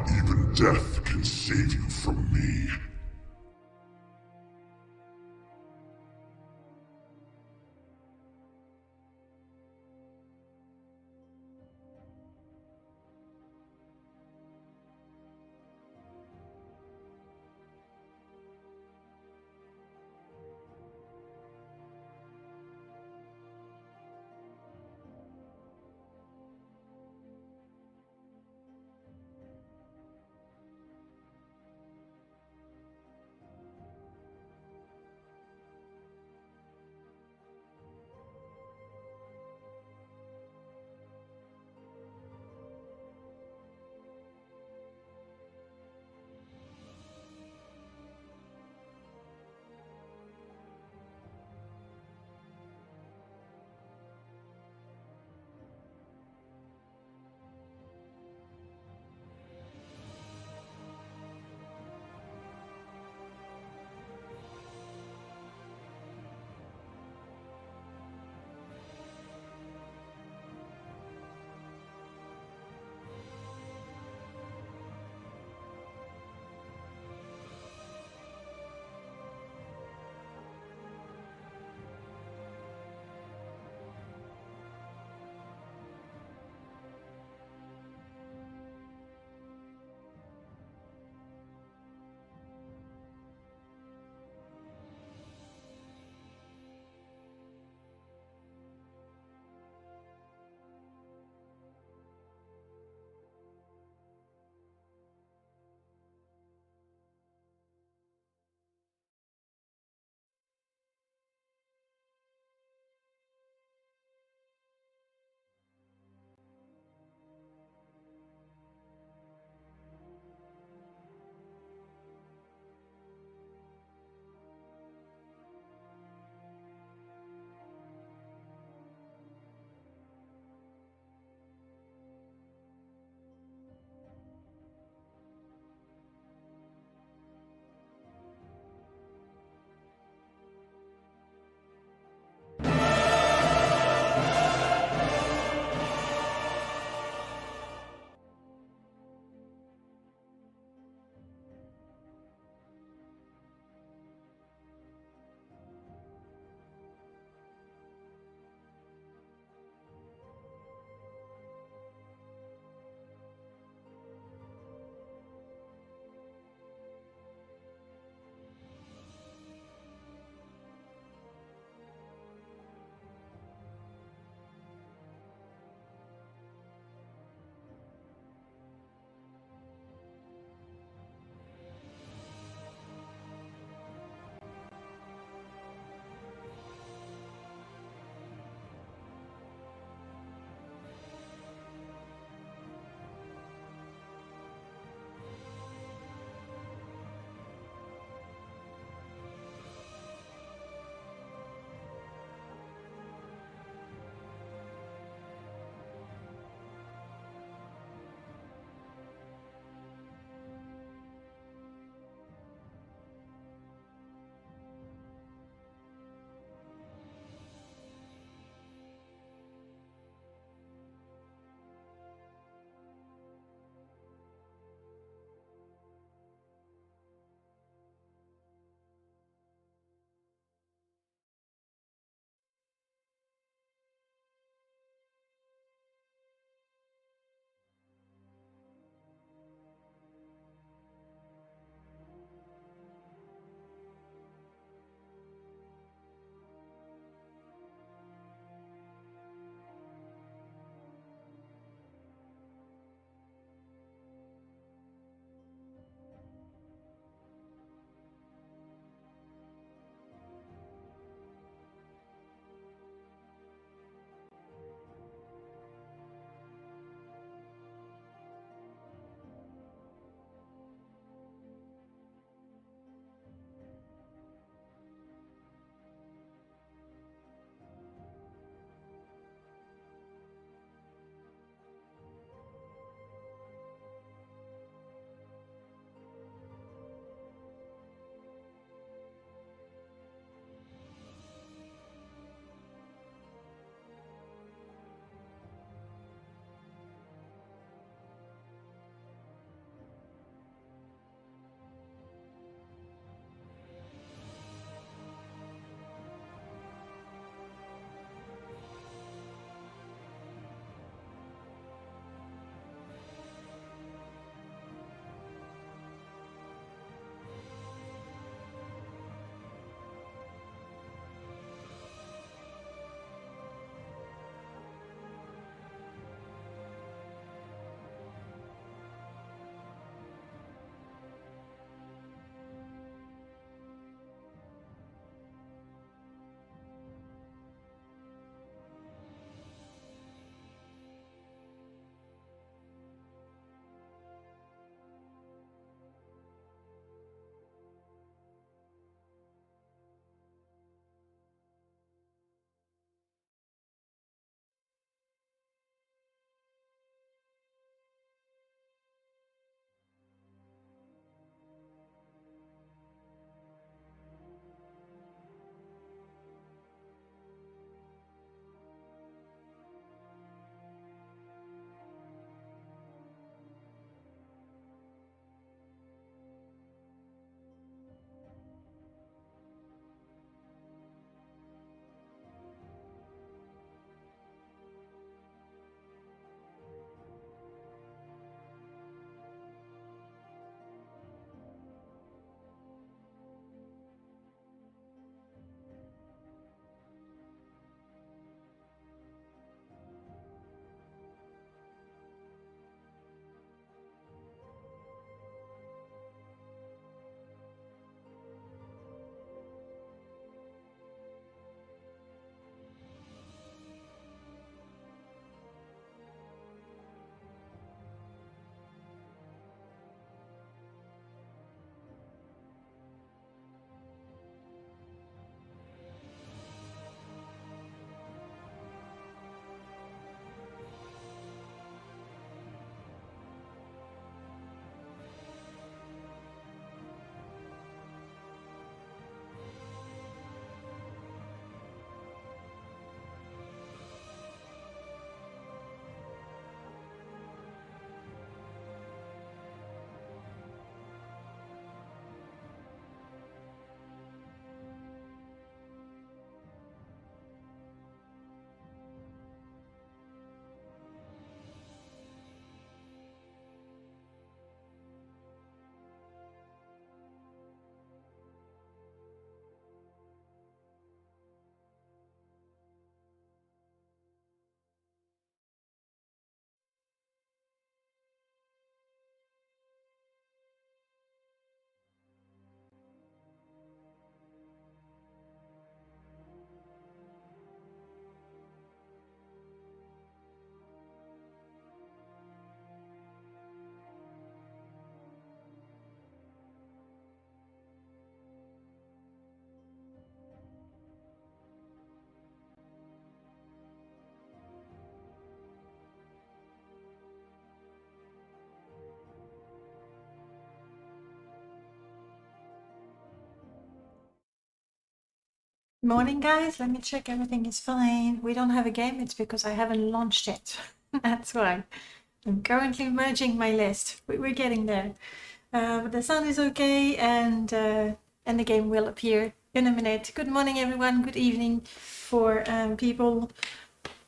Not even death can save you from me. Morning, guys. Let me check everything is fine. We don't have a game. It's because I haven't launched it. That's why. I'm currently merging my list. We're getting there. But the sound is okay, and the game will appear in a minute. Good morning, everyone. Good evening for people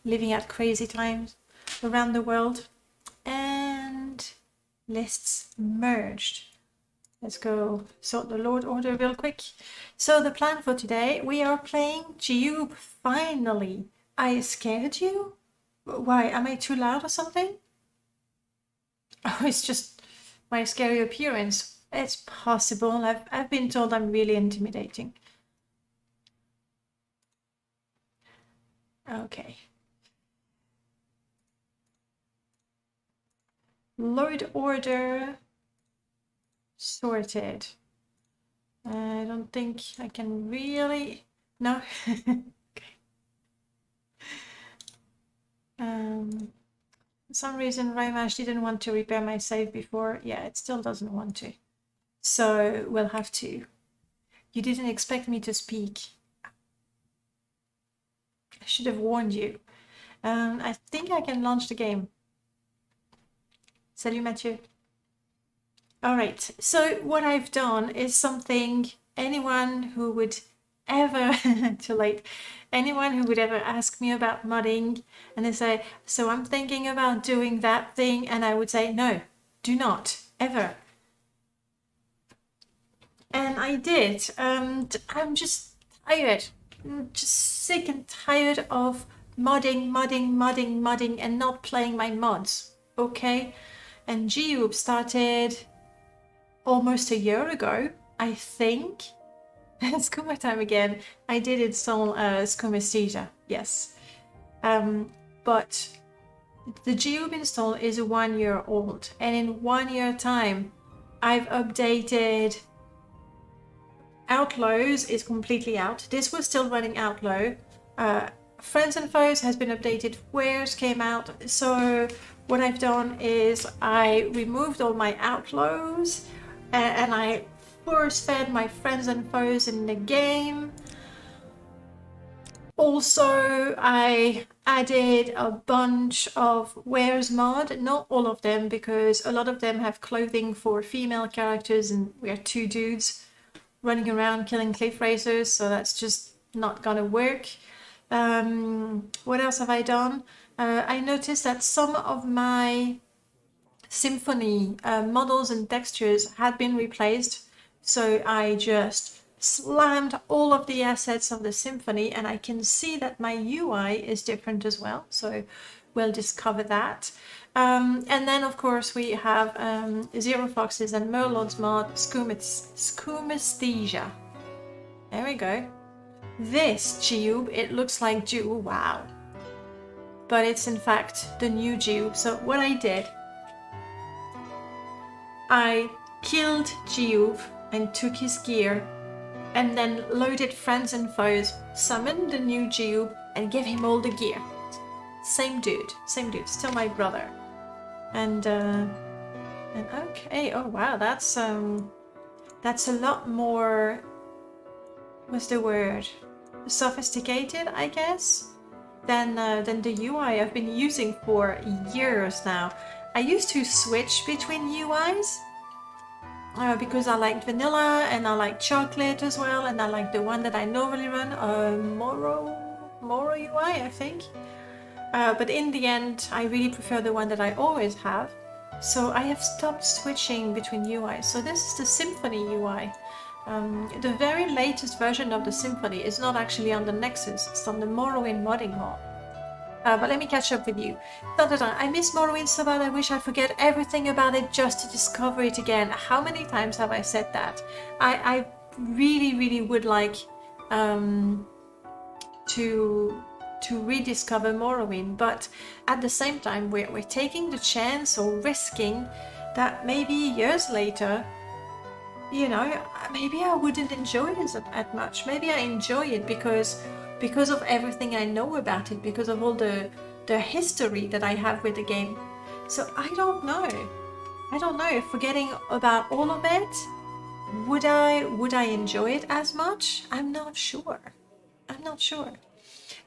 living at crazy times around the world. And lists merged. Let's go sort the Lord order real quick. So the plan for today, we are playing Jiub finally. I scared you? Why, am I too loud or something? Oh, it's just my scary appearance. It's possible. I've been told I'm really intimidating. Okay. Lord order sorted. I don't think I can really... No. Okay. For some reason, Raimash didn't want to repair my save before. Yeah, it still doesn't want to. So we'll have to. You didn't expect me to speak. I should have warned you. I think I can launch the game. Salut Mathieu. All right, so what I've done is something anyone who would ever, too late, anyone who would ever ask me about modding and they say, so I'm thinking about doing that thing, and I would say, no, do not, ever. And I did. I'm just tired. I'm just sick and tired of modding, and not playing my mods, okay? And Jiub started almost a year ago, I think. It's Kuma time again. I did install Scumisthesia, yes. But the Jiub install is 1 year old, and in 1 year time, I've updated. Outlaws is completely out. This was still running Outlaw. Friends and Foes has been updated. Wares came out. So what I've done is I removed all my Outlaws and I force fed my Friends and Foes in the game. Also, I added a bunch of Wares mod, not all of them, because a lot of them have clothing for female characters and we're 2 dudes running around killing cliff racers, so that's just not gonna work. What else have I done? I noticed that some of my Symphony models and textures had been replaced, so I just slammed all of the assets of the Symphony, and I can see that my UI is different as well, so we'll discover that. And then, of course, we have Xero Foxx's and Merlord's mod, Scumisthesia. There we go. This Jiub, it looks like Jiub, wow. But it's in fact the new Jiub. So what I did, I killed Jiub and took his gear, and then loaded Friends and Foes, summoned the new Jiub, and gave him all the gear. Same dude, still my brother. And okay, oh wow, that's a lot more, what's the word, sophisticated, I guess, than the UI I've been using for years now. I used to switch between UIs because I like vanilla and I like chocolate as well, and I like the one that I normally run, Moro UI, I think. But in the end, I really prefer the one that I always have. So I have stopped switching between UIs. So this is the Symphony UI. The very latest version of the Symphony is not actually on the Nexus, it's on the Morrowind modding mod. But let me catch up with you. I miss Morrowind so bad, I wish I forget everything about it just to discover it again. How many times have I said that? I really would like to rediscover Morrowind, but at the same time we're taking the chance or risking that maybe years later, you know, maybe I wouldn't enjoy it as much. Maybe I enjoy it because of everything I know about it, because of all the history that I have with the game. So I don't know, forgetting about all of it, would I enjoy it as much? I'm not sure. I'm not sure.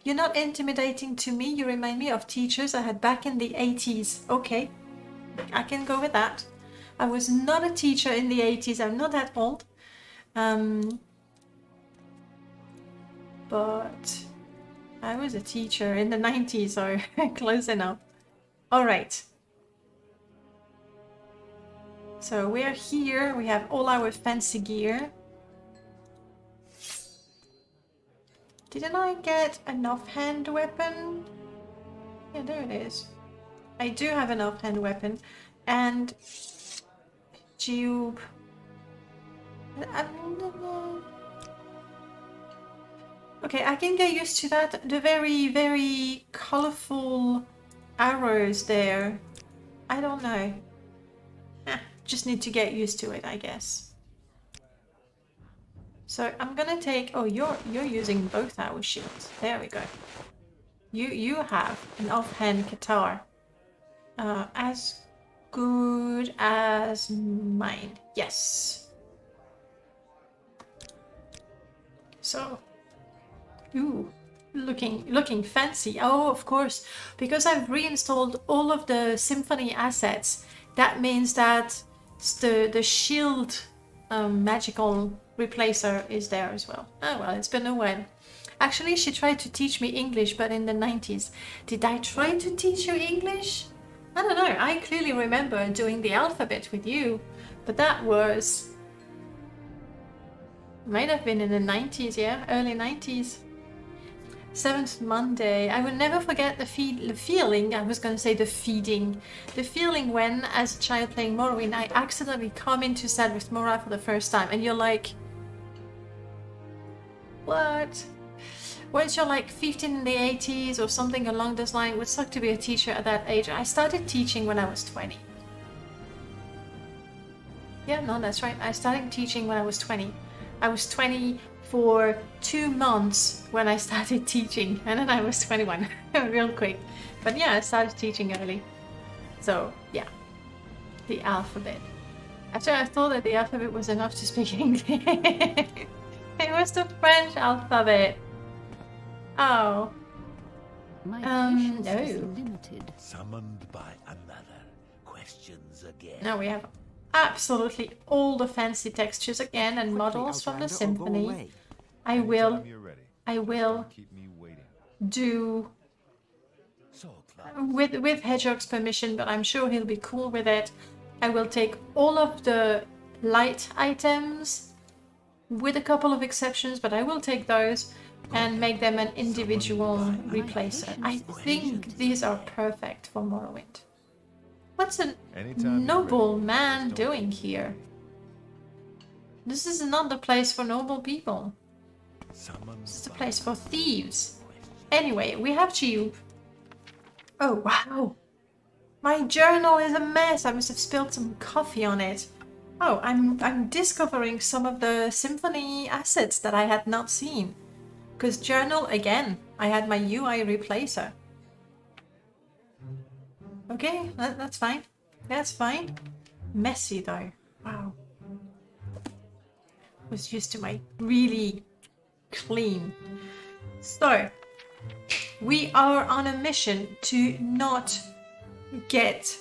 You're not intimidating to me. You remind me of teachers I had back in the 80s. Okay, I can go with that. I was not a teacher in the 80s. I'm not that old. But I was a teacher in the 90s, so close enough. All right. So we're here. We have all our fancy gear. Didn't I get an offhand weapon? Yeah, there it is. I do have an offhand weapon. And Jiub. Okay, I can get used to that. The very, very colorful arrows there. I don't know. Just need to get used to it, I guess. So I'm gonna take. Oh, you're using both our shields. There we go. You have an offhand guitar, as good as mine. Yes. So, ooh, looking fancy. Oh, of course, because I've reinstalled all of the Symphony assets. That means that the shield magical replacer is there as well. Oh well, it's been a while. Actually, she tried to teach me English, but in the 90s. Did I try to teach you English? I don't know. I clearly remember doing the alphabet with you, but that was... might have been in the 90s, yeah? Early 90s. 7th Monday. I will never forget the feeling, I was going to say the feeding. The feeling when, as a child playing Morrowind, I accidentally come into Sadrith Mora for the first time, and you're like... what? Once you're like 15 in the 80s or something along those lines, it would suck to be a teacher at that age. I started teaching when I was 20. Yeah, no, that's right. I started teaching when I was 20. I was 20 for 2 months when I started teaching, and then I was 21 real quick. But yeah, I started teaching early. So yeah, the alphabet. Actually, I thought that the alphabet was enough to speak English. It was the French alphabet. Oh. My patience is limited. Summoned by another. Questions again. Now we have absolutely all the fancy textures again and models from the Symphony. I will do with Hedgehog's permission, but I'm sure he'll be cool with it. I will take all of the light items, with a couple of exceptions, but I will take those and make them an individual replacer. I think these are perfect for Morrowind. What's a noble man doing here? This is not the place for noble people. This is the place for thieves. Anyway, we have Jiub. Oh, wow. My journal is a mess. I must have spilled some coffee on it. Oh, I'm discovering some of the Symphony assets that I had not seen. Because journal, again, I had my UI replacer. Okay, that's fine. That's fine. Messy though. Wow. Was used to my really clean. So, we are on a mission to not get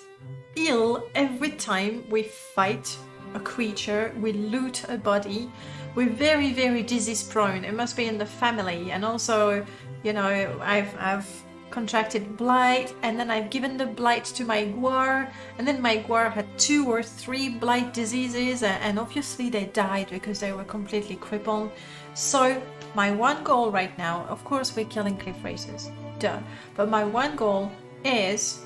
ill every time we fight a creature, we loot a body. We're very, very disease prone. It must be in the family. And also, you know, I've contracted blight, and then I've given the blight to my Gwar, and then my Gwar had 2 or 3 blight diseases, and obviously they died because they were completely crippled. So my one goal right now, of course we're killing cliff racers, duh, but my one goal is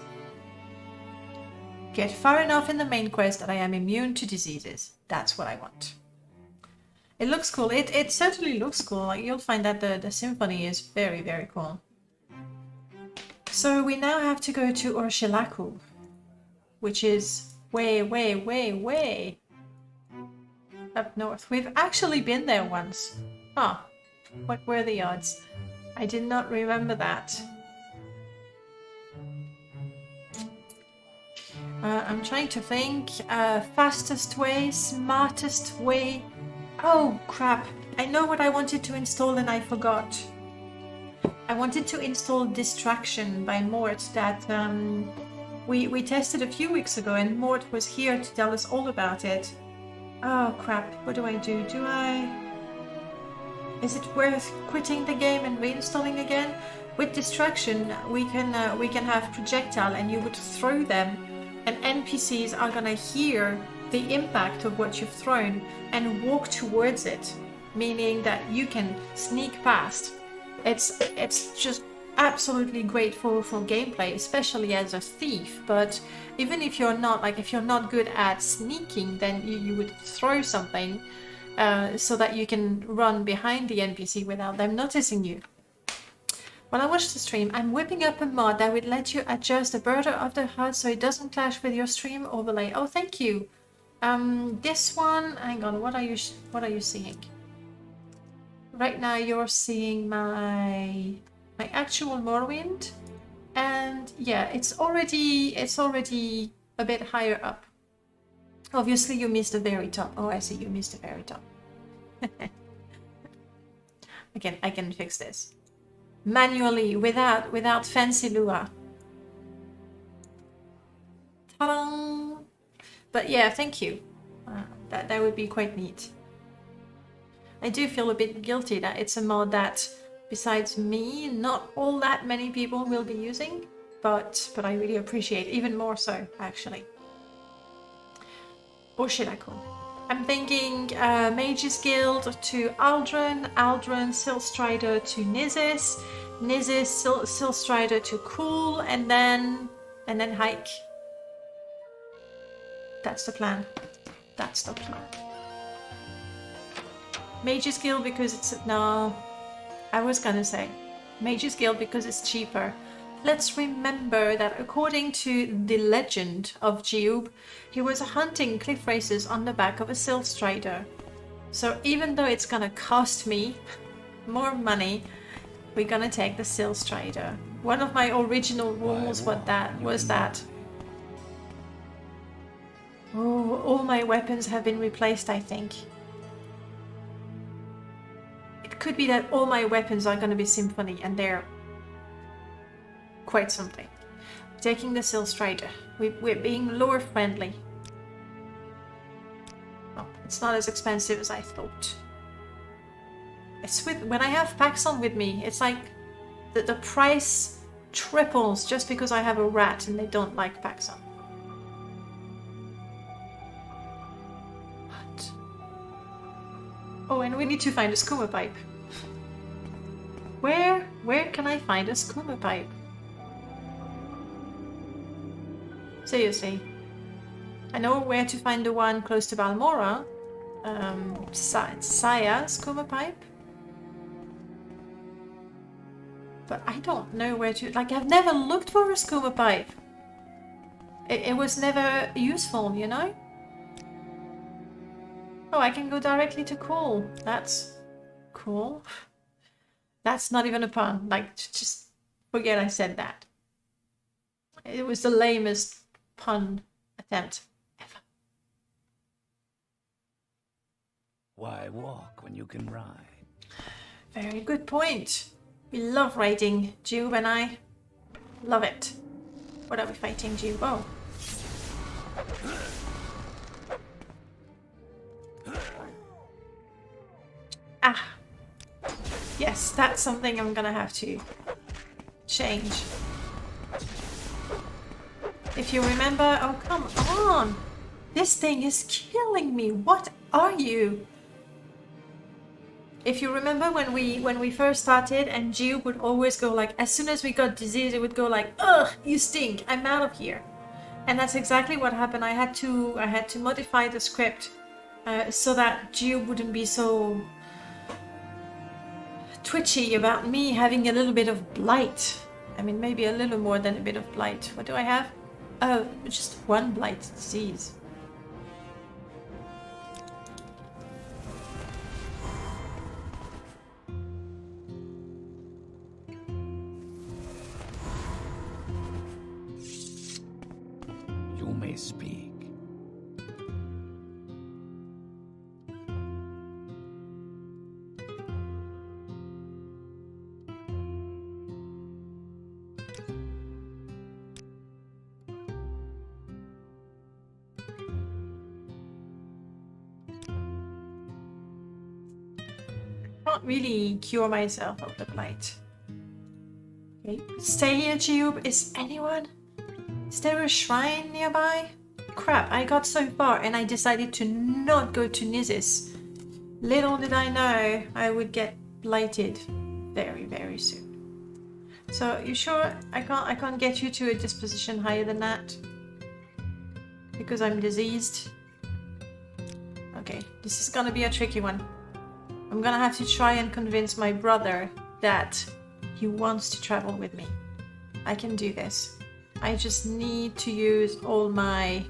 get far enough in the main quest that I am immune to diseases. That's what I want. It looks cool. It certainly looks cool. Like, you'll find that the Symphony is very, very cool. So we now have to go to Urshilaku, which is way, way, way, way up north. We've actually been there once. Huh. What were the odds? I did not remember that. I'm trying to think. Fastest way, smartest way. Oh, crap. I know what I wanted to install and I forgot. I wanted to install Distraction by Mort that we tested a few weeks ago, and Mort was here to tell us all about it. Oh crap, what do? Is it worth quitting the game and reinstalling again? With Distraction, we can have projectile, and you would throw them, and NPCs are gonna hear the impact of what you've thrown and walk towards it, meaning that you can sneak past. It's just absolutely great for gameplay, especially as a thief. But even if you're not good at sneaking, then you would throw something so that you can run behind the NPC without them noticing you. When I watch the stream, I'm whipping up a mod that would let you adjust the border of the HUD so it doesn't clash with your stream overlay. Oh, thank you. This one, hang on, what are you seeing? Right now you're seeing my actual Morrowind, and yeah, it's already a bit higher up. Obviously you missed the very top. Oh, I see, you missed the very top. I can fix this manually without fancy Lua. Ta-da! But yeah, thank you. That would be quite neat. I do feel a bit guilty that it's a mod that, besides me, not all that many people will be using, but I really appreciate it, even more so, actually. Oshilaku. I'm thinking Mage's Guild to Aldrin, Silstrider to Nizis, Silstrider to Cool, and then Hike. That's the plan. That's the plan. Mage's Guild because it's... No, I was gonna say Mage's Guild because it's cheaper. Let's remember that according to the legend of Jiub, he was hunting cliff races on the back of a Silstrider. So even though it's gonna cost me more money, we're gonna take the Silstrider. One of my original rules was that... Oh, all my weapons have been replaced, I think. It could be that all my weapons are gonna be Symphony, and they're quite something. Taking the Silstrider. We're being lore friendly. Oh, it's not as expensive as I thought. It's when I have Paxson with me, it's like the price triples just because I have a rat and they don't like Paxson. What? Oh, and we need to find a skooma pipe. Where can I find a skooma pipe? Seriously. I know where to find the one close to Balmora. Saya skooma pipe. But I don't know where to... Like, I've never looked for a skooma pipe. It was never useful, you know? Oh, I can go directly to Cool. That's cool. That's not even a pun. Like, just forget I said that. It was the lamest pun attempt ever. Why walk when you can ride? Very good point. We love riding, Jiub and I. Love it. What are we fighting, Jiub? Oh. Ah. Yes, that's something I'm gonna have to change. If you remember... Oh, come on! This thing is killing me. What are you? If you remember when we first started, and Jiub would always go like, as soon as we got disease, it would go like, ugh, you stink, I'm out of here. And that's exactly what happened. I had to modify the script so that Jiub wouldn't be so twitchy about me having a little bit of blight. I mean, maybe a little more than a bit of blight. What do I have? Oh, just one blight disease. You may speak. can't really cure myself of the blight. Okay, stay here, Jiub. Is there a shrine nearby? Crap, I got so far and I decided to not go to Nizis. Little did I know I would get blighted very, very soon. So, you sure I can't get you to a disposition higher than that? Because I'm diseased? Okay, this is gonna be a tricky one. I'm gonna have to try and convince my brother that he wants to travel with me. I can do this. I just need to use all my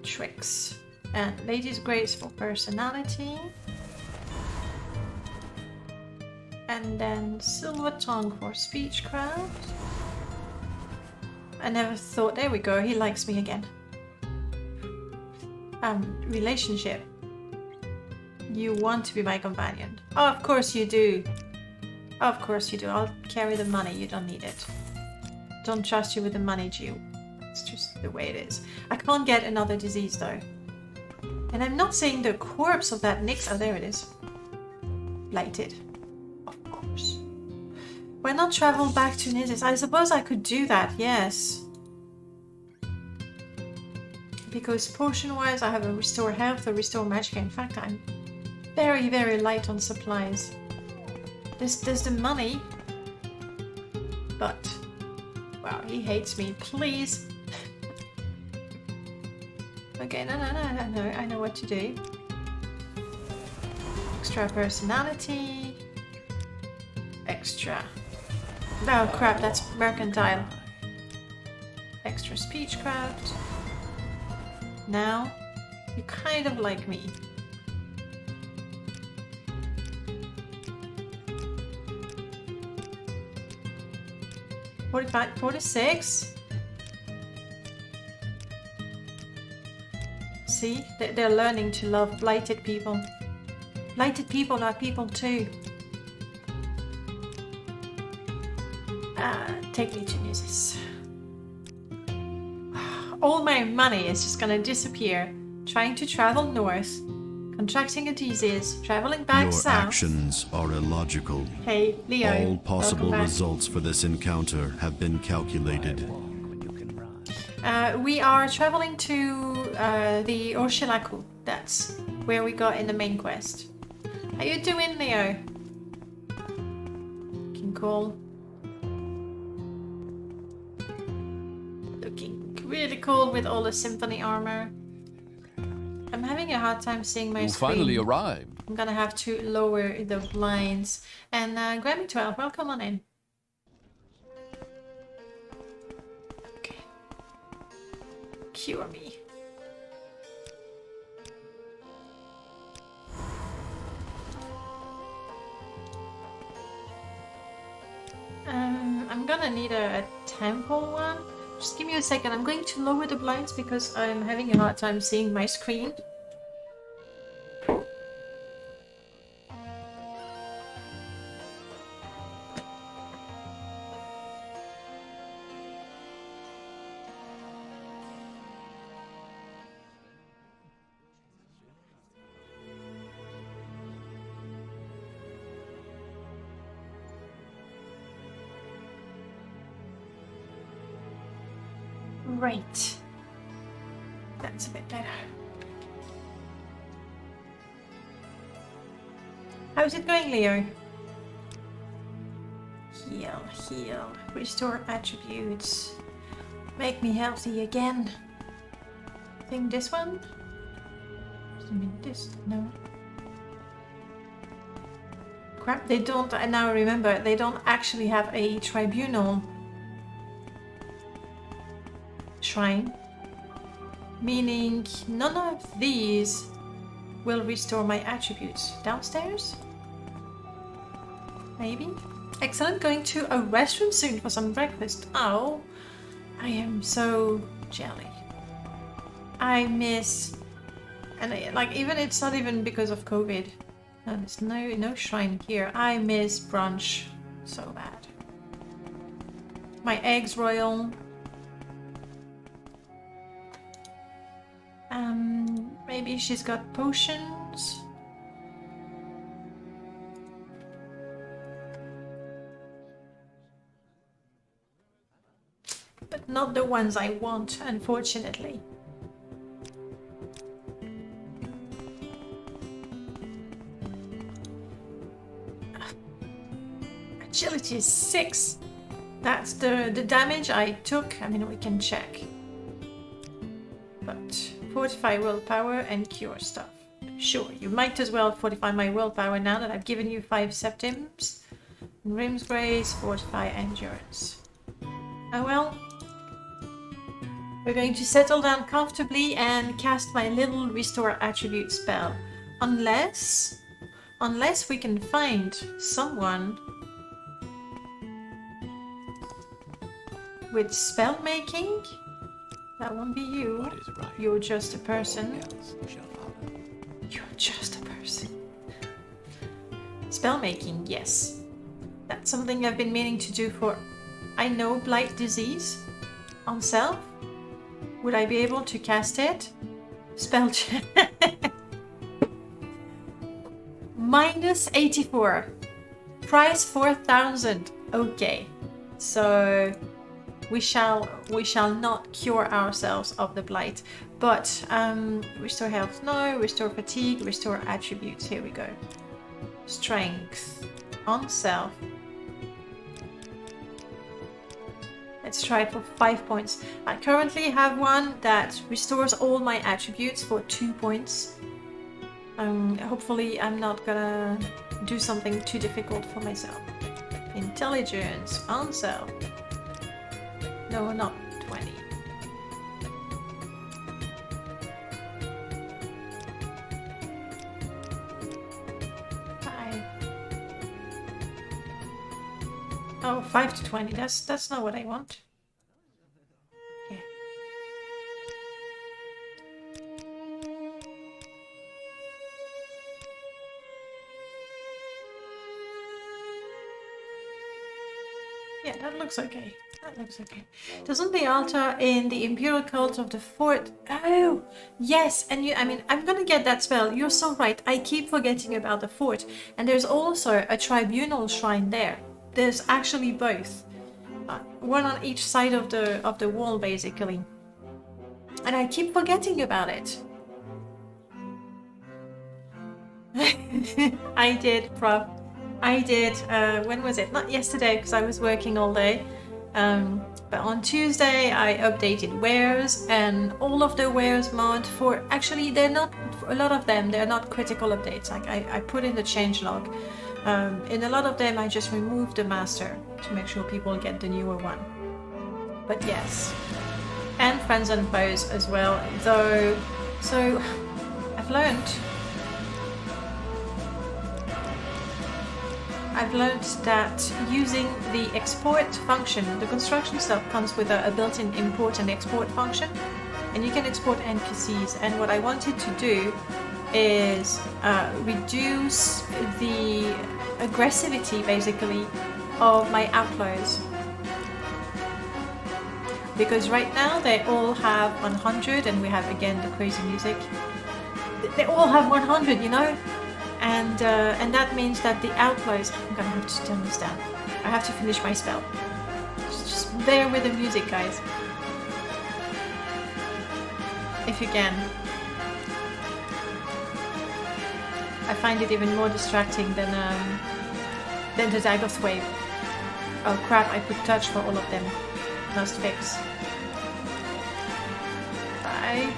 tricks. And Lady's Grace for personality. And then Silver Tongue for speechcraft. I never thought, there we go, he likes me again. Relationship. You want to be my companion. Oh, of course you do. Of course you do. I'll carry the money, you don't need it. Don't trust you with the money, Jiub. It's just the way it is. I can't get another disease though. And I'm not saying the corpse of that Nyx. Oh, there it is. Blighted. Of course. Why not travel back to Nizis? I suppose I could do that, yes. Because potion-wise, I have a restore health, a restore magic. In fact, I'm very, very light on supplies. There's the money. But, wow, he hates me. Please. Okay, no, I know what to do. Extra personality. Extra. Oh crap, that's mercantile. Extra speechcraft. Now, you kind of like me. $45, $46. See, they're learning to love blighted people. Blighted people are people too. Take me to Nizis. All my money is just gonna disappear. Trying to travel north, contracting a disease, traveling back Your south. actions are illogical. Hey, Leo. All possible welcome back. results for this encounter have been calculated. We are traveling to the Orshilaku. That's where we got in the main quest. How you doing, Leo? Looking cool. Looking really cool with all the symphony armor. I'm having a hard time seeing my screen. Finally arrived. I'm gonna have to lower the blinds. And Grammy 12, welcome on in. Okay. Cure me. I'm gonna need a temple one. Just give me a second. I'm going to lower the blinds because I'm having a hard time seeing my screen. Right. That's a bit better. How's it going, Leo? Heal, heal. Restore attributes. Make me healthy again. I think this one? I mean this, no. Crap, they don't, I now remember, they don't actually have a tribunal shrine, meaning none of these will restore my attributes. Downstairs? Maybe? Excellent, going to a restroom soon for some breakfast. Oh, I am so jelly. I miss, and like even it's not even because of COVID. No, there's no shrine here. I miss brunch so bad. My eggs royal. Maybe she's got potions. but not the ones I want, unfortunately. Agility is 6. That's the damage I took. I mean, we can check. But fortify willpower and cure stuff. Sure, you might as well fortify my willpower now that I've given you 5 septims. Rim's Grace, fortify endurance. Oh well. We're going to settle down comfortably and cast my little restore attribute spell. Unless we can find someone with spell making. That won't be you. What is right? You're just a person. All else shall follow. You're just a person. Spell making, yes. That's something I've been meaning to do for, I know, Blight Disease on self. Would I be able to cast it? Spell check. Minus 84. Price 4,000. Okay. So we shall not cure ourselves of the blight. But restore health, no. Restore fatigue, restore attributes. Here we go. Strength on self. Let's try it for 5 points. I currently have one that restores all my attributes for 2 points. Hopefully I'm not gonna do something too difficult for myself. Intelligence on self. No, not 20. Oh, 5 to 20. That's not what I want. Yeah. Yeah, that looks okay. That looks okay. Doesn't the altar in the Imperial Cult of the Fort... Oh, yes. And I mean, I'm gonna get that spell. You're so right. I keep forgetting about the fort. And there's also a tribunal shrine there. There's actually both. One on each side of the wall, basically. And I keep forgetting about it. I did, Prof. I did. When was it? Not yesterday, because I was working all day. But on Tuesday, I updated wares, and all of the wares mod for... Actually, they're not... A lot of them, they're not critical updates. Like, I put in the changelog. In a lot of them, I just removed the master to make sure people get the newer one. But yes. And friends and foes as well, though. So, I've learned that using the export function, the construction stuff comes with a built-in import and export function, and you can export NPCs. And what I wanted to do is reduce the aggressivity, basically, of my outlaws. Because right now they all have 100, and we have again the crazy music. They all have 100, you know? And that means that the outlaws... I'm gonna have to turn this down. I have to finish my spell. Just bear with the music, guys. If you can. I find it even more distracting than the Dagoth wave. Oh crap, I put touch for all of them. Must fix. Bye.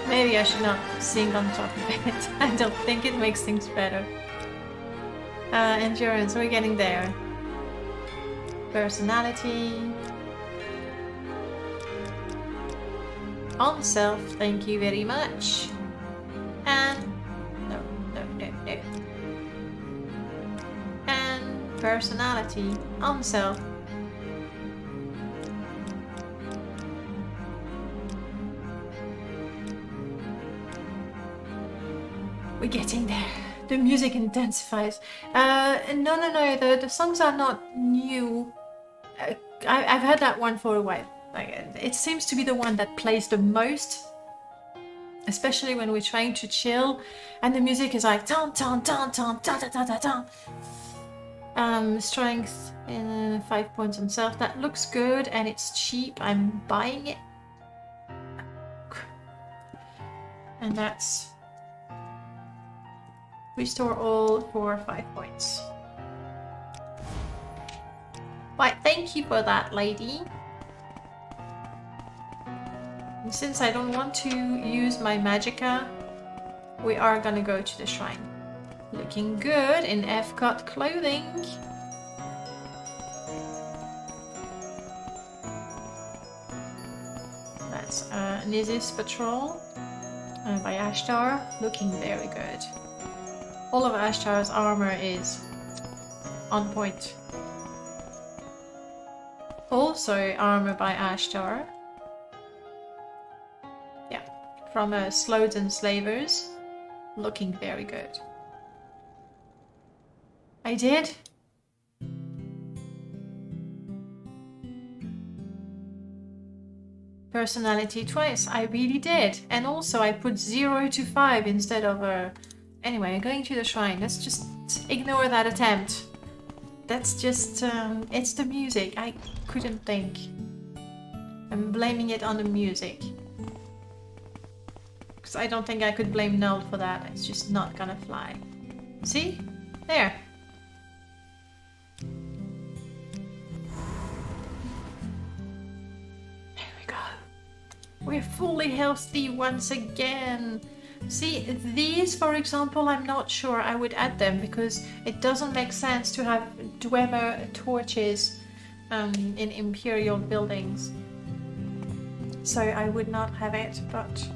Maybe I should not sing on top of it. I don't think it makes things better. Endurance, we're getting there. Personality. On self, thank you very much. And no. And personality on self. We're getting there. The music intensifies. No. The songs are not new. I've had that one for a while. Like, it seems to be the one that plays the most. especially when we're trying to chill and the music is like dun dun dun dun dun dun dun dun. Strength in 5 points on self. That looks good and it's cheap. I'm buying it. And that's restore all for 5 points. Right, thank you for that, lady. And since I don't want to use my magicka, we are gonna go to the shrine. Looking good in F-cut clothing. That's Nizis Patrol by Ashtar. Looking very good. All of Ashtar's armor is on point. Also armor by Ashtar. Yeah, from Slodes and Slavers. Looking very good. I did. Personality twice. I really did. And also I put 0 to 5 instead of Anyway, going to the shrine. Let's just ignore that attempt. That's just it's the music. I couldn't think. I'm blaming it on the music. Because I don't think I could blame Null for that. It's just not gonna fly. See? There. We're fully healthy once again. See, these, for example, I'm not sure I would add them because it doesn't make sense to have Dwemer torches in Imperial buildings. So I would not have it, but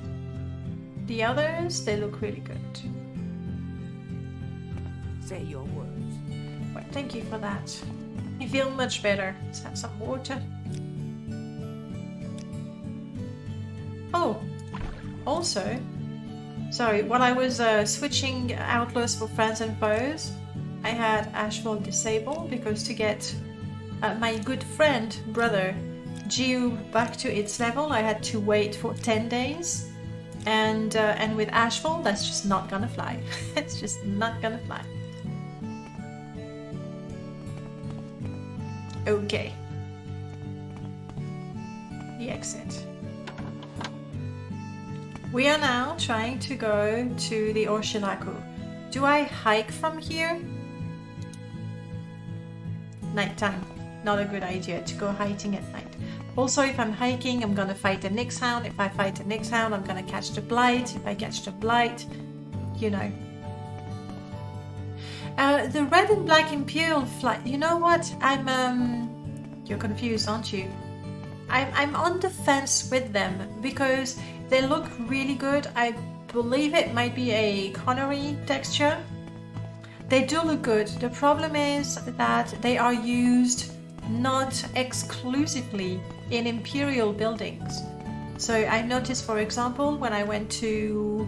the others, they look really good. Say your words. Well, thank you for that. I feel much better. Let's have some water. Oh, also, sorry, while I was switching Outlaws for friends and foes, I had Ashfall disabled because to get my good friend, brother, Jiub back to its level, I had to wait for 10 days. And with Ashfall, that's just not gonna fly. It's just not gonna fly. Okay. The exit. We are now trying to go to the Orshilaku. Do I hike from here? Nighttime. Not a good idea to go hiking at night. Also, if I'm hiking, I'm gonna fight a Nixhound. If I fight a Nixhound, I'm gonna catch the Blight. If I catch the Blight, you know. The red and black Imperial flag. You know what? You're confused, aren't you? I'm on the fence with them because they look really good. I believe it might be a Connery texture. They do look good. The problem is that they are used not exclusively in Imperial buildings. So I noticed, for example, when I went to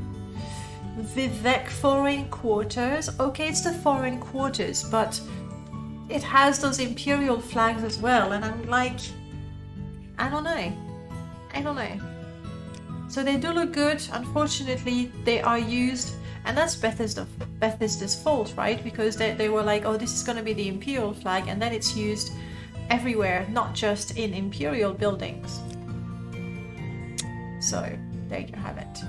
Vivek Foreign Quarters, okay, it's the Foreign Quarters, but it has those Imperial flags as well, and I'm like, I don't know. So they do look good. Unfortunately, they are used, and that's Bethesda's fault, right? Because they were like, oh, this is going to be the Imperial flag, and then it's used everywhere, not just in Imperial buildings. So there you have it.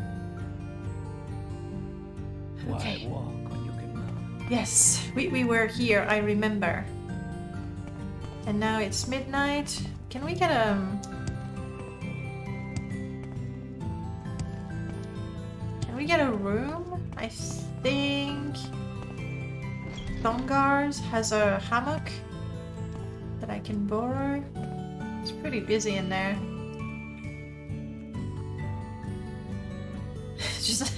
Okay. Why walk when you can run? Yes, we were here, I remember. And now it's midnight. Can we get a room? I think Thongar's has a hammock that I can borrow. It's pretty busy in there. Just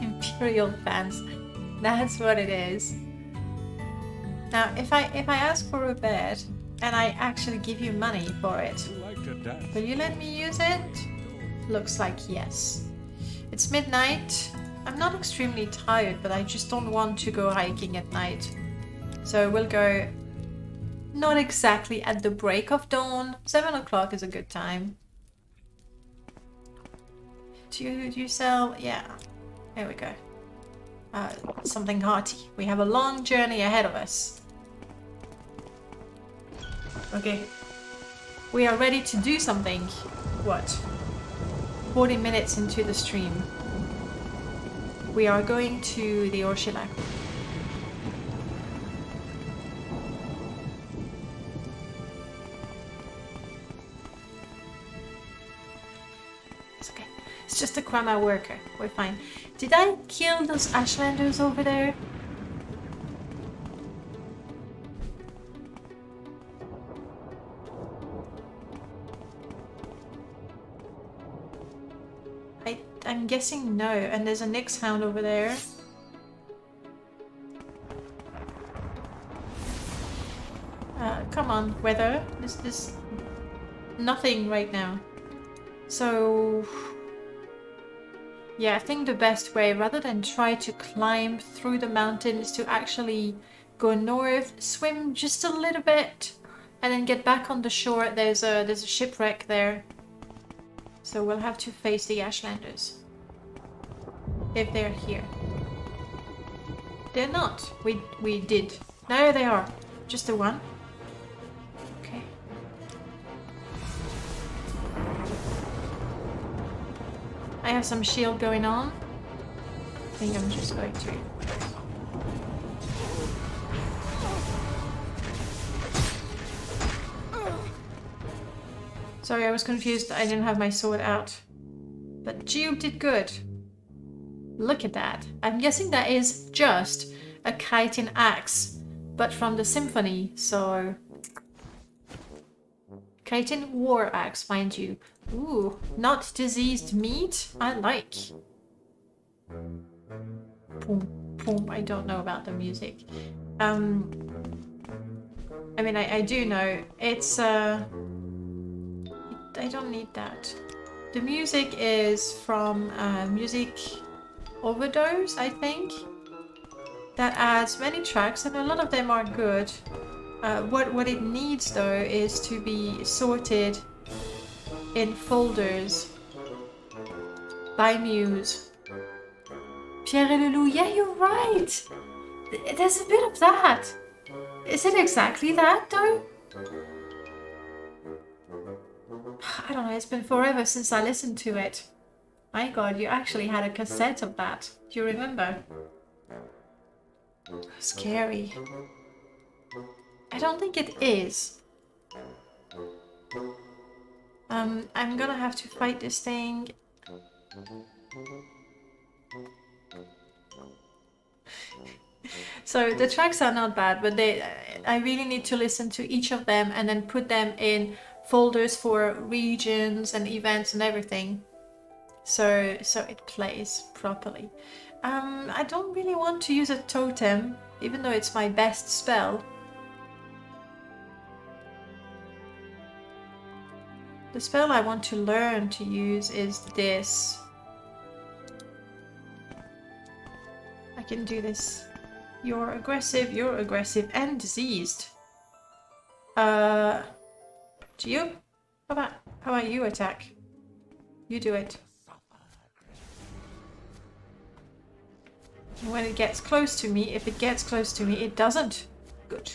Imperial fans. That's what it is. Now, if I ask for a bed and I actually give you money for it, will you let me use it? Looks like yes. It's midnight. I'm not extremely tired, but I just don't want to go hiking at night. So we'll go not exactly at the break of dawn. 7 o'clock is a good time Do you sell? Yeah. There we go. Something hearty. We have a long journey ahead of us. Okay. We are ready to do something. What? 40 minutes into the stream. We are going to the Orshila. It's okay. It's just a Krama worker. We're fine. Did I kill those Ashlanders over there? I'm guessing no. And there's a Nyx hound over there. Come on, weather. This nothing right now. So yeah, I think the best way, rather than try to climb through the mountains, to actually go north, swim just a little bit, and then get back on the shore. There's a shipwreck there. So we'll have to face the Ashlanders. If they're here. They're not. We did. There they are. Just the one. Okay. I have some shield going on. I think I'm just going to... Sorry, I was confused. I didn't have my sword out. But Jiub did good. Look at that. I'm guessing that is just a chitin axe, but from the symphony, so... Chitin war axe, mind you. Ooh, not diseased meat? I like. Boom, boom. I don't know about the music. I mean, I do know. It's, I don't need that. The music is from Music Overdose, I think. That adds many tracks, and a lot of them are good. What it needs, though, is to be sorted in folders by muse. Pierre et le Loup, yeah, you're right! There's a bit of that. Is it exactly that, though? I don't know, it's been forever since I listened to it. My god, you actually had a cassette of that. Do you remember? Scary. I don't think it is. I'm gonna have to fight this thing. So the tracks are not bad, but I really need to listen to each of them and then put them in folders for regions and events and everything. So it plays properly. I don't really want to use a totem, even though it's my best spell. The spell I want to learn to use is this. I can do this. You're aggressive, and diseased. Jiub? How about you attack? You do it. When it gets close to me, if it gets close to me, it doesn't. Good.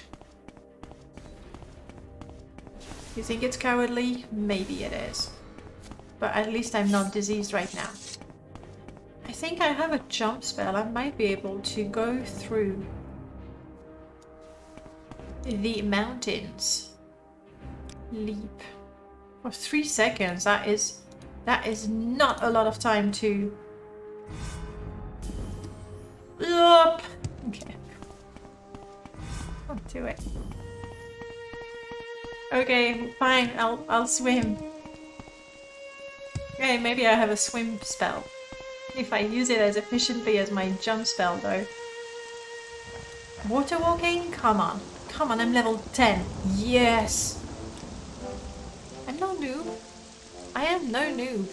You think it's cowardly? Maybe it is. But at least I'm not diseased right now. I think I have a jump spell. I might be able to go through the mountains. Leap. For 3 seconds. That is not a lot of time to... Up. Okay. I'll do it. Okay, fine. I'll swim. Okay, maybe I have a swim spell. If I use it as efficiently as my jump spell, though. Water walking? Come on. Come on, I'm level 10. Yes! I'm no noob. I am no noob.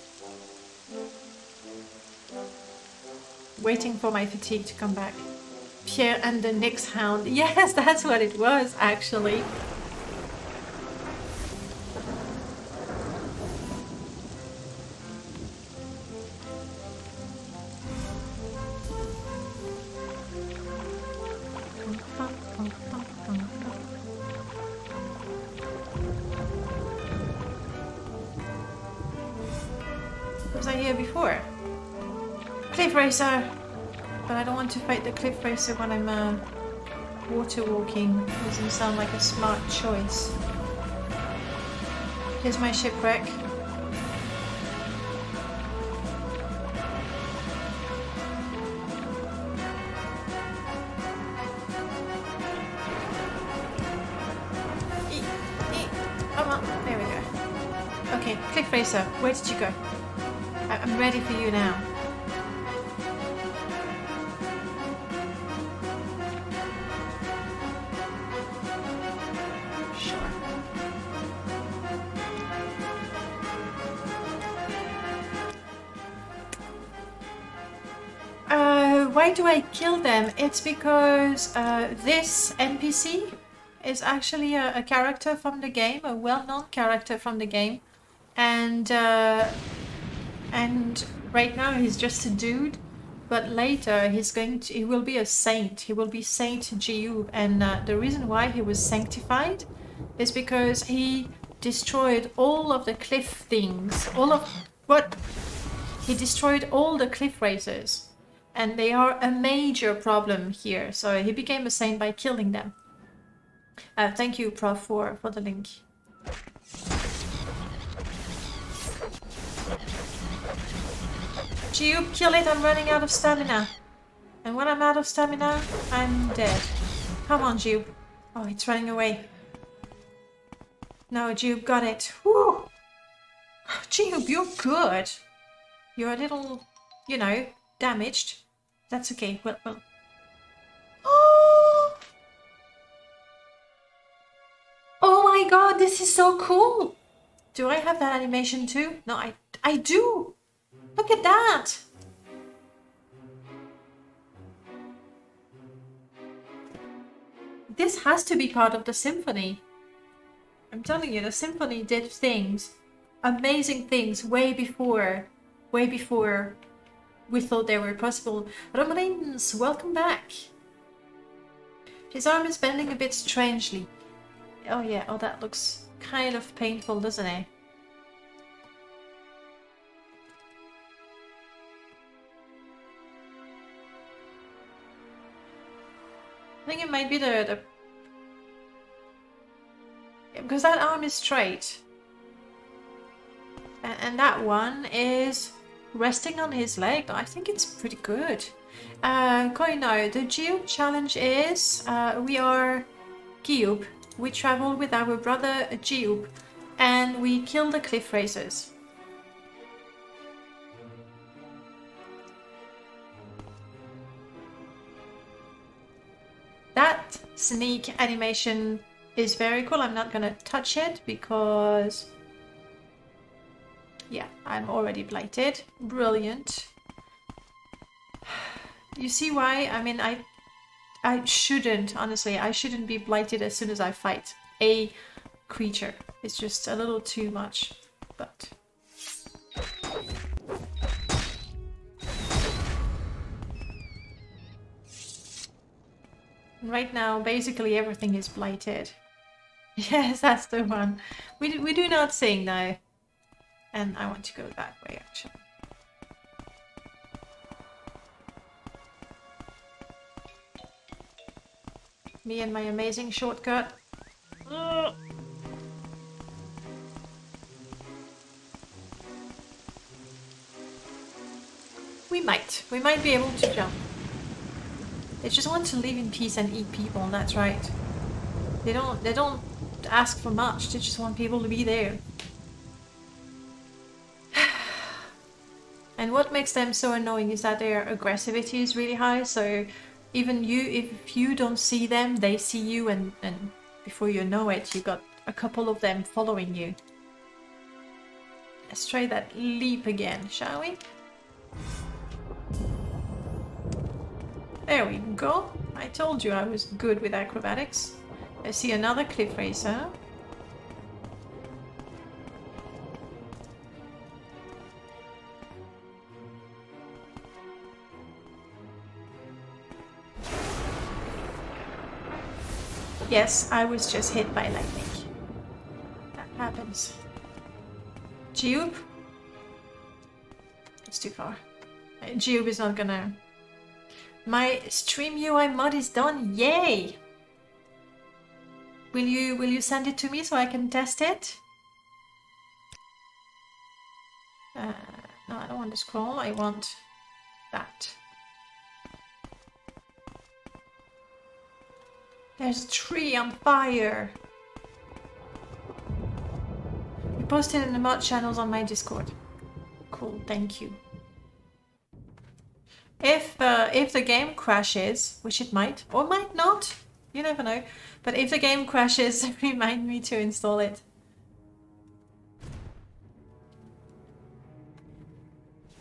Waiting for my fatigue to come back. Pierre and the Nyx hound. Yes, that's what it was, actually. Was I here before? Cliff Racer! But I don't want to fight the Cliff Racer when I'm water walking. Doesn't sound like a smart choice. Here's my shipwreck. Come on, there we go. Okay, Cliff Racer, where did you go? I'm ready for you now. Why do I kill them? It's because this NPC is actually a character from the game, a well-known character from the game, and right now he's just a dude, but later he will be a saint. He will be Saint Jiub, and the reason why he was sanctified is because he destroyed all of the cliff things. He destroyed all the cliff racers. And they are a major problem here. So he became a saint by killing them. Thank you, Prof, for the link. Jiub, kill it. I'm running out of stamina. And when I'm out of stamina, I'm dead. Come on, Jiub. Oh, it's running away. No, Jiub got it. Woo! Jiub, you're good. You're a little, you know, damaged. That's okay. Well. Oh! Oh my god, this is so cool! Do I have that animation too? No, I do! Look at that! This has to be part of the symphony. I'm telling you, the symphony did things, amazing things, way before we thought they were possible. Romarins, welcome back. His arm is bending a bit strangely. Oh yeah, oh that looks kind of painful, doesn't it? I think it might be the because that arm is straight. And that one is resting on his leg. I think it's pretty good. Koino, the Jiub challenge is we are Jiub. We travel with our brother Jiub and we kill the cliff racers. That sneak animation is very cool. I'm not gonna touch it because yeah, I'm already blighted. Brilliant. You see why? I mean, I shouldn't, honestly, I shouldn't be blighted as soon as I fight a creature. It's just a little too much, but... Right now, basically everything is blighted. Yes, that's the one. We do not sing now. And I want to go that way, actually. Me and my amazing shortcut. Ugh. We might be able to jump. They just want to live in peace and eat people, and that's right. They don't ask for much, they just want people to be there. And what makes them so annoying is that their aggressivity is really high, so even you, if you don't see them, they see you, and before you know it, you got a couple of them following you. Let's try that leap again, shall we? There we go. I told you I was good with acrobatics. I see another cliff racer. Yes, I was just hit by lightning. That happens. Jiub? It's too far. Jiub is not gonna... My stream UI mod is done. Yay! Will you send it to me so I can test it? No, I don't want the scroll. I want that. There's a tree on fire. You posted in the mod channels on my Discord. Cool, thank you. If the game crashes, which it might or might not, you never know. But if the game crashes, remind me to install it.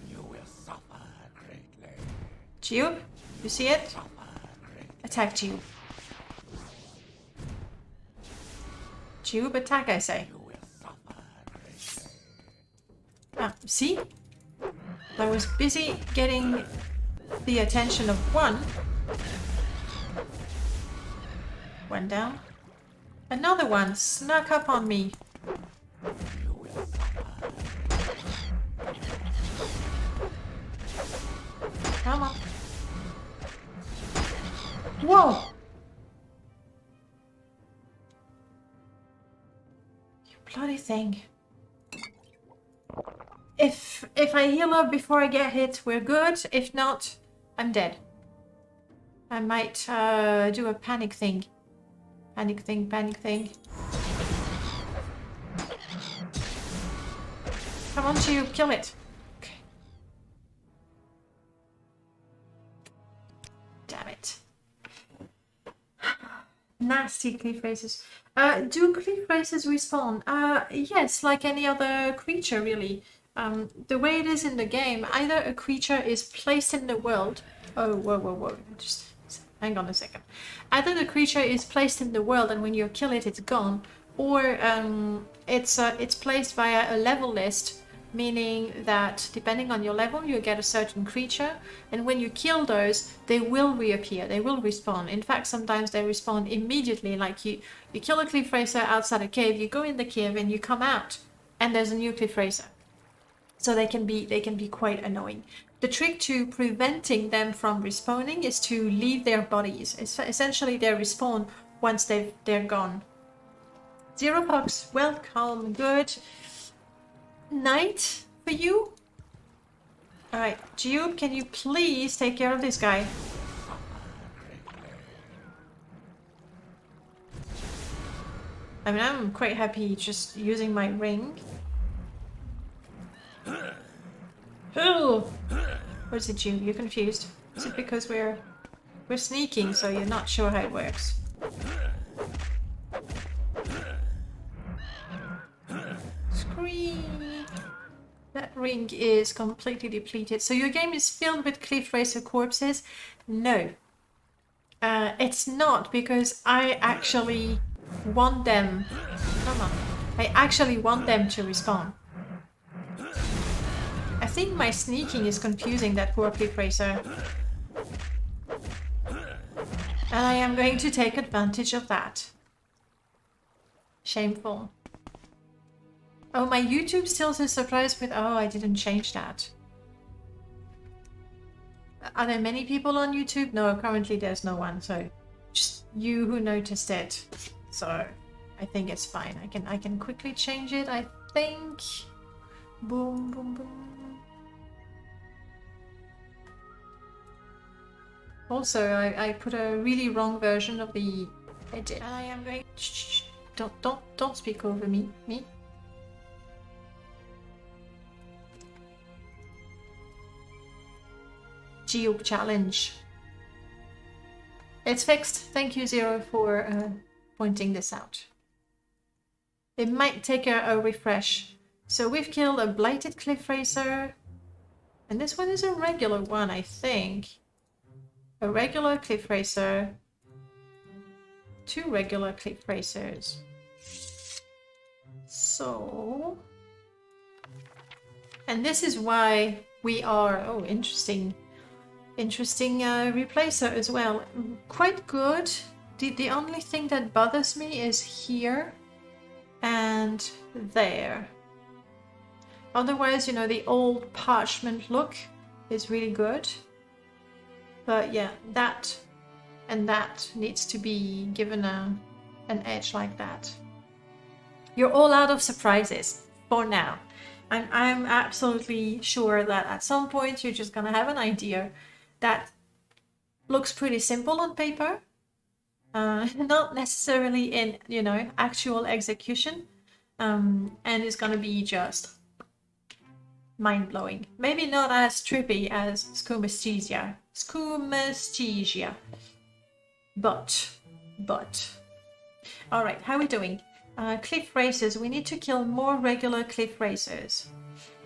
You will suffer greatly. Jiub, you see it? Attack Jiub. Jiub, attack, I say. You will suffer greatly. Ah, see? I was busy getting the attention of one. One down. Another one snuck up on me. You will suffer. Come on. Whoa! You bloody thing. If I heal up before I get hit, we're good. If not, I'm dead. I might do a panic thing. Panic thing, panic thing. Come on, Jiub, kill it. Okay. Damn it. Nasty cliff races. Do cliff races respawn? Yes, like any other creature, really. The way it is in the game, either a creature is placed in the world. Oh, whoa, whoa, whoa. Just hang on a second. Either the creature is placed in the world and when you kill it, it's gone. Or it's placed via a level list, meaning that depending on your level, you get a certain creature. And when you kill those, they will reappear. They will respawn. In fact, sometimes they respawn immediately. Like you kill a cliff racer outside a cave, you go in the cave and you come out and there's a new cliff racer. So they can be quite annoying. The trick to preventing them from respawning is to leave their bodies. It's essentially they respawn once they're gone. Xero Foxx, welcome. Good night for you. Alright, Jiub, can you please take care of this guy? I mean, I'm quite happy just using my ring. Oh! Or is it Jiub? You're confused. Is it because we're sneaking, so you're not sure how it works? Scream! That ring is completely depleted. So your game is filled with cliff racer corpses? No. It's not, because I actually want them... Come on. I actually want them to respawn. I think my sneaking is confusing that poor cliff racer. And I am going to take advantage of that. Shameful. Oh, my YouTube still says surprise with... Oh, I didn't change that. Are there many people on YouTube? No, currently there's no one. So just you who noticed it. So I think it's fine. I can quickly change it, I think. Boom, boom, boom. Also, I put a really wrong version of the edit. I am going... Shh, don't speak over me. Jiub challenge. It's fixed. Thank you, Xero, for pointing this out. It might take a refresh. So we've killed a blighted cliff racer. And this one is a regular one, I think. A regular cliff racer. 2 regular cliff racers. So... And this is why we are... Oh, interesting replacer as well. Quite good. The only thing that bothers me is here and there. Otherwise, you know, the old parchment look is really good. But yeah, that and that needs to be given an edge like that. You're all out of surprises for now. I'm absolutely sure that at some point you're just gonna have an idea that looks pretty simple on paper, not necessarily in, you know, actual execution, and it's gonna be just mind-blowing. Maybe not as trippy as Scumasthesia, but all right, how are we doing? Cliff racers. We need to kill more regular cliff racers,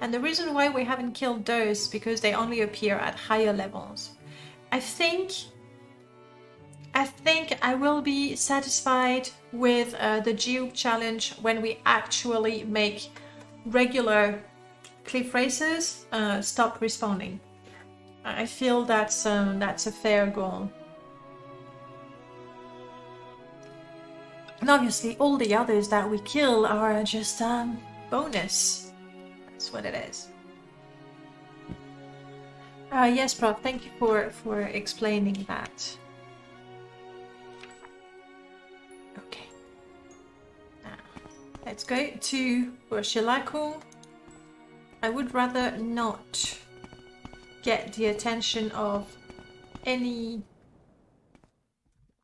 and the reason why we haven't killed those is because they only appear at higher levels. I think I will be satisfied with the Jiub challenge when we actually make regular cliff racers stop respawning. I feel that's a fair goal. And obviously all the others that we kill are just bonus. That's what it is. Yes, Prof, thank you for explaining that. Okay. Now, let's go to Urshilaku. I would rather not get the attention of any...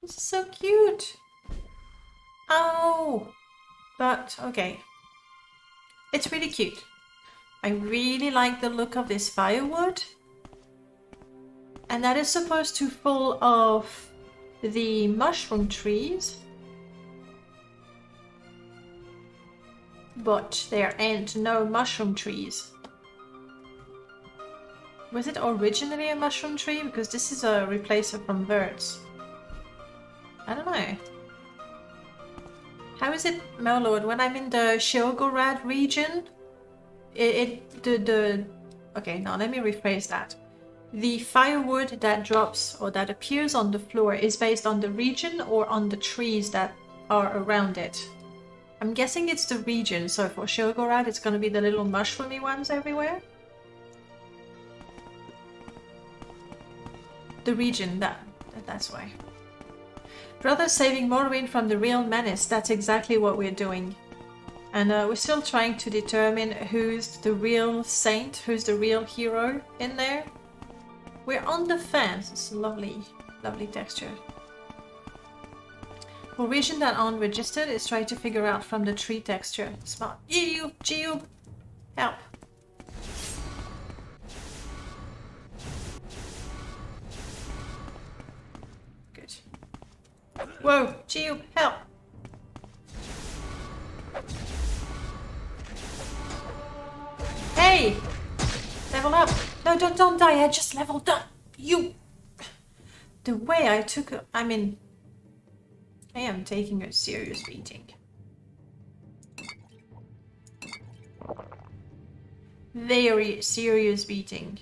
This is so cute! Oh! But, okay. It's really cute. I really like the look of this firewood. And that is supposed to fall off the mushroom trees. But there ain't no mushroom trees. Was it originally a mushroom tree? Because this is a replacer from birds. I don't know. How is it, Merlord? When I'm in the Sheogorad region, okay, now let me rephrase that. The firewood that drops or that appears on the floor is based on the region or on the trees that are around it. I'm guessing it's the region, so for Sheogorad it's going to be the little mushroomy ones everywhere. The region, that's why. Brothers saving Morrowind from the real menace, that's exactly what we're doing. And we're still trying to determine who's the real saint, who's the real hero in there. We're on the fence. It's lovely, lovely texture. For region that aren't registered, is trying to figure out from the tree texture. Smart. Jiub! Help! Good. Whoa! Jiub, help! Hey! Level up! No, don't die, I just leveled up! You! The way I took it, I mean... I am taking a serious beating. Very serious beating.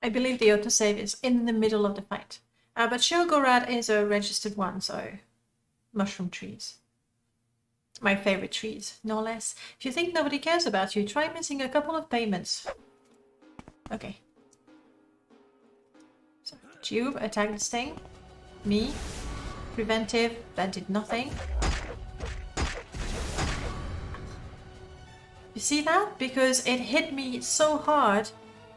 I believe the autosave is in the middle of the fight. But Sheogorad is a registered one, so... Mushroom trees. My favorite trees, no less. If you think nobody cares about you, try missing a couple of payments. Okay. So, Jiub, attack this thing. Me. Preventive, that did nothing. You see that? Because it hit me so hard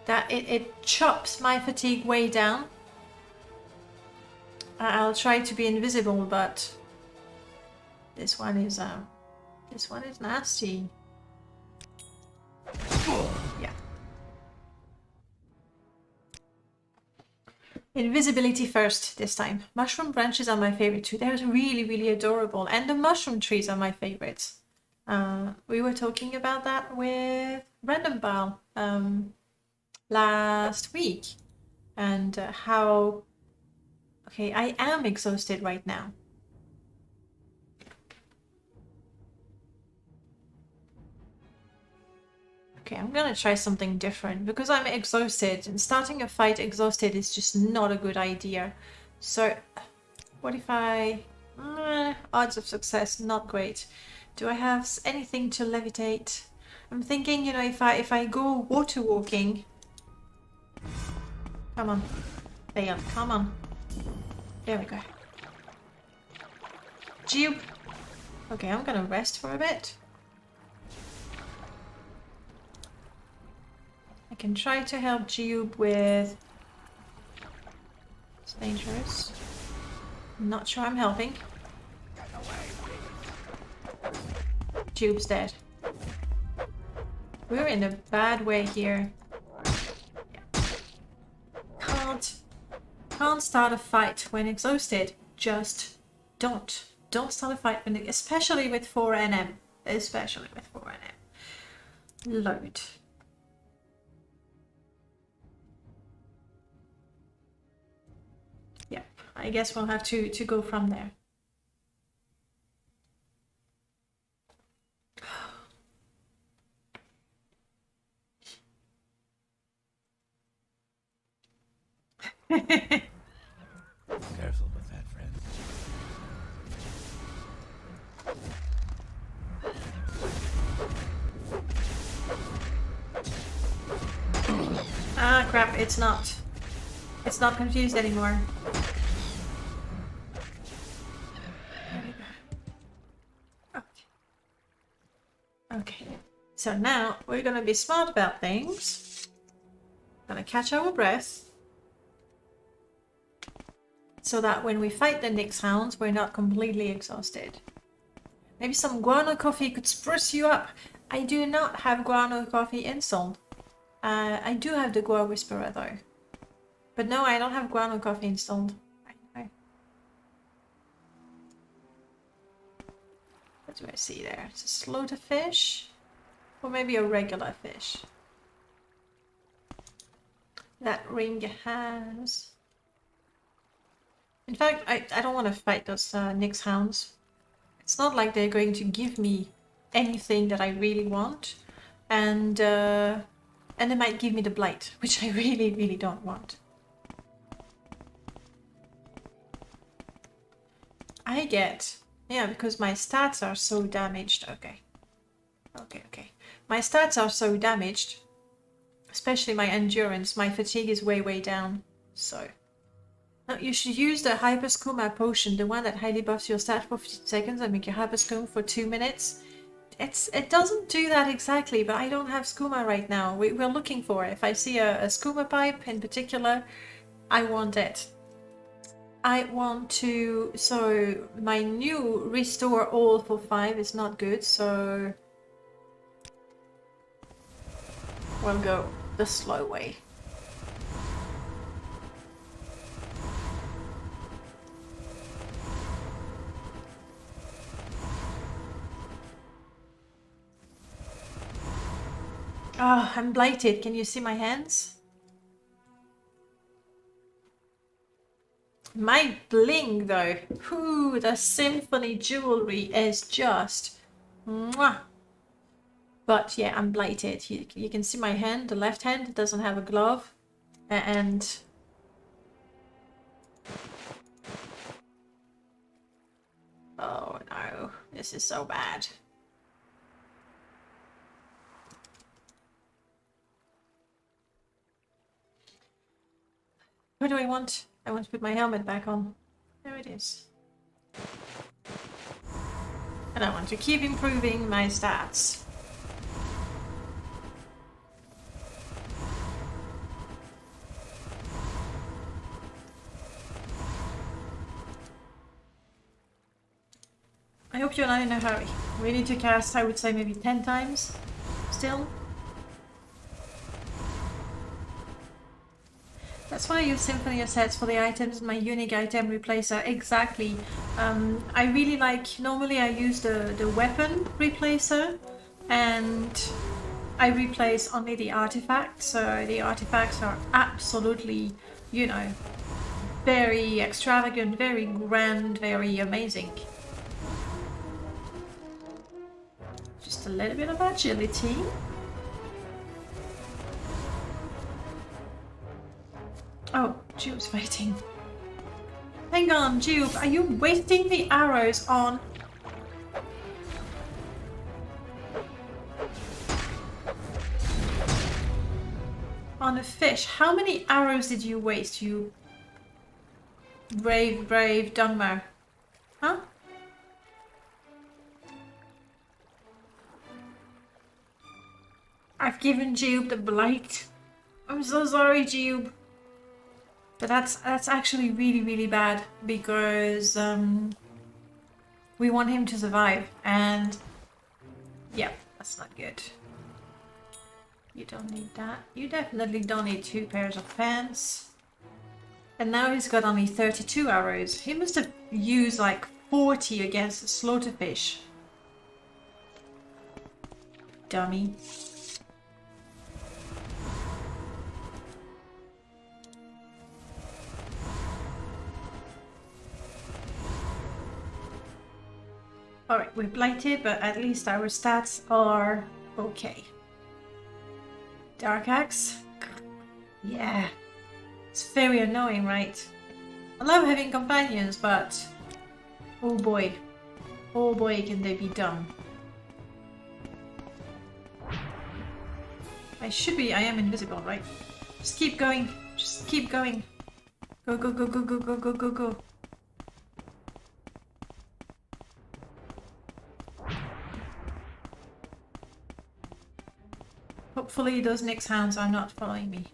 that it chops my fatigue way down. I'll try to be invisible, but this one is nasty. Yeah. Invisibility first this time. Mushroom branches are my favorite too. They're really, really adorable, and the mushroom trees are my favorites. We were talking about that with Random Ball last week, and how... Okay, I am exhausted right now. Okay, I'm gonna try something different because I'm exhausted, and starting a fight exhausted is just not a good idea. So, what if I... odds of success, not great. Do I have anything to levitate? I'm thinking, you know, if I go water walking... Come on. Fail, come on. There we go. Jiub. Okay, I'm gonna rest for a bit. I can try to help Jiub with... It's dangerous. I'm not sure I'm helping. Jiub's dead. We're in a bad way here. Can't start a fight when exhausted. Just don't. Don't start a fight when, especially with 4NM. Especially with 4NM. Load. Yeah, I guess we'll have to go from there. Careful with that, friend. Ah, crap, it's not. It's not confused anymore. There we go. Okay. So now we're gonna be smart about things. Gonna catch our breath. So that when we fight the Nyx hounds, we're not completely exhausted. Maybe some guano coffee could spruce you up. I do not have guano coffee installed. I do have the Gua Whisperer though. But no, I don't have guano coffee installed. I know. What do I see there? It's a slaughter fish? Or maybe a regular fish. That ring has... In fact, I don't want to fight those Nyx hounds. It's not like they're going to give me anything that I really want. And they might give me the blight, which I really, really don't want. I get... Yeah, because my stats are so damaged. Okay. Okay. My stats are so damaged. Especially my endurance. My fatigue is way, way down. So... Now, you should use the Hyperskuma potion, the one that highly buffs your stat for 15 seconds and make your Hyperskuma for 2 minutes. It doesn't do that exactly, but I don't have skooma right now. We're looking for it. If I see a skooma pipe in particular, I want it. I want to... So, my new restore all for 5 is not good, so... We'll go the slow way. Oh, I'm blighted. Can you see my hands? My bling, though. Ooh, the symphony jewelry is just... Mwah. But yeah, I'm blighted. You can see my hand. The left hand doesn't have a glove. And... Oh no, this is so bad. What do I want? I want to put my helmet back on. There it is. And I want to keep improving my stats. I hope you're not in a hurry. We need to cast, I would say, maybe 10 times still. That's why I use Symphony Assets for the items, my unique item replacer. Exactly. I really like, normally I use the weapon replacer and I replace only the artifacts. So the artifacts are absolutely, you know, very extravagant, very grand, very amazing. Just a little bit of agility. Oh, Jiub's fighting. Hang on, Jiub, are you wasting the arrows on... on a fish? How many arrows did you waste, you brave Dungmer? Huh? I've given Jiub the blight. I'm so sorry, Jiub. But that's actually really bad because we want him to survive, and yeah, that's not good. You don't need that. You definitely don't need 2 pairs of pants. And now he's got only 32 arrows. He must have used like 40 against slaughterfish. Dummy. Alright, we're blighted, but at least our stats are okay. Dark Axe? Yeah. It's very annoying, right? I love having companions, but... oh boy. Oh boy, can they be dumb. I am invisible, right? Just keep going. Just keep going. Go, go, go, go, go, go, go, go, go. Hopefully those Nyx hounds are not following me.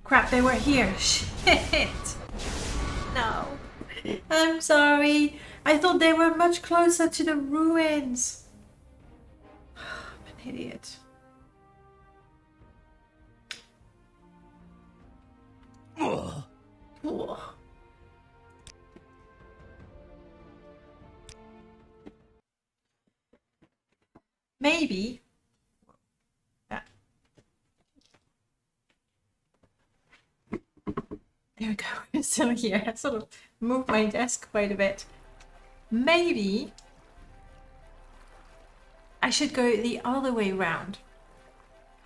Crap, they were here. Shit. No. I'm sorry. I thought they were much closer to the ruins. I'm an idiot. Ugh. Maybe. There we go. We're still here. I sort of moved my desk quite a bit. Maybe I should go the other way round.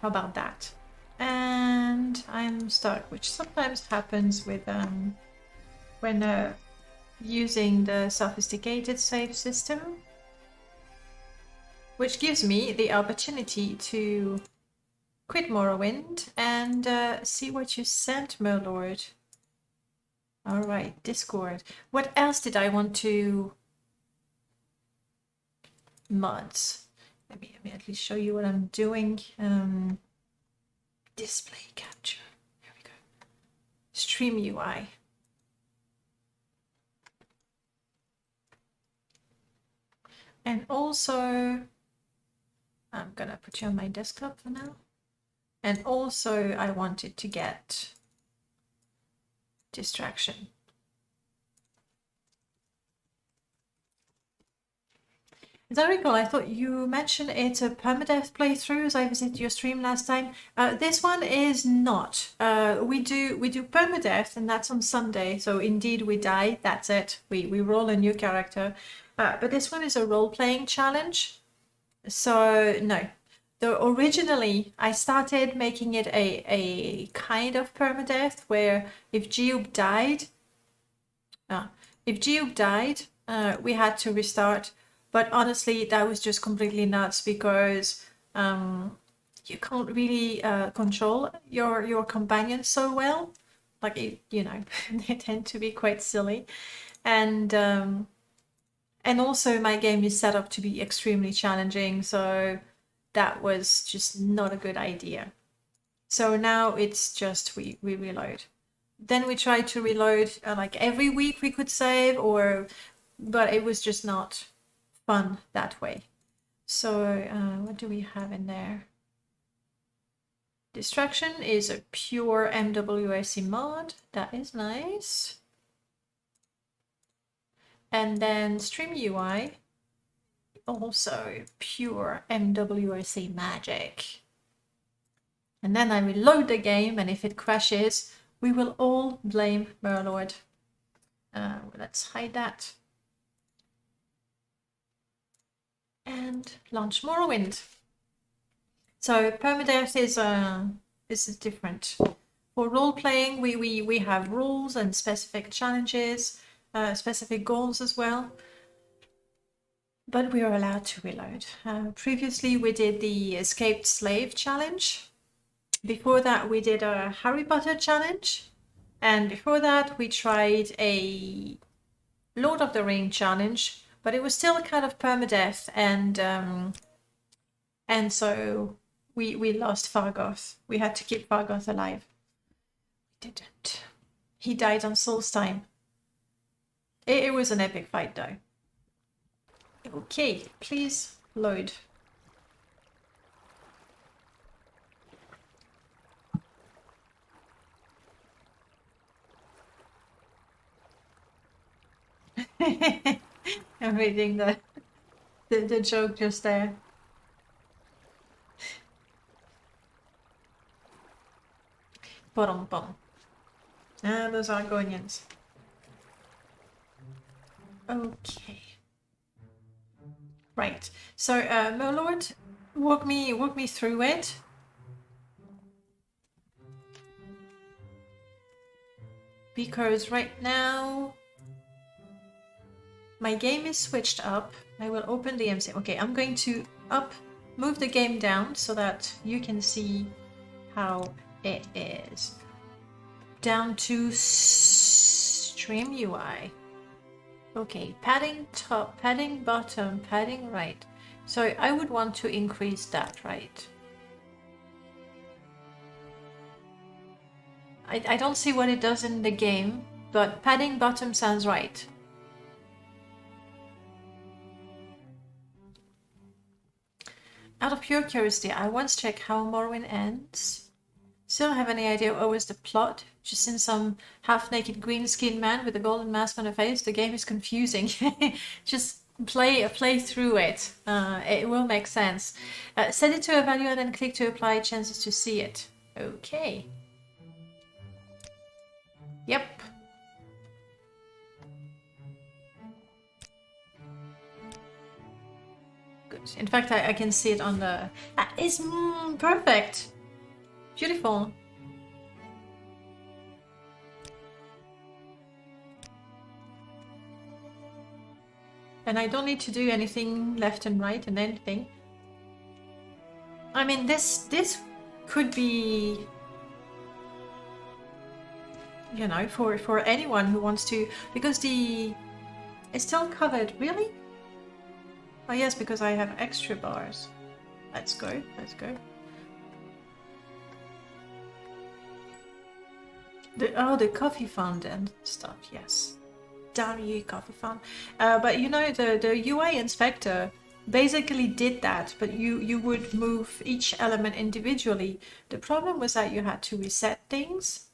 How about that? And I'm stuck, which sometimes happens with when using the sophisticated save system, which gives me the opportunity to quit Morrowind and see what you sent, Merlord. All right, Discord. What else did I want to... mods. Let me at least show you what I'm doing. Display capture. There we go. Stream UI. And also, I'm gonna put you on my desktop for now. And also, I wanted to get distraction. As I recall, I thought you mentioned it's a permadeath playthrough as I visited your stream last time. This one is not. We do permadeath, and that's on Sunday. So indeed we die, that's it. We roll a new character. But this one is a role-playing challenge. So no. Though originally I started making it a kind of permadeath where if Jiub died, we had to restart. But honestly, that was just completely nuts because you can't really control your companions so well. Like, you know, they tend to be quite silly. And also my game is set up to be extremely challenging, so that was just not a good idea. So now it's just we reload. Then we try to reload like every week we could save, but it was just not fun that way. So what do we have in there? Distraction is a pure MWSC mod. That is nice. And then Stream UI, also pure MWSC magic. And then I reload the game, and if it crashes, we will all blame Merlord. Let's hide that. And launch Morrowind. So permadeath is different. For role-playing, we have rules and specific challenges, specific goals as well. But we are allowed to reload. Previously, we did the Escaped Slave challenge. Before that, we did a Harry Potter challenge. And before that, we tried a Lord of the Ring challenge, but it was still kind of permadeath, and so we lost Fargoth. We had to keep Fargoth alive. We didn't. He died on Solstheim. It was an epic fight, though. Okay, please load. I'm reading the joke just there. Bottom. Ah, those Argonians. Okay. Right. So, Merlord, walk me through it. Because right now my game is switched up. I will open the MC. Okay, I'm going to move the game down so that you can see how it is. Down to stream UI. Okay, padding top, padding bottom, padding right. So I would want to increase that, right? I don't see what it does in the game, but padding bottom sounds right. Out of pure curiosity, I once checked how Morrowind ends. Still don't have any idea what was the plot. Just seen some half-naked green-skinned man with a golden mask on the face. The game is confusing. Just play through it. It will make sense. Set it to a value and then click to apply chances to see it. Okay. Yep. Good. In fact, I can see it on the... That is perfect. Beautiful. And I don't need to do anything left and right and anything. I mean, this could be, you know, for anyone who wants to, because it's still covered. Really? Oh yes, because I have extra bars. Let's go. The coffee fountain stuff, yes. Damn you, coffee fountain. But you know, the UI inspector basically did that, but you would move each element individually. The problem was that you had to reset things.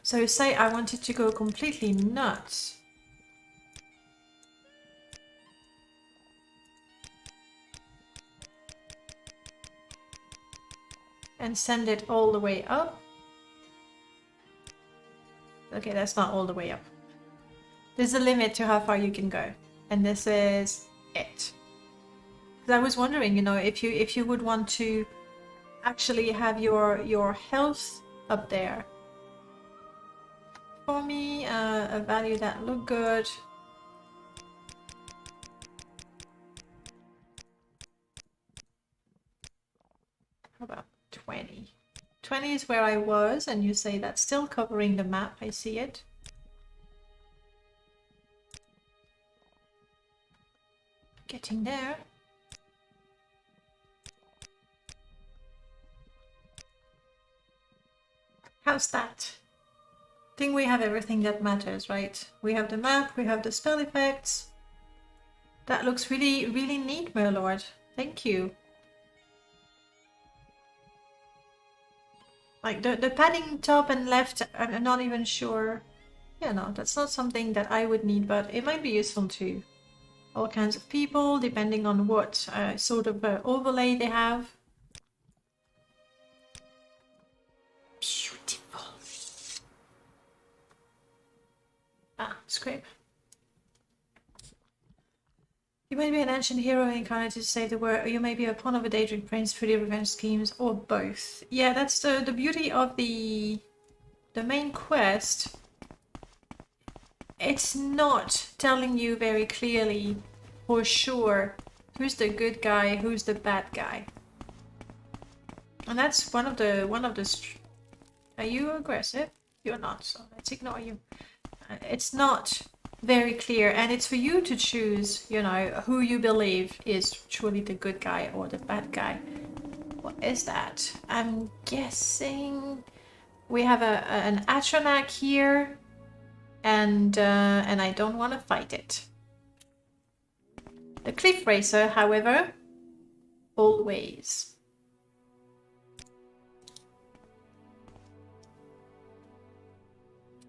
So say I wanted to go completely nuts. And send it all the way up. Okay, that's not all the way up. There's a limit to how far you can go. And this is it. I was wondering, you know, if you would want to actually have your health up there. For me, a value that looked good. How about 20? 20 is where I was, and you say that's still covering the map. I see it. Getting there. How's that? I think we have everything that matters, right? We have the map, we have the spell effects. That looks really, really neat, Merlord. Thank you. Like the padding top and left, I'm not even sure. Yeah, no, that's not something that I would need, but it might be useful to all kinds of people, depending on what sort of overlay they have. Beautiful. Ah, scrape. You may be an ancient hero incarnated to save the world, or you may be a pawn of a daydream prince for the revenge schemes, or both. Yeah, that's the beauty of the main quest. It's not telling you very clearly, for sure, who's the good guy, who's the bad guy. And that's one of the Are you aggressive? You're not, so let's ignore you. It's not very clear, and it's for you to choose, you know, who you believe is truly the good guy or the bad guy. What is that? I'm guessing we have an Atronach here, and I don't want to fight it. The Cliff Racer, however, always.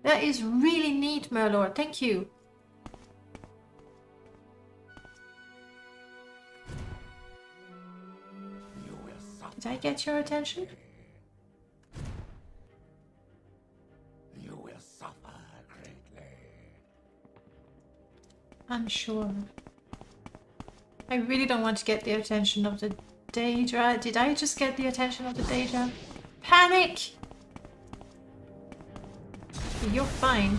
That is really neat, Merlord. Thank you. Did I get your attention? You will suffer greatly. I'm sure. I really don't want to get the attention of the Daedra. Did I just get the attention of the Daedra? Panic! You're fine.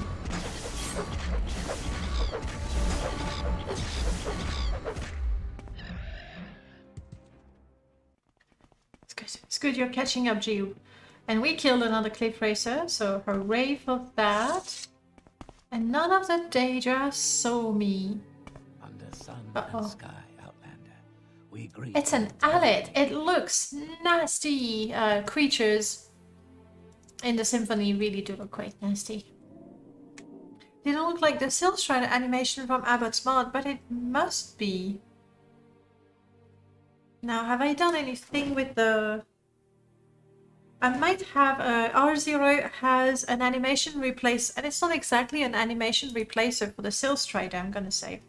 It's good. It's good you're catching up, Jiub. And we killed another Cliff Racer, so hooray for that. And none of the Daedra saw me. Under sun Uh-oh. and sky, Outlander, we greet It's an Alet. It looks nasty. Creatures in the symphony really do look quite nasty. They don't look like the Silstrider animation from Abbott's Mod, but it must be. Now, have I done anything with the... I might have... R0 has an animation replace, and it's not exactly an animation replacer for the Silstrider, I'm gonna say.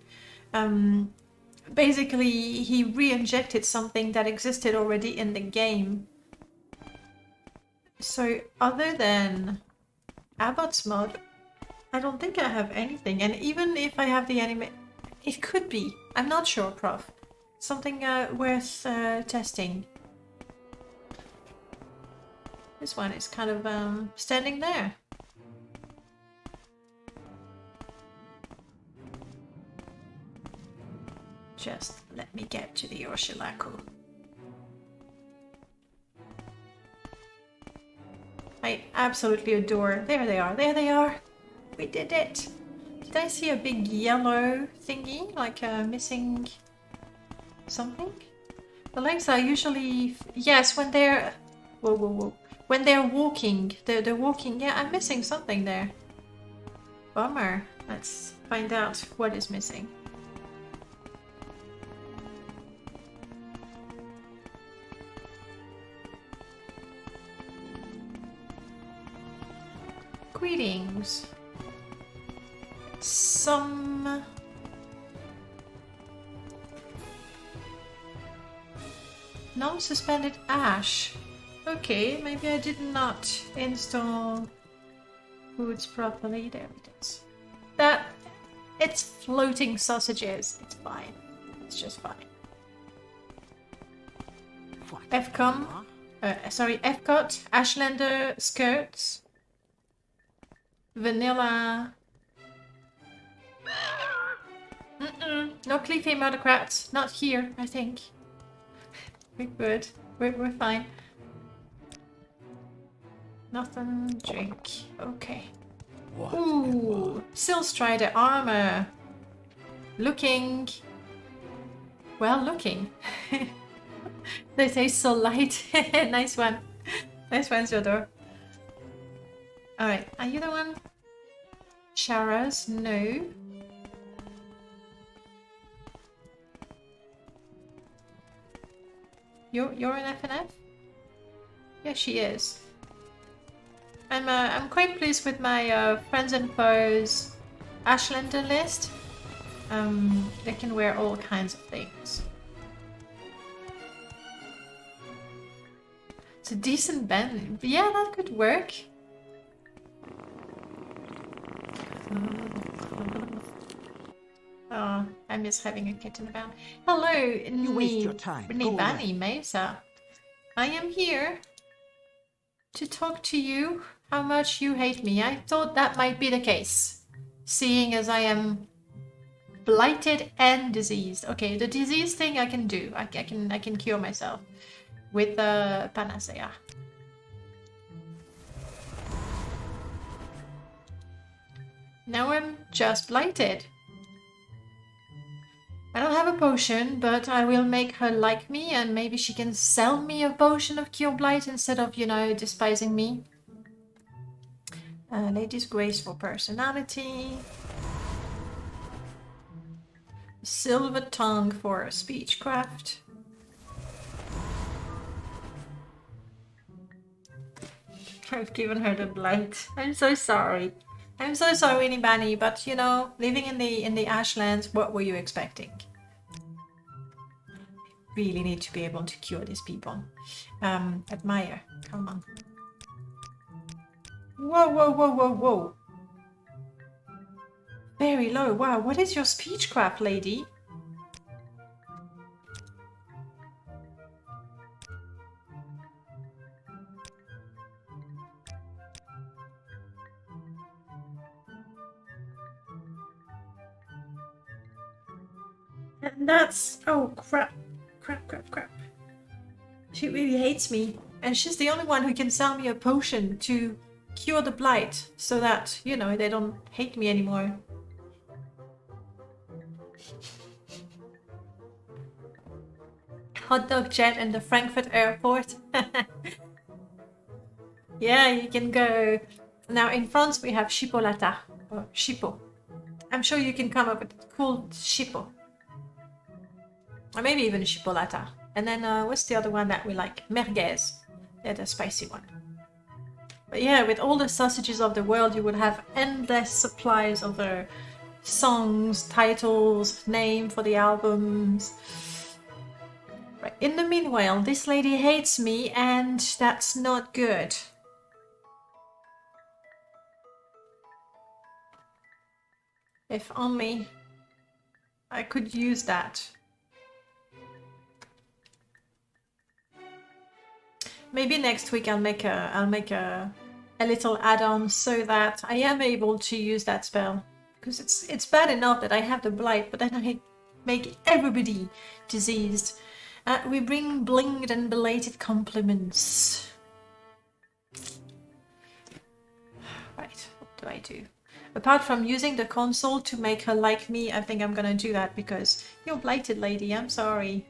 Basically, he re-injected something that existed already in the game. So, other than Abbott's Mod, I don't think I have anything. And even if I have the anime... It could be. I'm not sure, Prof. Something worth testing. This one is kind of standing there. Just let me get to the Ursulaku. I absolutely adore... There they are. There they are. We did it. Did I see a big yellow thingy? Like missing something? The legs are usually... Yes, when they're... Whoa, whoa, whoa. When they're walking. They're walking. Yeah, I'm missing something there. Bummer. Let's find out what is missing. Greetings. Some... non-suspended ash. Okay, maybe I did not install foods properly. There it is. That... It's floating sausages. It's fine. It's just fine. FCOM. Sorry, FCOT. Ashlander skirts. Vanilla. No Cleafy Murdercrats. Not here, I think. We're good. We're fine. Nothing. Drink. Okay. what Ooh. Silstrider armor. Looking. Well, looking. They say so light. Nice one. Nice one, Zodor. Alright, are you the one? Sharas? No. You're an FNF? Yeah, she is. I'm quite pleased with my friends and foes Ashlander list. They can wear all kinds of things. It's a decent band. Yeah, that could work. Oh, I miss having a kitten about. Hello, You waste your time. Go Nibani Mesa. I am here to talk to you how much you hate me. I thought that might be the case, seeing as I am blighted and diseased. Okay, the disease thing I can do. I can cure myself with the panacea. Now I'm just blighted. I don't have a potion, but I will make her like me, and maybe she can sell me a potion of cure blight instead of, you know, despising me. Lady's graceful personality. Silver tongue for speechcraft. I've given her the blight. I'm so sorry. I'm so sorry, Nibani, but you know, living in the Ashlands, what were you expecting? I really need to be able to cure these people. Admire. Come on. Whoa, whoa, whoa, whoa, whoa. Very low. Wow, what is your speechcraft, lady? And that's... oh, crap. Crap, crap, crap. She really hates me. And she's the only one who can sell me a potion to cure the blight, so that, you know, they don't hate me anymore. Hot dog jet in the Frankfurt airport. Yeah, you can go. Now in France we have chipolata, or chipo. I'm sure you can come up with a cool chipo. Or maybe even chipolata. And then what's the other one that we like? Merguez. Yeah, the spicy one. But yeah, with all the sausages of the world, you would have endless supplies of songs, titles, name for the albums. Right. In the meanwhile, this lady hates me, and that's not good. If only I could use that. Maybe next week I'll make a little add-on so that I am able to use that spell. Because it's bad enough that I have the blight, but then I make everybody diseased. We bring blinged and belated compliments. Right, what do I do? Apart from using the console to make her like me, I think I'm gonna do that because you're blighted, lady. I'm sorry.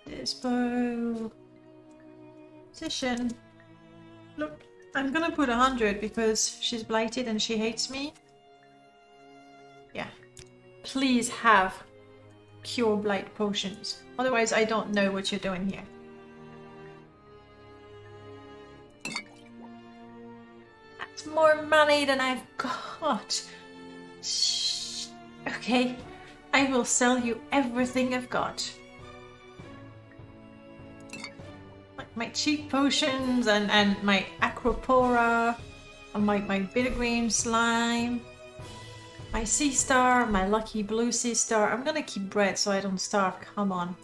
Dispo. Position. Look, I'm gonna put 100 because she's blighted and she hates me. Yeah. Please have cure blight potions. Otherwise, I don't know what you're doing here. That's more money than I've got. Shh. Okay, I will sell you everything I've got. Like my cheap potions and my Acropora, and my Bittergreen slime. My sea star, my lucky blue sea star. I'm gonna keep bread so I don't starve. Come on.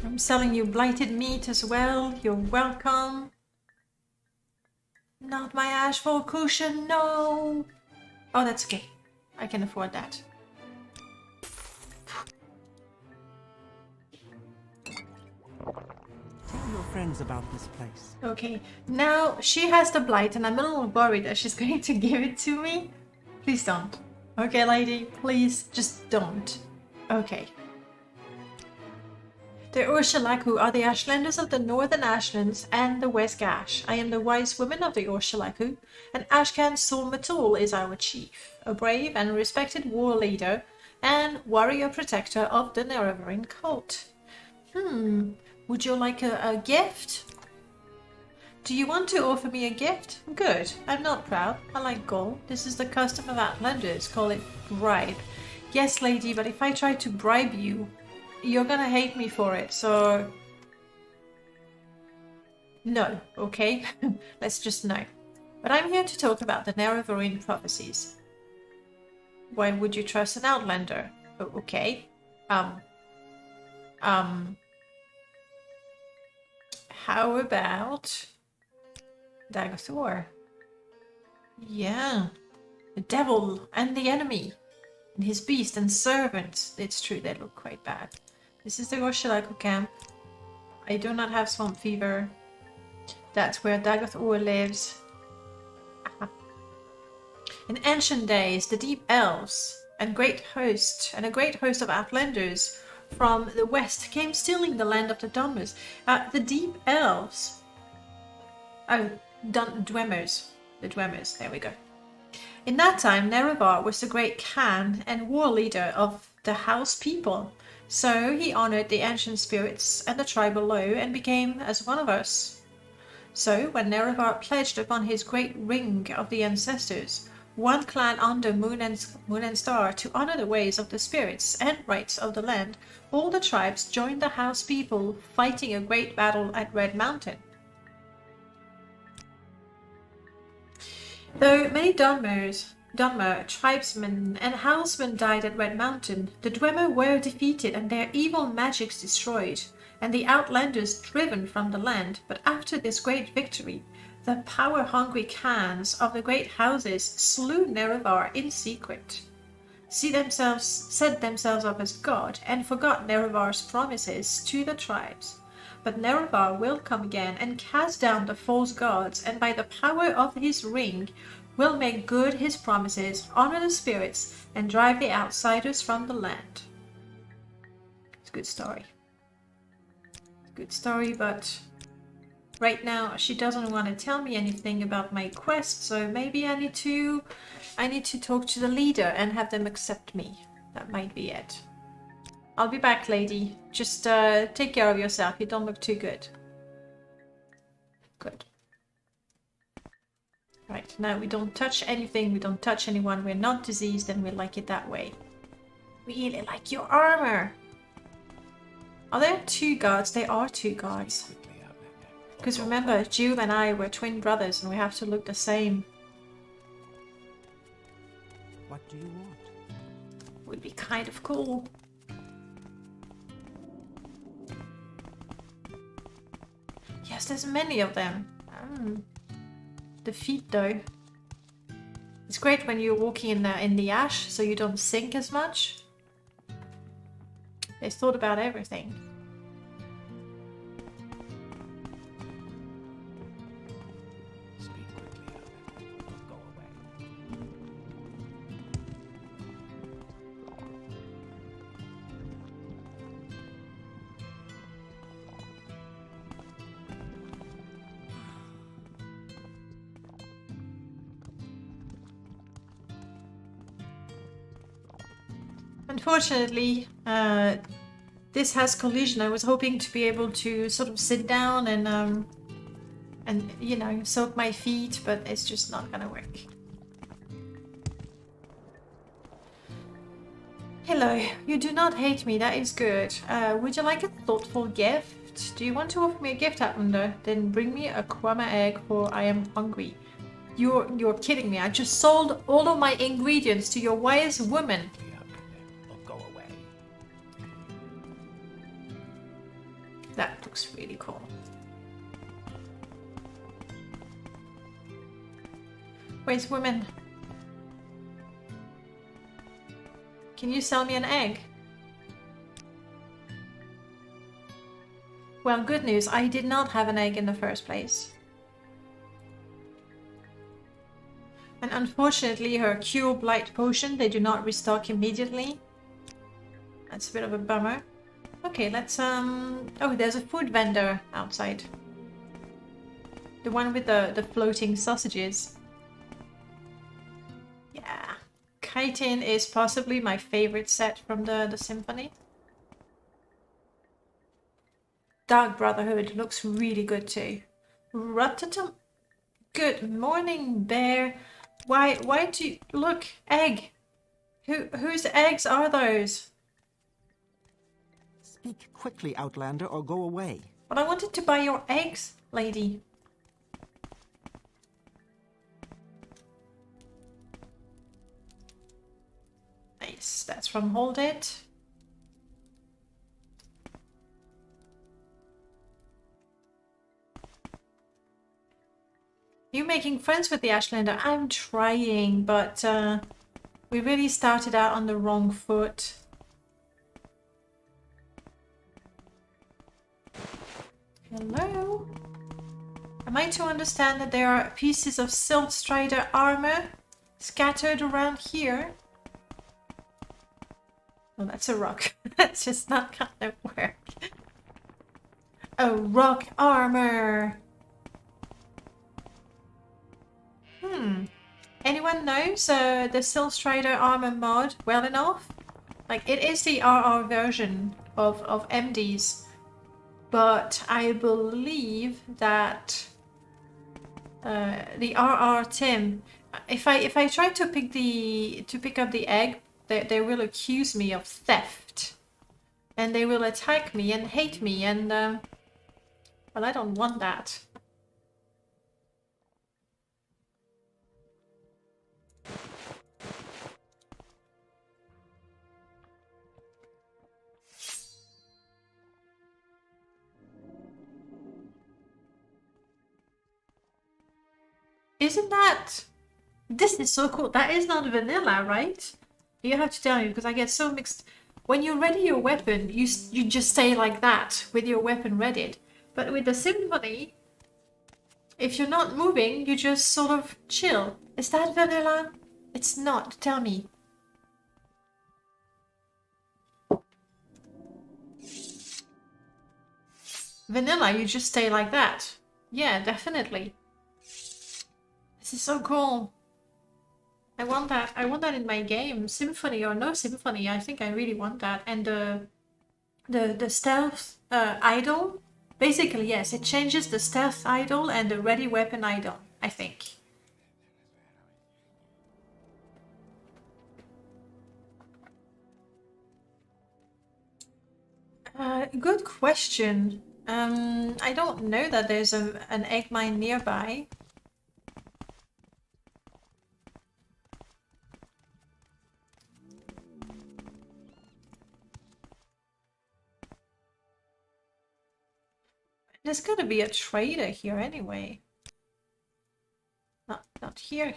I'm selling you blighted meat as well. You're welcome. Not my asphalt cushion, no. Oh, that's okay. I can afford that. Tell your friends about this place. Okay, now she has the blight and I'm a little worried that she's going to give it to me. Please don't. Okay, lady, please just don't. Okay. The Urshalaku are the Ashlanders of the Northern Ashlands and the West Gash. I am the wise woman of the Urshalaku, and Ashkan Sul-Matul is our chief, a brave and respected war leader and warrior protector of the Nerevarin cult. Would you like a gift? Do you want to offer me a gift? Good. I'm not proud. I like gold. This is the custom of Outlanders. Call it bribe. Yes, lady, but if I try to bribe you, you're gonna hate me for it, so... No, okay? Let's just know. But I'm here to talk about the Nerevarine prophecies. Why would you trust an outlander? Oh, okay. How about Daggothor? Yeah. The devil and the enemy. And his beast and servant. It's true, they look quite bad. This is the Roshalaco camp. I do not have swamp fever. That's where Daggothor lives. In ancient days, the deep elves and a great host of outlanders from the west came stealing the land of the Dunmers. The deep elves. Oh, Dwemmers. The Dwemmers, there we go. In that time, Nerevar was the great Khan and war leader of the house people. So he honored the ancient spirits and the tribal law and became as one of us. So when Nerevar pledged upon his great ring of the ancestors, one clan under Moon and Star, to honor the ways of the spirits and rights of the land, all the tribes joined the house people, fighting a great battle at Red Mountain. Though many Dunmer tribesmen and housemen died at Red Mountain, the Dwemer were defeated and their evil magics destroyed, and the outlanders driven from the land. But after this great victory, the power-hungry Khans of the great houses slew Nerevar in secret, set themselves up as god, and forgot Nerevar's promises to the tribes. But Nerevar will come again and cast down the false gods, and by the power of his ring will make good his promises, honor the spirits, and drive the outsiders from the land. It's a good story. Good story, but right now she doesn't want to tell me anything about my quest, so maybe I need to talk to the leader and have them accept me. That might be it. I'll be back, lady. Just take care of yourself. You don't look too good. Good. Right, now we don't touch anything, we don't touch anyone, we're not diseased, and we like it that way. Really like your armor! Are there two guards? There are two guards. Because remember, Jiub and I were twin brothers and we have to look the same. What do you want? Would be kind of cool. Yes, there's many of them. The feet though. It's great when you're walking in the ash so you don't sink as much. They thought about everything. Speak quickly, go away. Unfortunately, this has collision. I was hoping to be able to sort of sit down and you know, soak my feet, but it's just not gonna work. Hello, you do not hate me, that is good. Would you like a thoughtful gift? Do you want to offer me a gift, Outlander? Then bring me a kwama egg, for I am hungry. You're kidding me. I just sold all of my ingredients to your wise woman. Go away. That looks really cool. Where's woman? Can you sell me an egg? Well, good news. I did not have an egg in the first place. And unfortunately, her Cure Blight potion, they do not restock immediately. That's a bit of a bummer. Okay, let's oh, there's a food vendor outside. The one with the floating sausages. Yeah. Chitin is possibly my favorite set from the symphony. Dark Brotherhood looks really good too. Ratatum. Good morning, bear. Why do you look, egg? Whose eggs are those? Speak quickly, Outlander, or go away. But I wanted to buy your eggs, lady. Nice, that's from Hold It. You making friends with the Ashlander? I'm trying, but we really started out on the wrong foot. Hello? Am I to understand that there are pieces of Silk Strider armor scattered around here? Oh, that's a rock. That's just not gonna work. Oh, rock armor! Anyone knows the Silk Strider armor mod well enough? Like, it is the RR version of MD's, but I believe that the RR Tim, if I try to pick up the egg, they will accuse me of theft, and they will attack me and hate me, and well, I don't want that. Isn't that... This is so cool. That is not vanilla, right? You have to tell me, because I get so mixed. When you ready your weapon, you just stay like that, with your weapon readied. But with the Symphony, if you're not moving, you just sort of chill. Is that vanilla? It's not. Tell me. Vanilla, you just stay like that. Yeah, definitely. This is so cool. I want that. I want that in my game. Symphony or no symphony, I think I really want that. And the stealth idol, basically yes, it changes the stealth idol and the ready weapon idol, I think. Good question. I don't know that there's an egg mine nearby. There's gotta be a trader here anyway. Not here.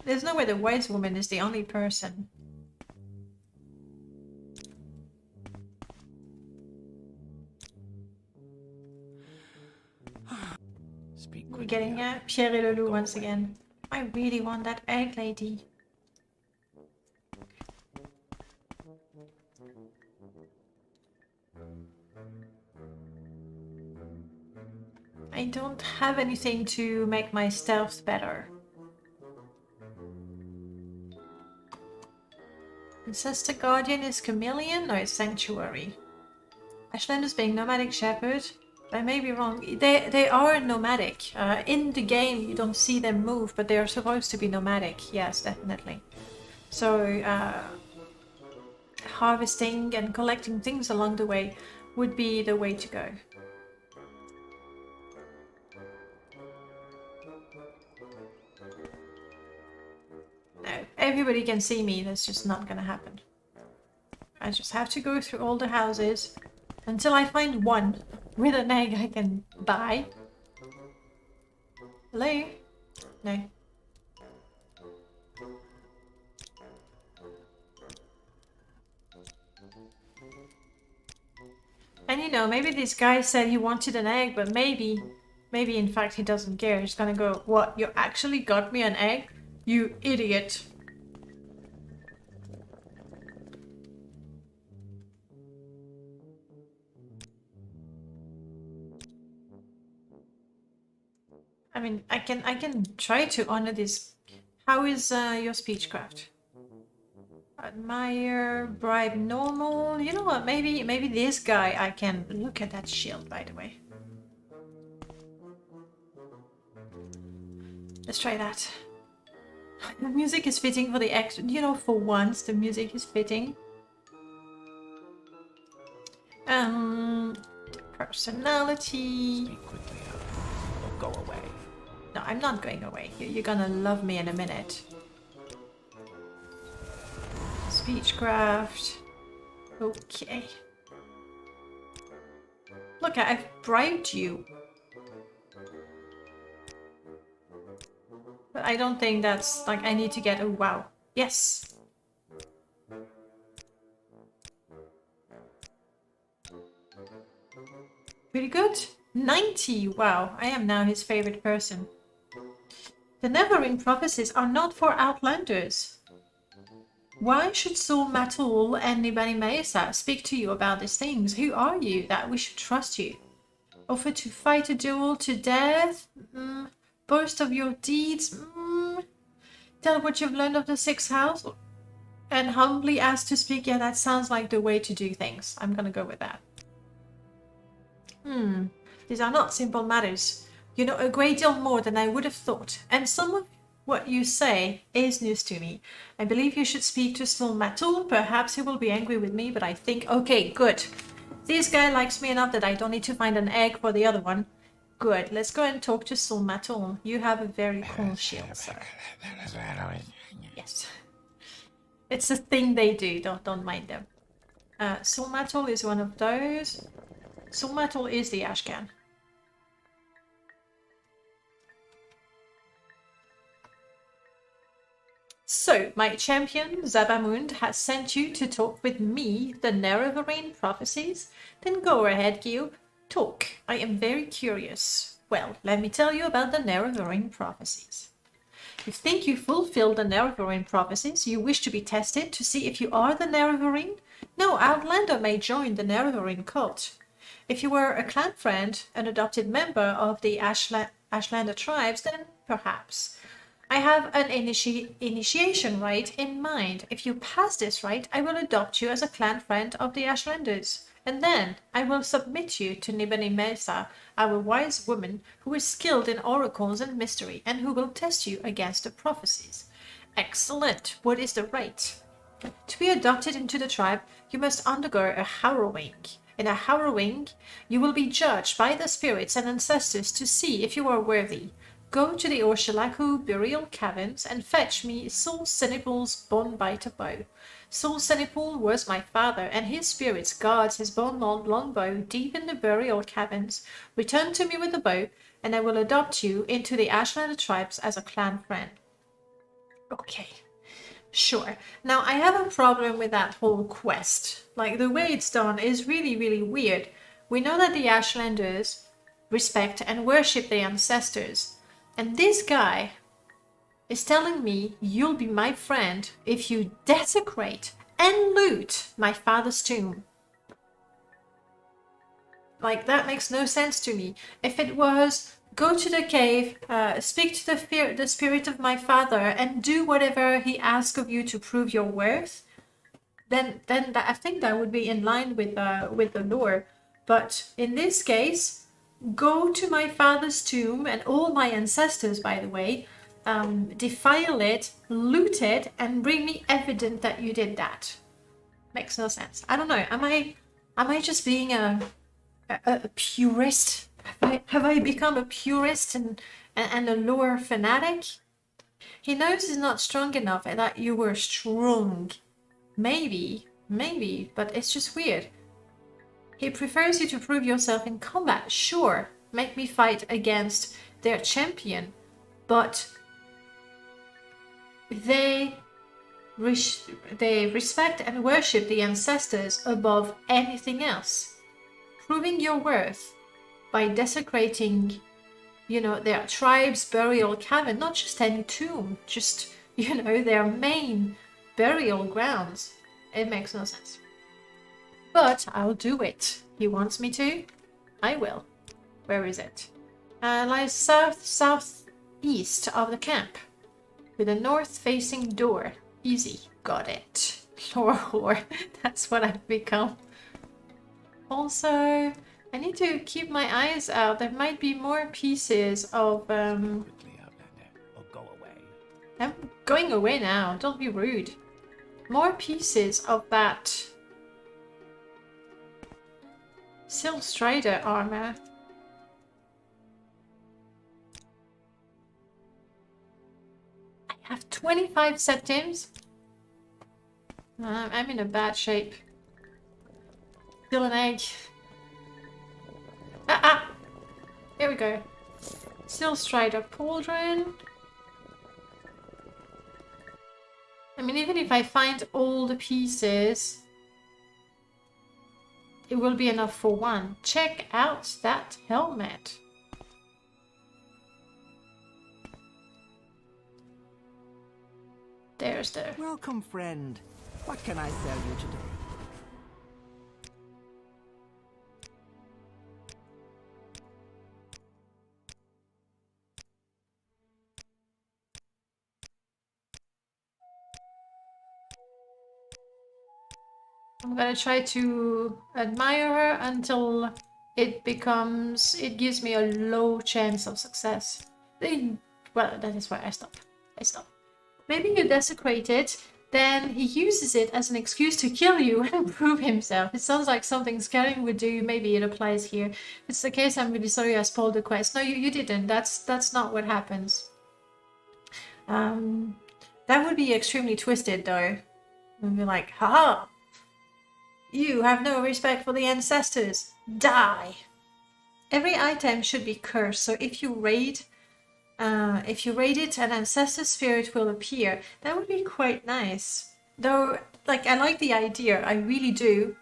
There's no way the wise woman is the only person. We're getting Pierre et Leloup once again. I really want that egg, lady. I don't have anything to make my stealth better. Ancestor Guardian is Chameleon? No, it's Sanctuary. Ashlander's being Nomadic Shepherd. I may be wrong. They are nomadic. In the game, you don't see them move, but they are supposed to be nomadic. Yes, definitely. So, harvesting and collecting things along the way would be the way to go. No, everybody can see me. That's just not gonna happen. I just have to go through all the houses until I find one with an egg I can buy. Hello? No. And you know, maybe this guy said he wanted an egg, but maybe in fact he doesn't care. He's gonna go, what, you actually got me an egg? You idiot. I mean, I can try to honor this. How is your speechcraft? Admire, bribe, normal. You know what? Maybe this guy I can look at that shield. By the way, let's try that. The music is fitting for the action. You know, for once the music is fitting. Personality. Speak quickly, or go away. No, I'm not going away. You're gonna love me in a minute. Speechcraft. Okay. Look, I've bribed you. But I don't think that's like I need to get a wow. Yes. Pretty good. 90. Wow, I am now his favorite person. The Neverine prophecies are not for Outlanders. Why should Saul Matul and Nibani Mesa speak to you about these things? Who are you that we should trust you? Offer to fight a duel to death? Boast of your deeds? Tell what you've learned of the Sixth House? And humbly ask to speak? Yeah, that sounds like the way to do things. I'm gonna go with that. These are not simple matters. You know a great deal more than I would have thought, and some of what you say is news to me. I believe you should speak to Saul Matul. Perhaps he will be angry with me, but I think... Okay, good. This guy likes me enough that I don't need to find an egg for the other one. Good. Let's go and talk to Saul Matul. You have a very cool shield, sir. Yes. It's a thing they do. Don't mind them. Saul Matul is one of those. Saul Matul is the Ashcan. So, my champion, Zabamund, has sent you to talk with me, the Neverine prophecies? Then go ahead, Jiub. Talk. I am very curious. Well, let me tell you about the Neverine prophecies. You think you fulfilled the Neverine prophecies? You wish to be tested to see if you are the Neverine? No Outlander may join the Neverine cult. If you were a clan friend, an adopted member of the Ashlander tribes, then perhaps. I have an initiation rite in mind. If you pass this rite, I will adopt you as a clan friend of the Ashlanders. And then I will submit you to Nibani Mesa, our wise woman who is skilled in oracles and mystery, and who will test you against the prophecies. Excellent. What is the rite? To be adopted into the tribe, you must undergo a harrowing. In a harrowing, you will be judged by the spirits and ancestors to see if you are worthy. Go to the Orshalaku burial caverns and fetch me Saul Senipul's bone-biter bow. Saul Senipul was my father, and his spirits guards his bone-mauled longbow deep in the burial caverns. Return to me with the bow, and I will adopt you into the Ashlander tribes as a clan friend. Okay. Sure. Now, I have a problem with that whole quest. Like, the way it's done is really, really weird. We know that the Ashlanders respect and worship their ancestors. And this guy is telling me you'll be my friend if you desecrate and loot my father's tomb. Like, that makes no sense to me. If it was... Go to the cave, speak to the spirit of my father, and do whatever he asks of you to prove your worth. Then I think that would be in line with the lore. But in this case, go to my father's tomb and all my ancestors, by the way, defile it, loot it, and bring me evidence that you did that. Makes no sense. I don't know. Am I just being a purist? Have I become a purist and a lore fanatic? He knows he's not strong enough and that you were strong. Maybe, but it's just weird. He prefers you to prove yourself in combat. Sure, make me fight against their champion, but they respect and worship the ancestors above anything else. Proving your worth by desecrating, their tribe's burial cavern, not just any tomb, just, their main burial grounds. It makes no sense. But I'll do it. He wants me to? I will. Where is it? Lies southeast of the camp, with a north-facing door. Easy. Got it. Lore whore. That's what I've become. Also, I need to keep my eyes out. There might be more pieces of... Quickly, Outlander, or go away. I'm going away now. Don't be rude. More pieces of that Silk Strider armor. I have 25 septims. I'm in a bad shape. Still an egg. Ah! Here we go. Silk Strider pauldron. I mean, even if I find all the pieces, it will be enough for one. Check out that helmet. There's the... Welcome, friend. What can I sell you today? I'm gonna try to admire her until it gives me a low chance of success. Well, that is where I stop. Maybe you desecrate it, then he uses it as an excuse to kill you and prove himself. It sounds like something Scaling would do. Maybe it applies here. If it's the case, I'm really sorry I spoiled the quest. No, you didn't. That's not what happens. That would be extremely twisted, though. And be like, haha! You have no respect for the ancestors. Die! Every item should be cursed, so if you raid it, an ancestor spirit will appear. That would be quite nice. Though, like, I like the idea, I really do.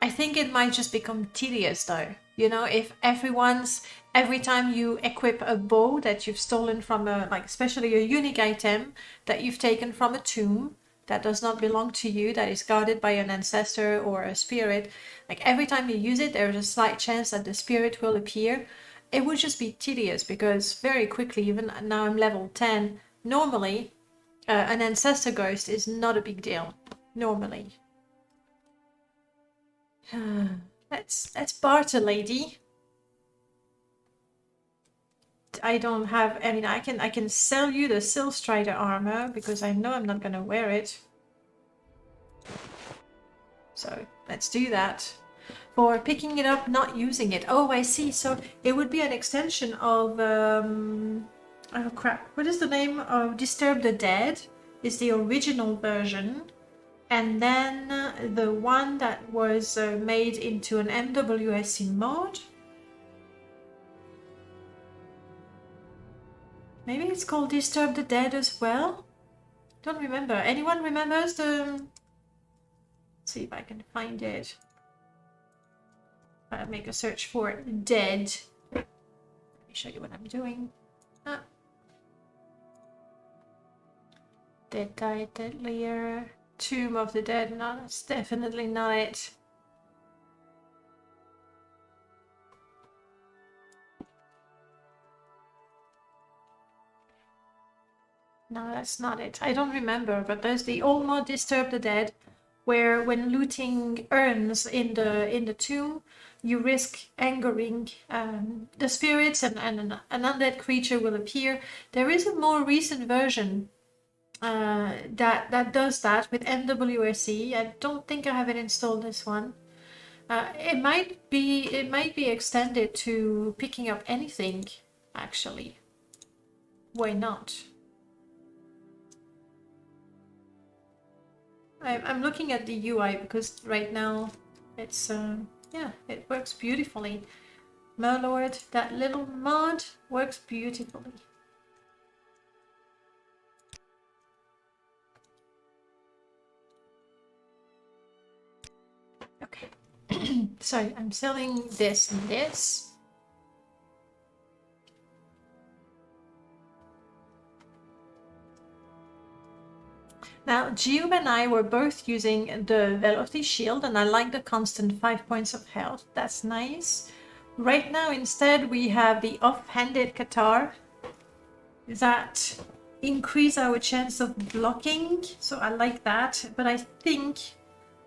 I think it might just become tedious, though. You know, if every time you equip a bow that you've stolen from especially a unique item that you've taken from a tomb, that does not belong to you, that is guarded by an ancestor or a spirit, like every time you use it, there's a slight chance that the spirit will appear. It would just be tedious because very quickly, even now I'm level 10, normally an ancestor ghost is not a big deal, normally. Let's barter, lady. I don't have, I mean, I can sell you the Silk Strider armor because I know I'm not gonna wear it. So let's do that. For picking it up, not using it. Oh, I see. So it would be an extension of oh crap. What is the name of Disturb the Dead? Is the original version. And then the one that was made into an MWSC mod. Maybe it's called Disturb the Dead as well? Don't remember. Anyone remembers the... Let's see if I can find it. I'll make a search for Dead. Let me show you what I'm doing. Ah. Dead Died, Deadlier. Tomb of the Dead. No, that's definitely not it. No, that's not it. I don't remember, but there's the old mod Disturb the Dead, where when looting urns in the tomb, you risk angering the spirits, and an undead creature will appear. There is a more recent version that does that with MWSE. I don't think I have it installed, this one. It might be extended to picking up anything, actually. Why not? I'm looking at the UI because right now it's yeah, it works beautifully. Merlord, that little mod works beautifully. Okay. So I'm selling this and this. Now, Jiub and I were both using the Velocity Shield, and I like the constant 5 points of health. That's nice. Right now, instead, we have the off-handed Qatar. That increase our chance of blocking, so I like that. But I think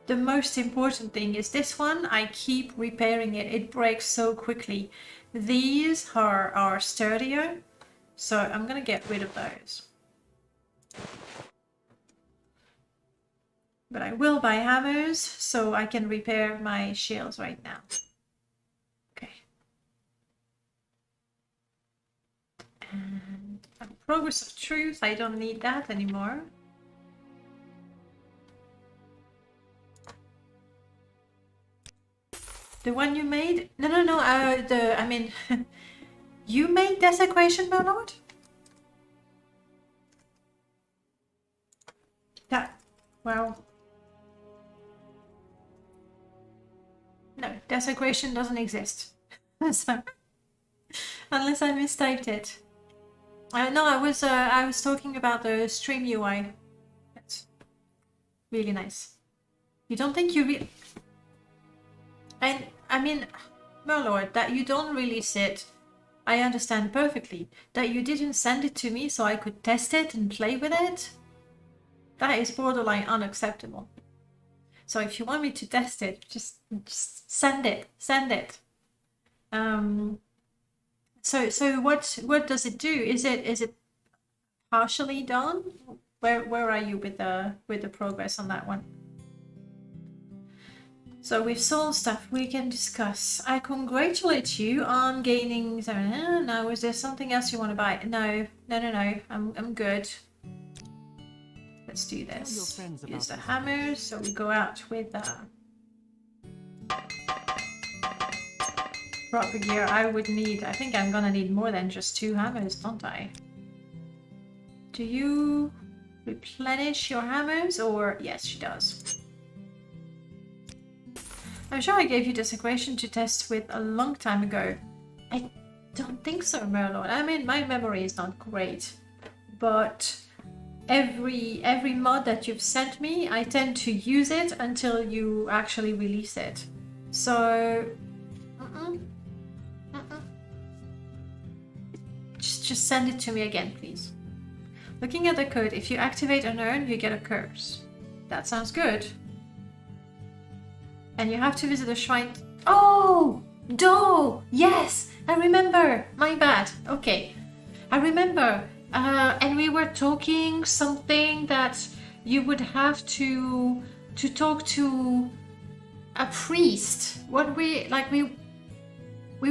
the most important thing is this one. I keep repairing it. It breaks so quickly. These are sturdier, so I'm gonna get rid of those. But I will buy hammers so I can repair my shields right now. Okay. And progress of truth, I don't need that anymore. The one you made? No, I mean, you made desecration, Merlord? That, well... No, desecration doesn't exist. So, unless I mistyped it. No, I was talking about the stream UI. That's really nice. You don't think you really... I mean, Merlord, that you don't release it, I understand perfectly. That you didn't send it to me so I could test it and play with it, that is borderline unacceptable. So if you want me to test it, just send it. So what does it do? Is it partially done? Where are you with the progress on that one? So we've sold stuff we can discuss. I congratulate you on gaining. No, is there something else you want to buy? No. I'm good. Let's do this. Use the hammer. So we go out with proper gear. I think I'm gonna need more than just 2 hammers, don't I? Do you replenish your hammers? Or yes, she does. I'm sure I gave you desecration to test with a long time ago. I don't think so, Merlord. I mean, my memory is not great, but every mod that you've sent me, I tend to use it until you actually release it. So, just send it to me again, please. Looking at the code, if you activate an urn, you get a curse. That sounds good. And you have to visit a shrine. Oh! Do! Yes! I remember! My bad. Okay. I remember. And we were talking something that you would have to talk to a priest. We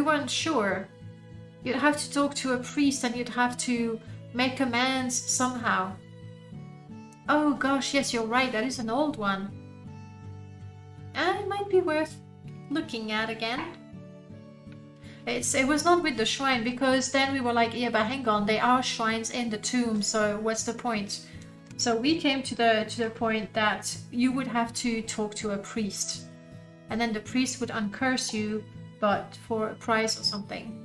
weren't sure. You'd have to talk to a priest and you'd have to make amends somehow. Oh gosh, yes, you're right. That is an old one. It might be worth looking at again. It was not with the shrine, because then we were like, yeah, but hang on, there are shrines in the tomb, so what's the point? So we came to the point that you would have to talk to a priest, and then the priest would uncurse you, but for a price or something.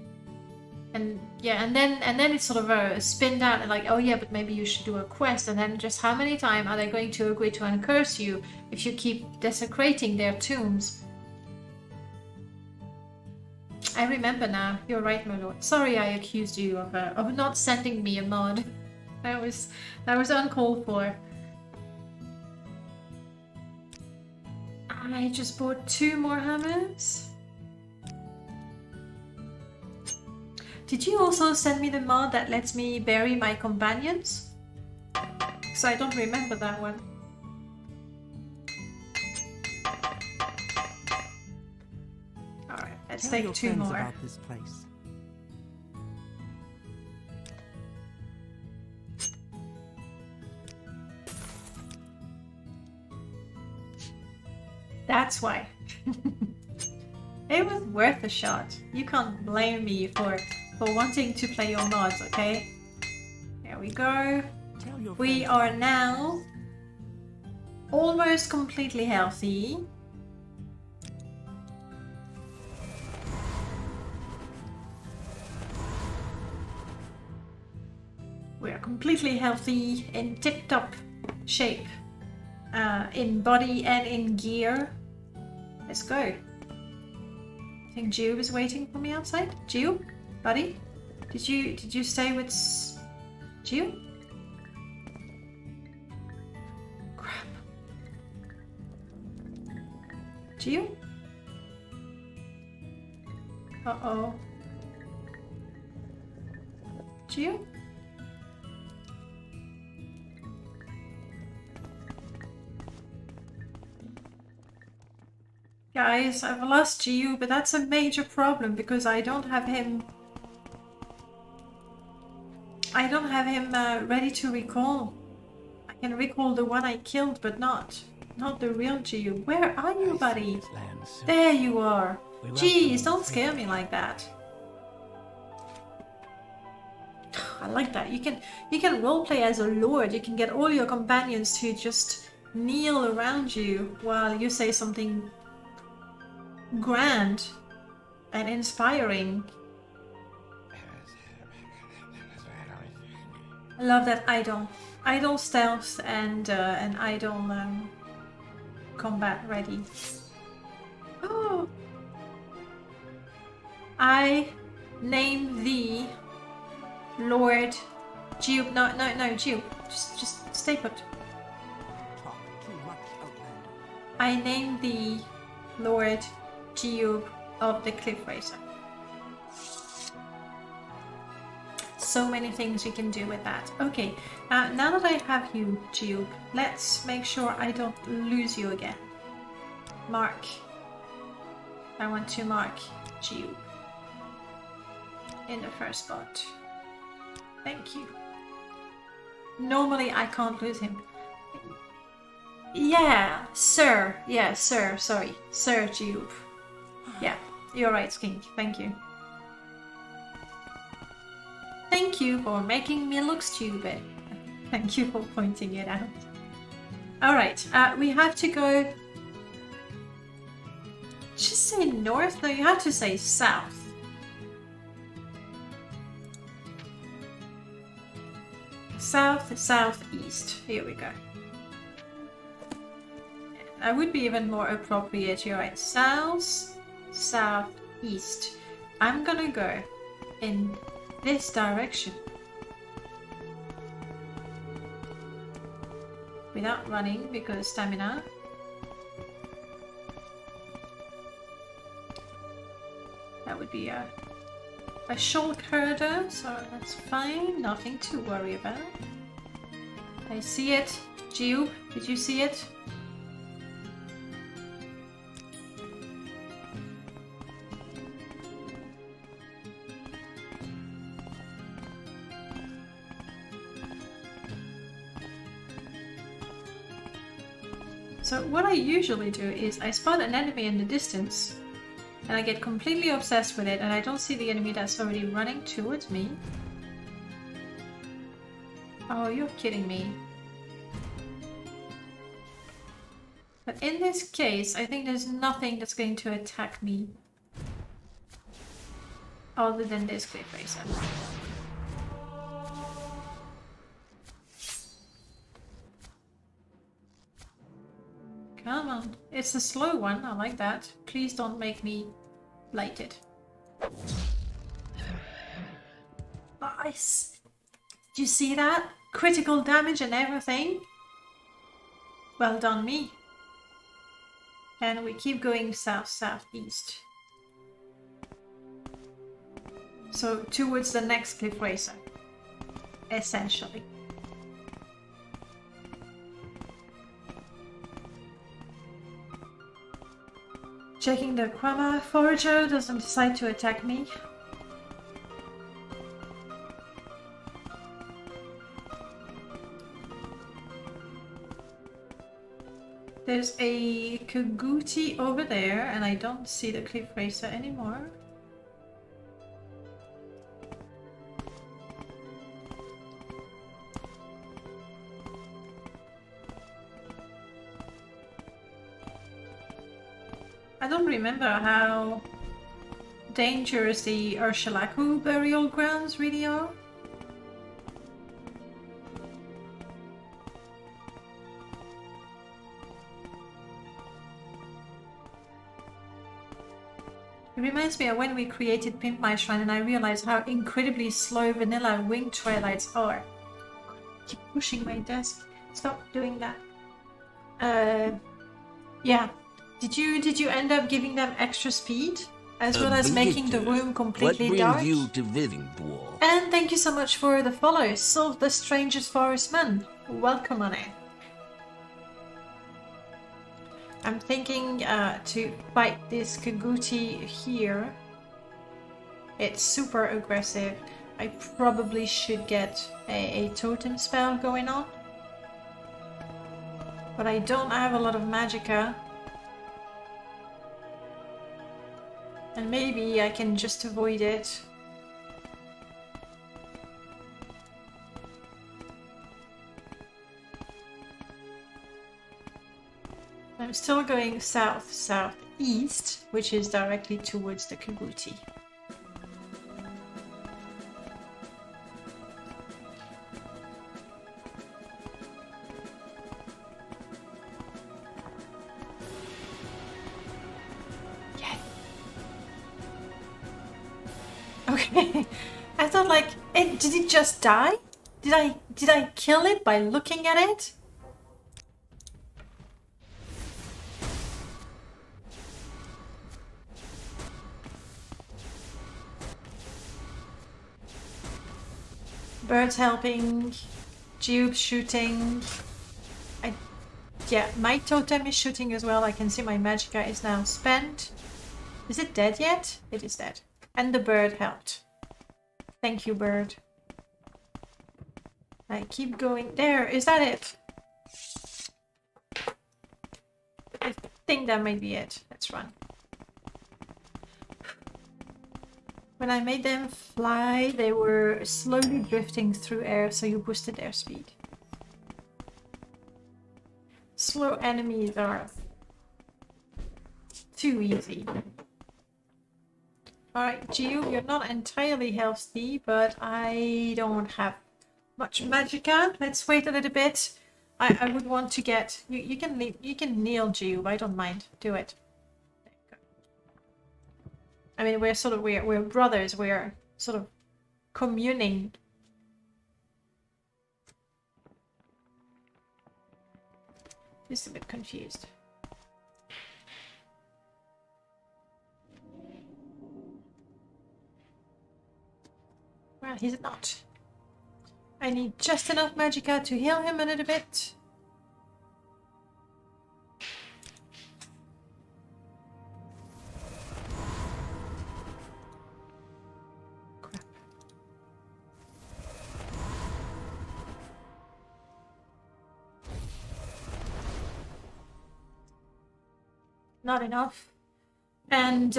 And yeah, and then it's sort of a spin down and like, oh yeah, but maybe you should do a quest, and then just how many times are they going to agree to uncurse you if you keep desecrating their tombs? I remember now. You're right, my lord. Sorry I accused you of not sending me a mod. That was uncalled for. I just bought 2 more hammers. Did you also send me the mod that lets me bury my companions? Because I don't remember that one. Alright, let's take 2 more. About this place. That's why. It was worth a shot. You can't blame me for wanting to play your mods, okay? There we go. We are now almost completely healthy. We are completely healthy, in tip-top shape, in body and in gear. Let's go. I think Jiub is waiting for me outside. Jiub, buddy, did you stay with Jiub? Crap. Jiub? Uh-oh. Jiub? Guys, I've lost Jiub, but that's a major problem because I don't have him. I don't have him ready to recall. I can recall the one I killed, but not the real Jiub. Where are you, buddy? There you are. Jeez, don't scare me like that. I like that. You can roleplay as a lord. You can get all your companions to just kneel around you while you say something grand and inspiring. I love that idle stealth and idle combat ready. Oh, I name thee Lord Jiub. No, Jiub. Just stay put. Talk too much, Outlander. I name thee Lord Jiub of the Cliff Racer. So many things you can do with that. Okay, now that I have you, Jiub, let's make sure I don't lose you again. Mark. I want to mark Jiub in the first spot. Thank you. Normally I can't lose him. Yeah, sir. Yeah, sir. Sorry. Sir Jiub. Yeah, you're right, Skink. Thank you. Thank you for making me look stupid. Thank you for pointing it out. Alright, we have to go... Just say north? No, you have to say south. South, southeast. Here we go. That would be even more appropriate. You're right. South, southeast. I'm gonna go in this direction. Without running because stamina. That would be a short corridor, so that's fine. Nothing to worry about. I see it. Jiub, did you see it? So what I usually do is I spot an enemy in the distance and I get completely obsessed with it and I don't see the enemy that's already running towards me. Oh, you're kidding me. But in this case, I think there's nothing that's going to attack me other than this cliff racer. Come on. It's a slow one. I like that. Please don't make me light it. Nice. Did you see that? Critical damage and everything. Well done, me. And we keep going south, southeast. So towards the next cliff racer. Essentially. Checking the Kwama Forager doesn't decide to attack me. There's a Kaguti over there, and I don't see the Cliff Racer anymore. I don't remember how dangerous the Urshalaku burial grounds really are. It reminds me of when we created Pimp My Shrine and I realized how incredibly slow vanilla winged twilights are. Keep pushing my desk. Stop doing that. Yeah. Did you end up giving them extra speed? As well as making the room completely dark? What brings you to Vivingdor? And thank you so much for the follow. Solve the Strangest Forest Man. Welcome on it. I'm thinking to fight this Kaguti here. It's super aggressive. I probably should get a totem spell going on. But I don't have a lot of magicka. And maybe I can just avoid it. I'm still going south-southeast, which is directly towards the Kabuti. Yes. Okay. I thought like, did it just die? Did I kill it by looking at it? Birds helping, Jiub shooting. Yeah, my totem is shooting as well. I can see my magicka is now spent. Is it dead yet? It is dead. And the bird helped. Thank you, bird. I keep going. There, is that it? I think that might be it. Let's run. When I made them fly, they were slowly drifting through air, so you boosted their speed. Slow enemies are too easy. Alright, Jiub, you're not entirely healthy, but I don't have much magicka. Let's wait a little bit. I would want to get... You can kneel, Jiub. I don't mind. Do it. I mean, we're brothers. We're sort of communing. Just a bit confused. Well, he's not. I need just enough magicka to heal him a little bit. Not enough. And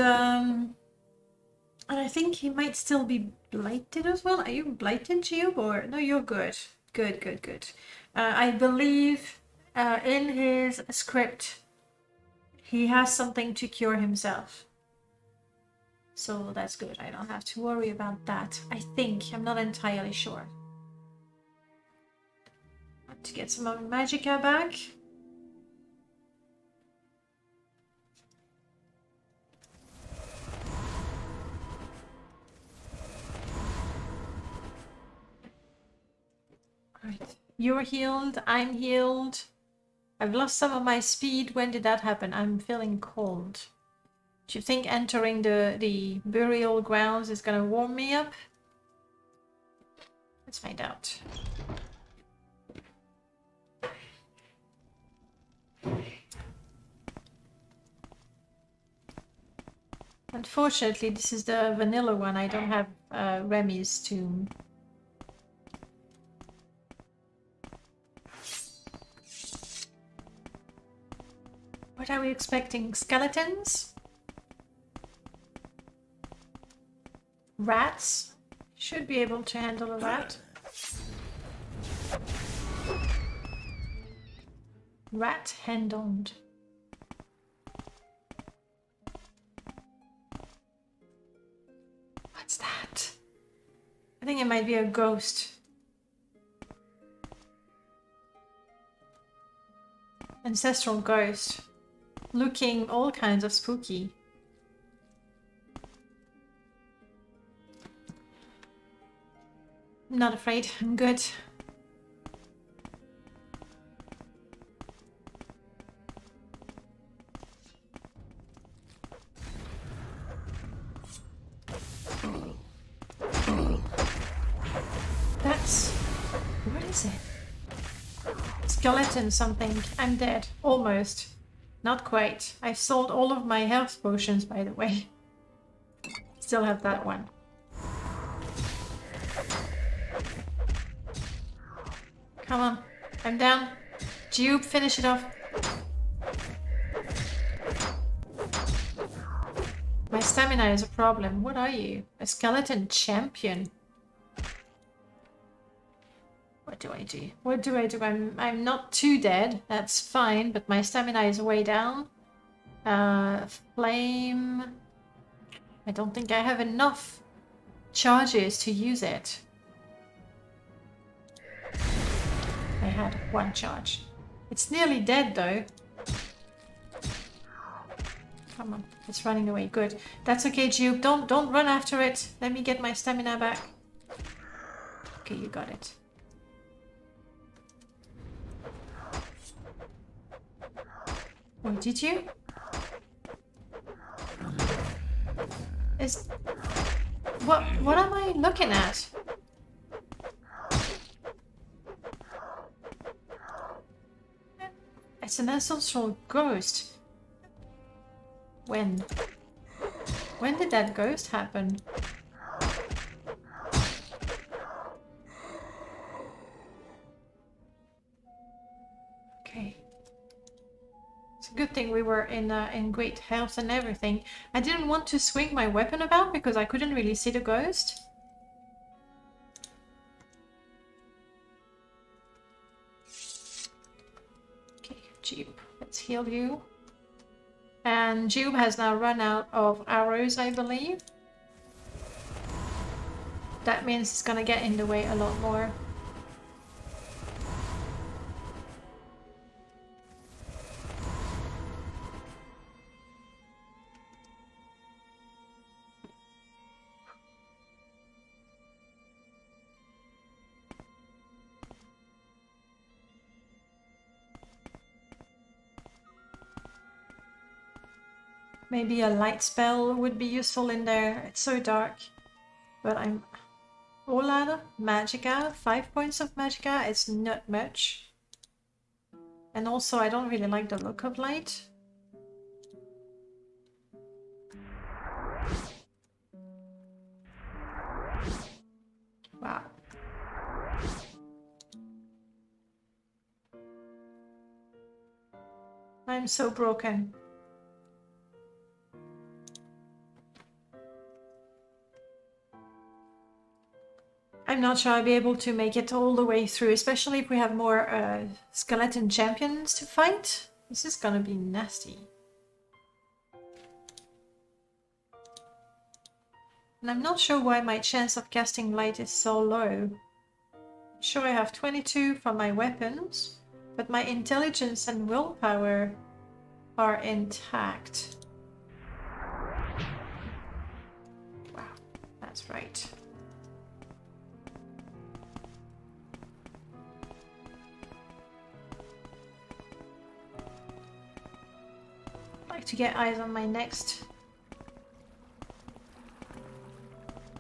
I think he might still be blighted as well. Are you blighted, Jiub? Or no, you're good. Good. I believe in his script he has something to cure himself. So that's good. I don't have to worry about that. I think. I'm not entirely sure. Want to get some of my magicka back. Right. You're healed, I'm healed. I've lost some of my speed. When did that happen? I'm feeling cold. Do you think entering the burial grounds is gonna warm me up? Let's find out. Unfortunately, this is the vanilla one. I don't have Remy's tomb. What are we expecting? Skeletons? Rats? Should be able to handle a rat. Rat handled. What's that? I think it might be a ghost. Ancestral ghost. Looking all kinds of spooky. I'm not afraid. I'm good. That's... what is it? Skeleton something. I'm dead. Almost. Not quite. I've sold all of my health potions, by the way. Still have that one. Come on. I'm down. Jiub, finish it off. My stamina is a problem. What are you? A skeleton champion. What do I do? What do I do? I'm not too dead. That's fine, but my stamina is way down. Flame. I don't think I have enough charges to use it. I had one charge. It's nearly dead though. Come on, it's running away. Good. That's okay, Jiub. Don't run after it. Let me get my stamina back. Okay, you got it. Oh, did you? What am I looking at? It's an ancestral ghost. When? When did that ghost happen? Okay. It's a good thing we were in great health and everything. I didn't want to swing my weapon about because I couldn't really see the ghost. Okay, Jiub, let's heal you. And Jiub has now run out of arrows, I believe. That means it's gonna get in the way a lot more. Maybe a light spell would be useful in there. It's so dark. But I'm... Olada? Magicka? 5 points of Magicka? It's not much. And also I don't really like the look of light. Wow. I'm so broken. I'm not sure I'll be able to make it all the way through, especially if we have more skeleton champions to fight. This is gonna be nasty. And I'm not sure why my chance of casting light is so low. Sure, I have 22 from my weapons, but my intelligence and willpower are intact. Wow, that's right. To get eyes on my next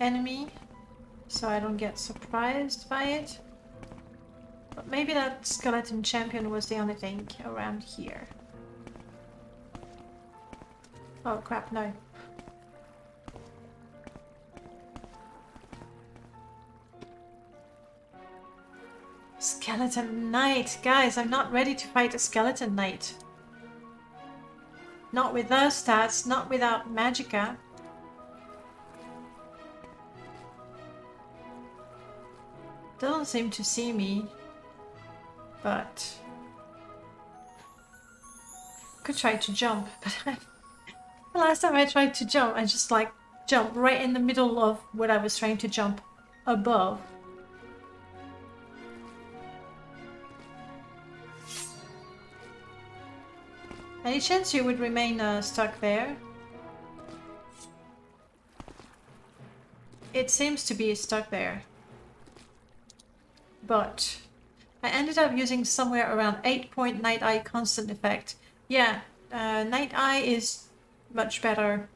enemy so I don't get surprised by it. But maybe that skeleton champion was the only thing around here. Oh crap, no. Skeleton knight! Guys, I'm not ready to fight a skeleton knight. Not with those stats, not without Magicka. Doesn't seem to see me, but could try to jump. But the last time I tried to jump, I just like jumped right in the middle of what I was trying to jump above. Any chance you would remain stuck there? It seems to be stuck there. But I ended up using somewhere around 8-point Night Eye constant effect. Yeah, Night Eye is much better.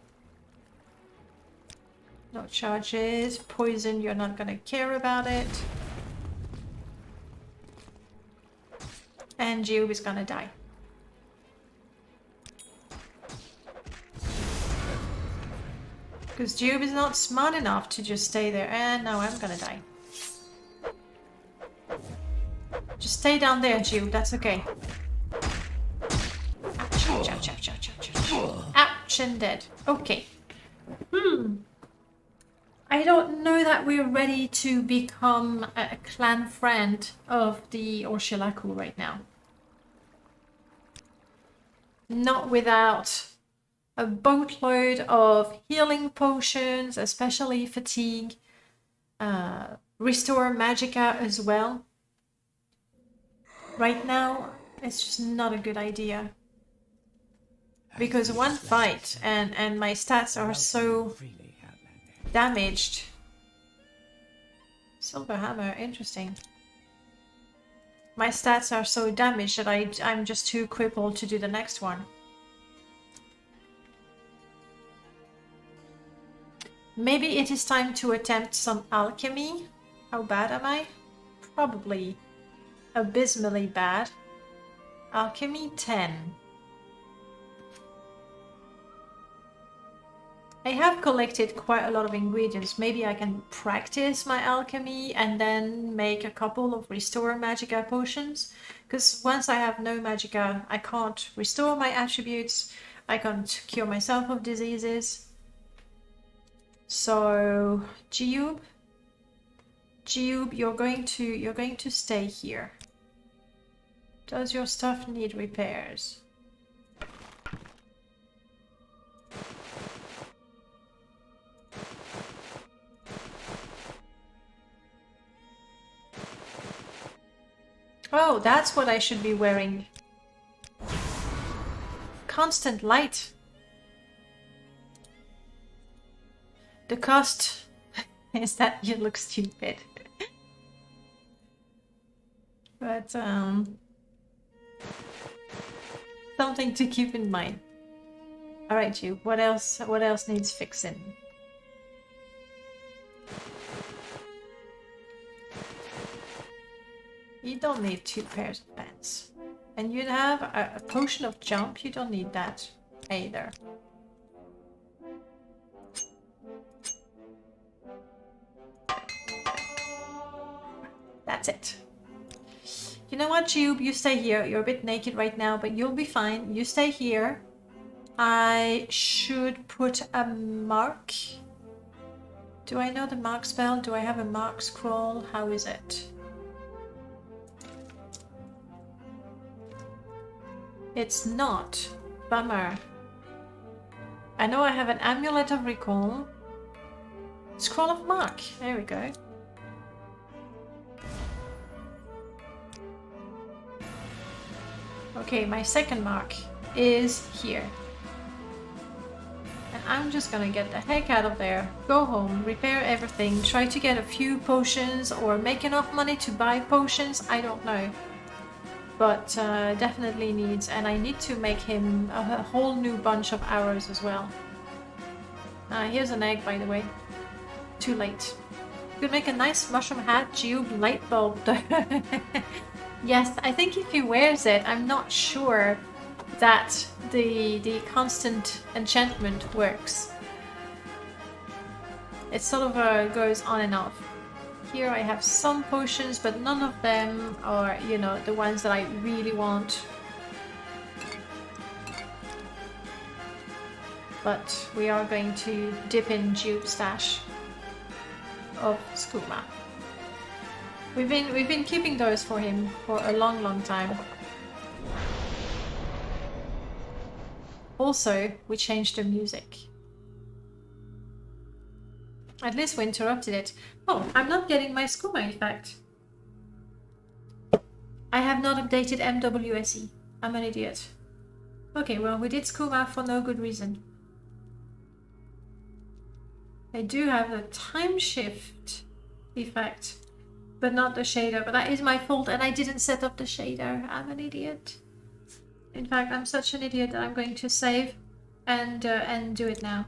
No charges. Poison, you're not gonna care about it. And Jiub is gonna die. Because Jiub is not smart enough to just stay there. And now I'm gonna die. Just stay down there, Jiub. That's okay. Ouch, ouch, ouch, ouch, ouch, ouch. Ouch and dead. Okay. I don't know that we're ready to become a clan friend of the Orshilaku right now. Not without a boatload of healing potions, especially fatigue, restore magicka as well. Right now, it's just not a good idea. Because one fight and my stats are so damaged. Silver hammer, interesting. My stats are so damaged that I'm just too crippled to do the next one. Maybe it is time to attempt some alchemy. How bad am I? Probably abysmally bad. Alchemy 10. I have collected quite a lot of ingredients. Maybe I can practice my alchemy and then make a couple of restore magicka potions. Because once I have no magicka, I can't restore my attributes. I can't cure myself of diseases. So, Jiub, you're going to stay here. Does your stuff need repairs? Oh, that's what I should be wearing. Constant light. The cost is that you look stupid. But something to keep in mind. Alright, Jiub, what else needs fixing? You don't need 2 pairs of pants. And you have a potion of jump, you don't need that either. That's it. You know what, Jiub? You stay here. You're a bit naked right now, but you'll be fine. You stay here. I should put a mark. Do I know the mark spell? Do I have a mark scroll? How is it? It's not. Bummer. I know I have an amulet of recall. Scroll of mark. There we go. Okay, my second mark is here. And I'm just gonna get the heck out of there, go home, repair everything, try to get a few potions or make enough money to buy potions, I don't know. But definitely needs, and I need to make him a whole new bunch of arrows as well. Here's an egg, by the way. Too late. Could make a nice mushroom hat, Jiub light bulb. Yes, I think if he wears it, I'm not sure that the constant enchantment works. It sort of goes on and off. Here I have some potions, but none of them are, you know, the ones that I really want. But we are going to dip in Jiub's stash of skooma. We've been keeping those for him for a long time. Also, we changed the music. At least we interrupted it. Oh, I'm not getting my skooma effect. I have not updated MWSE. I'm an idiot. Okay, well, we did skooma for no good reason. I do have the time shift effect, but not the shader. But that is my fault, and I didn't set up the shader. I'm an idiot. In fact, I'm such an idiot that I'm going to save and do it now.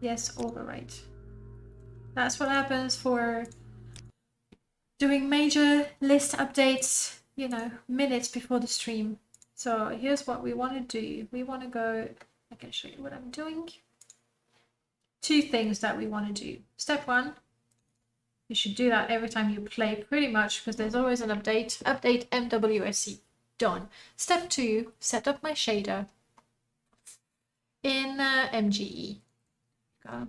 Yes, overwrite. That's what happens for doing major list updates, you know, minutes before the stream. So here's what we want to do. We want to go, I can show you what I'm doing. two things that we want to do. Step 1, you should do that every time you play pretty much, because there's always an update. Update MWSE. Done. Step 2, set up my shader in MGE. Go.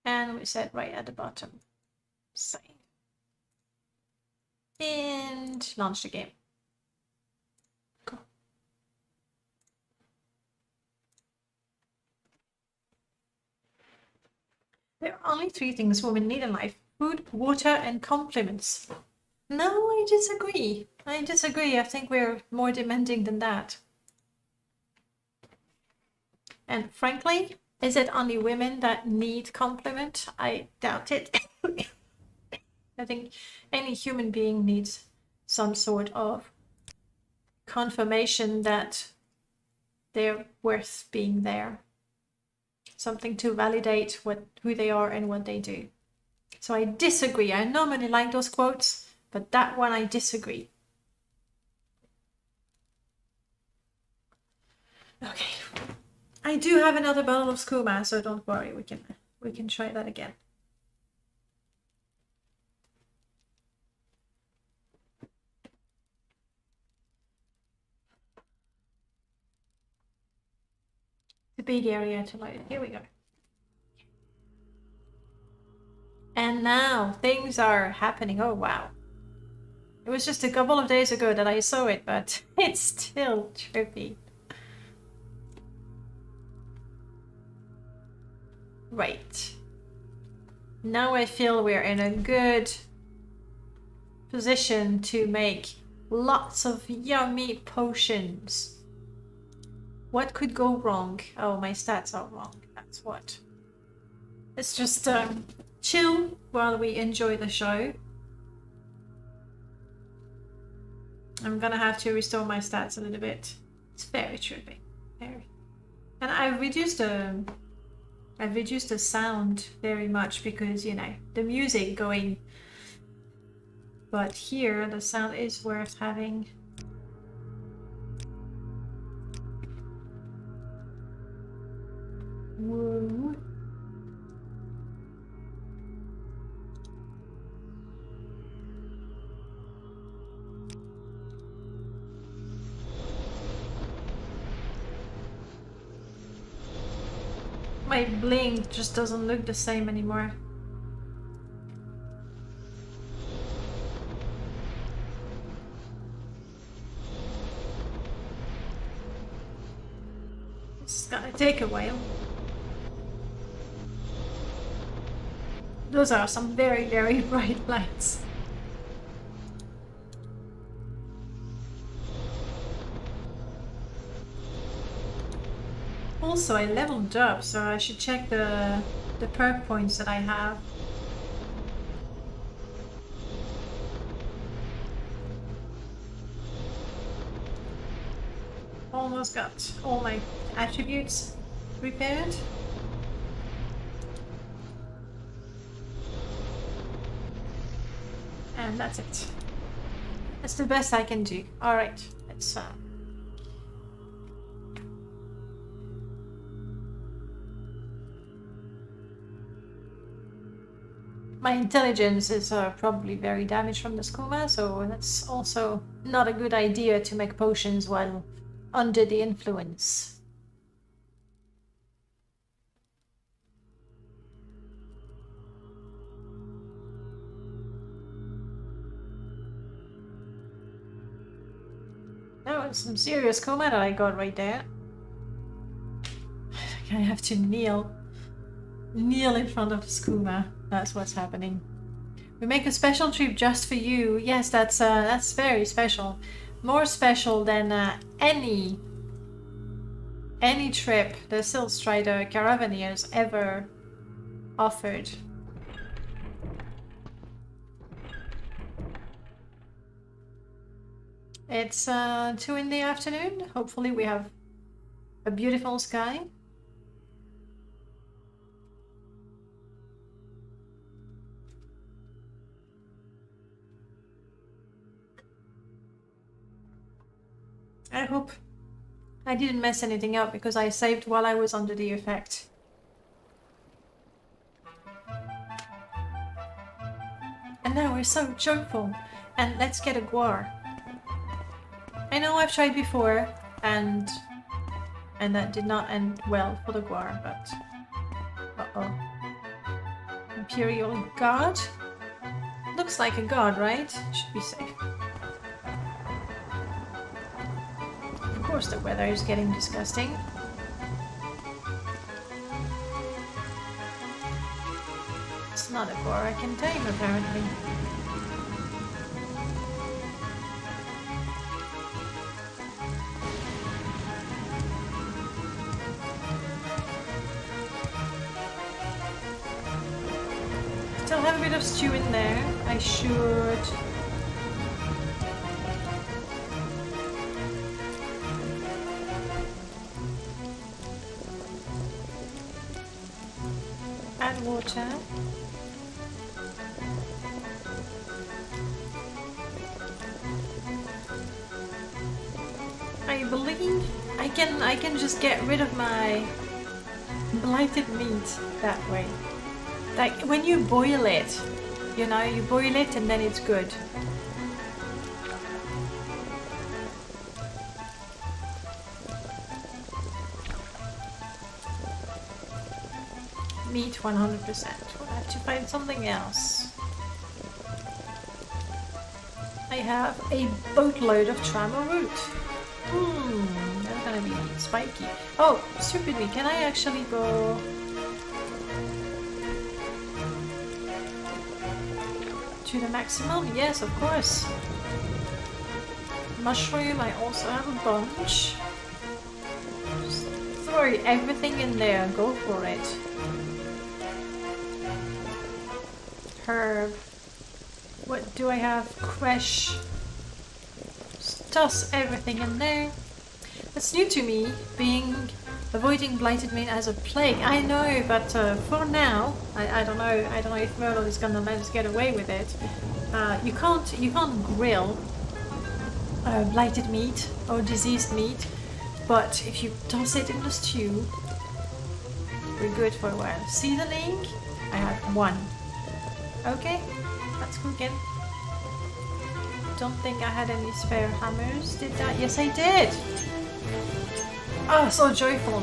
And we set right at the bottom. Save. And launch the game. Cool. There are only 3 things women need in life: food, water, and compliments. No, I disagree. I disagree. I think we're more demanding than that. And frankly, is it only women that need compliment? I doubt it. I think any human being needs some sort of confirmation that they're worth being there. Something to validate who they are and what they do. So I disagree. I normally like those quotes, but that one I disagree. Okay. I do have another bottle of skooma, so don't worry, we can try that again. The big area to light it. Here we go. And now things are happening. Oh wow. It was just a couple of days ago that I saw it, but it's still trippy. Right. Now I feel we're in a good position to make lots of yummy potions. What could go wrong? Oh, my stats are wrong. That's what. Let's just chill while we enjoy the show. I'm gonna have to restore my stats a little bit. It's very trippy. Very. And I've reduced the sound very much because, you know, the music going. But here the sound is worth having. Woo. My blink just doesn't look the same anymore. It's gonna take a while. Those are some very, very bright lights. Also, I leveled up, so I should check the perk points that I have. Almost got all my attributes repaired. And that's it. That's the best I can do. Alright, let's my intelligence is probably very damaged from the skooma, so that's also not a good idea to make potions while under the influence. That was some serious skooma that I got right there. I have to kneel in front of the skooma. That's what's happening. We make a special trip just for you. Yes, that's very special. More special than any trip the Silstrider Caravaneers ever offered. It's 2 in the afternoon. Hopefully we have a beautiful sky. I hope I didn't mess anything up because I saved while I was under the effect. And now we're so joyful. And let's get a guar. I know I've tried before and that did not end well for the guar, but uh-oh. Imperial Guard? Looks like a guard, right? Should be safe. Of course the weather is getting disgusting. It's not a guar I can tame, apparently. Still have a bit of stew in there. I should... add water. I believe I can just get rid of my blighted meat that way. Like when you boil it, you know, you boil it and then it's good. Meat 100%. We'll have to find something else. I have a boatload of trama root. That's gonna be spiky. Oh, stupidly, can I actually go... to the maximum? Yes, of course. Mushroom, I also have a bunch. Just throw everything in there, go for it. Herb. What do I have? Crush. Just toss everything in there. That's new to me, avoiding blighted meat as a plague. I know, but for now, I don't know. I don't know if Merlord is gonna let us get away with it. You can't grill blighted meat or diseased meat, but if you toss it in the stew, we're good for a while. Seasoning, I have 1. Okay, that's cooking. Don't think I had any spare hammers. Did that? Yes, I did. Oh, so joyful.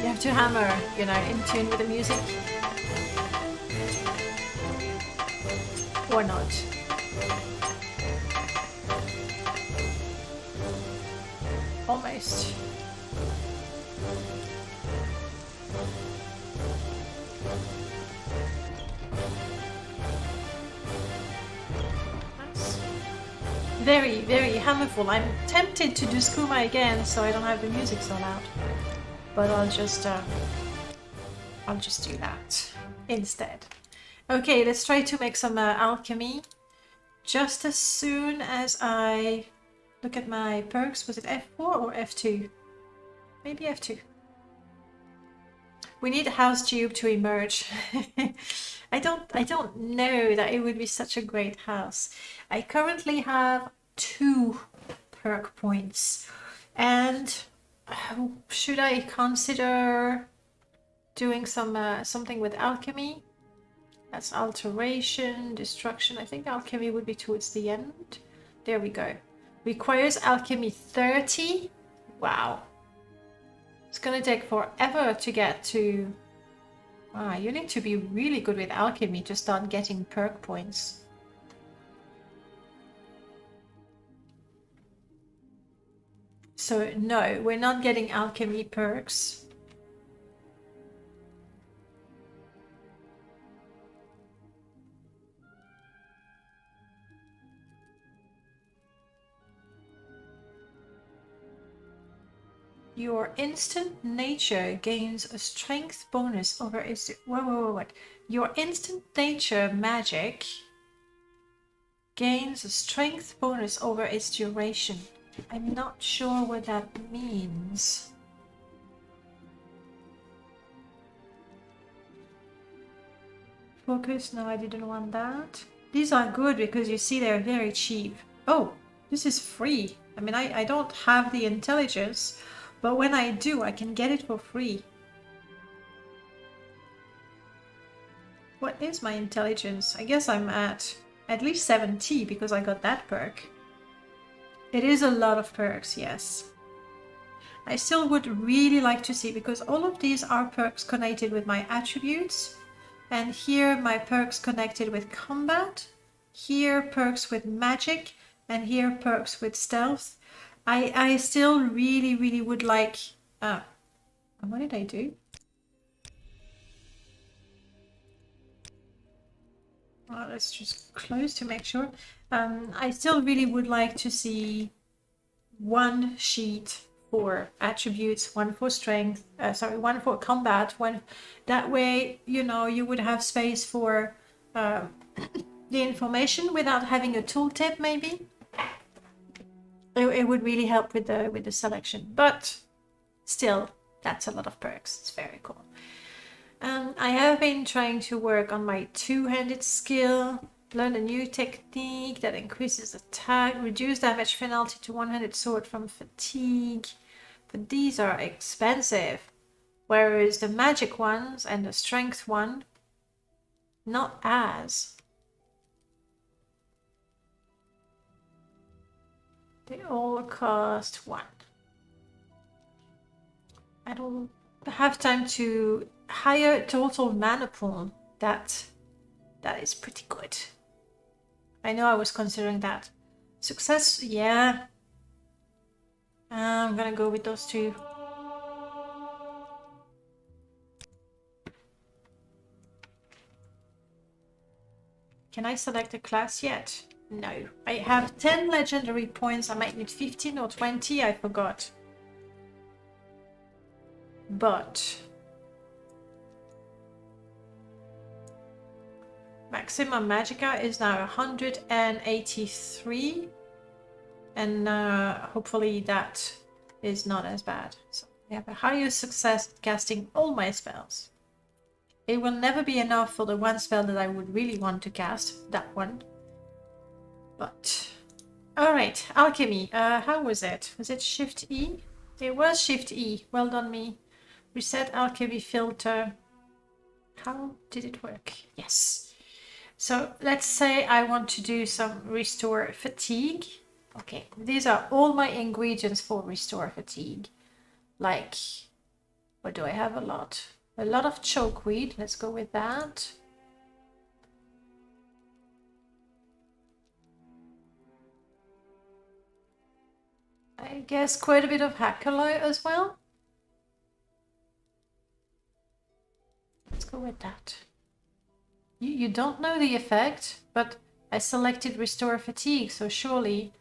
You have to hammer, you know, in tune with the music. Or not. Almost. Very, very hammerful. I'm tempted to do skooma again, so I don't have the music so loud. But I'll just do that instead. Okay, let's try to make some alchemy. Just as soon as I look at my perks, was it F4 or F2? Maybe F2. We need a house Jiub to emerge. I don't know that it would be such a great house. I currently have 2 perk points, and should I consider doing something with alchemy? That's alteration, destruction. I think alchemy would be towards the end. There we go. Requires alchemy 30. Wow. It's gonna take forever to get to... Ah, you need to be really good with alchemy to start getting perk points. So no, we're not getting alchemy perks. Your instant nature gains a strength bonus over its... What? Your instant nature magic gains a strength bonus over its duration. I'm not sure what that means. Focus, no, I didn't want that. These are good because you see they're very cheap. Oh, this is free. I mean, I don't have the intelligence, but when I do, I can get it for free. What is my intelligence? I guess I'm at least 70 because I got that perk. It is a lot of perks, yes. I still would really like to see, because all of these are perks connected with my attributes. And here my perks connected with combat. Here perks with magic. And here perks with stealth. I still really would like... what did I do? Well, let's just close to make sure. I still really would like to see one sheet for attributes, one for strength, one for combat, one that way, you know, you would have space for the information without having a tooltip. Maybe it would really help with the selection, but still, that's a lot of perks. It's very cool. I have been trying to work on my two-handed skill, learn a new technique that increases attack, reduce damage penalty to one-handed sword from fatigue, but these are expensive, whereas the magic ones and the strength one, not as. They all cost 1. I don't have time to hire total mana pool. That is pretty good. I know I was considering that. Success, yeah. I'm gonna go with those two. Can I select a class yet? No. I have 10 legendary points. I might need 15 or 20. I forgot. But maximum magicka is now 183, and hopefully that is not as bad. So I have a higher success at casting all my spells. It will never be enough for the one spell that I would really want to cast, that one. But alright, alchemy. How was it? Was it Shift E? It was Shift E. Well done me. Reset alchemy filter. How did it work? Yes. So let's say I want to do some restore fatigue. Okay, these are all my ingredients for restore fatigue. Like, what do I have? A lot of chokeweed. Let's go with that. I guess quite a bit of Hakalite as well. Let's go with that. You don't know the effect, but I selected Restore Fatigue, so surely...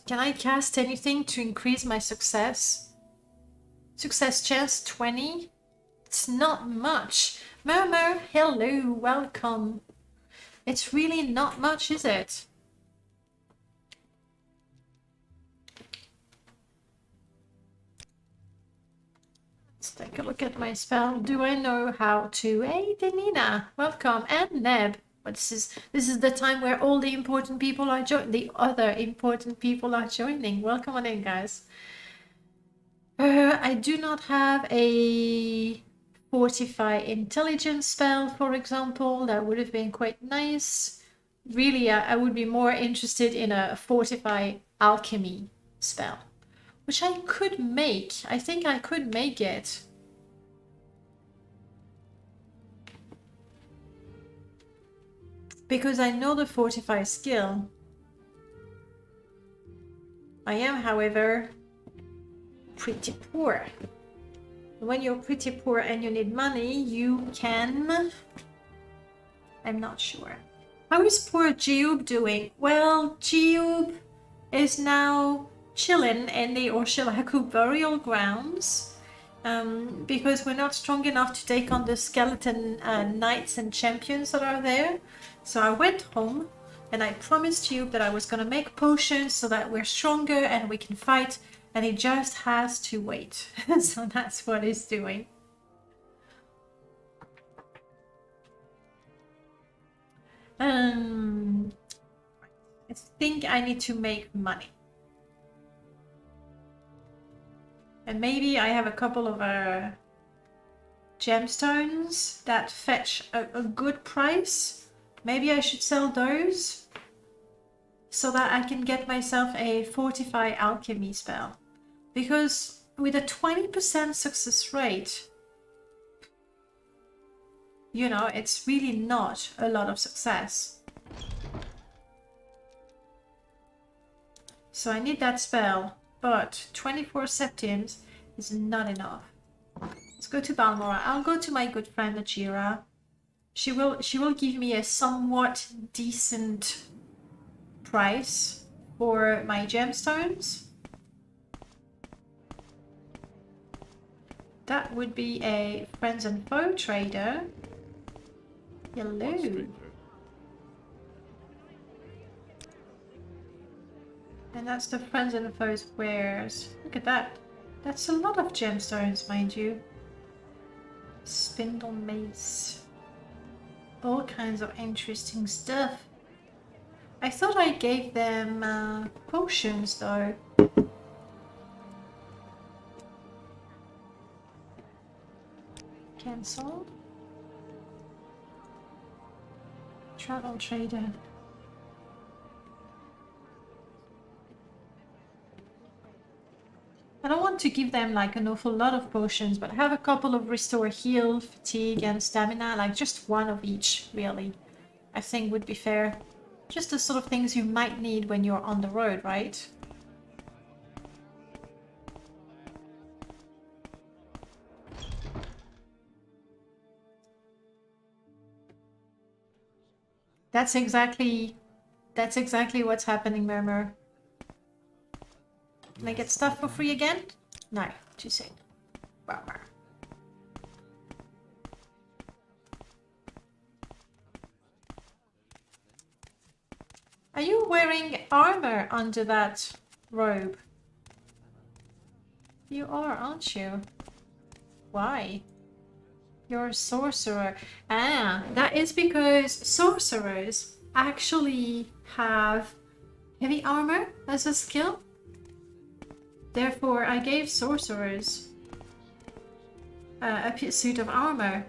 Can I cast anything to increase my success? Success chance 20? It's not much. Momo, hello, welcome. It's really not much, is it? Let's take a look at my spell. Do I know how to? Hey, Denina, welcome, and Neb. But this is the time where all the important people are joining. The other important people are joining. Welcome on in, guys. I do not have a fortify intelligence spell, for example. That would have been quite nice. Really, I would be more interested in a fortify alchemy spell, which I could make. I think I could make it. Because I know the fortify skill. I am, however, pretty poor. When you're pretty poor and you need money, you can... I'm not sure. How is poor Jiub doing? Well, Jiub is now chilling in the Orshilaku burial grounds because we're not strong enough to take on the skeleton knights and champions that are there. So I went home and I promised you that I was going to make potions so that we're stronger and we can fight, and he just has to wait. So that's what he's doing. I think I need to make money. And maybe I have a couple of gemstones that fetch a good price. Maybe I should sell those so that I can get myself a fortify alchemy spell. Because with a 20% success rate, you know, it's really not a lot of success. So I need that spell, but 24 septims is not enough. Let's go to Balmora. I'll go to my good friend Ajira. She will give me a somewhat decent price for my gemstones. That would be a friends and foe trader. Hello. And that's the friends and foes wares. Look at that. That's a lot of gemstones, mind you. Spindle mace. All kinds of interesting stuff. I thought I gave them potions though. Cancel. Travel trader. I don't want to give them like an awful lot of potions, but have a couple of restore heal, fatigue and stamina, like just one of each really, I think would be fair. Just the sort of things you might need when you're on the road, right? That's exactly what's happening, Murmur. Can I get stuff for free again? No, too soon. Murmur. Are you wearing armor under that robe? You are, aren't you? Why? You're a sorcerer. Ah, that is because sorcerers actually have heavy armor as a skill. Therefore, I gave sorcerers a suit of armor.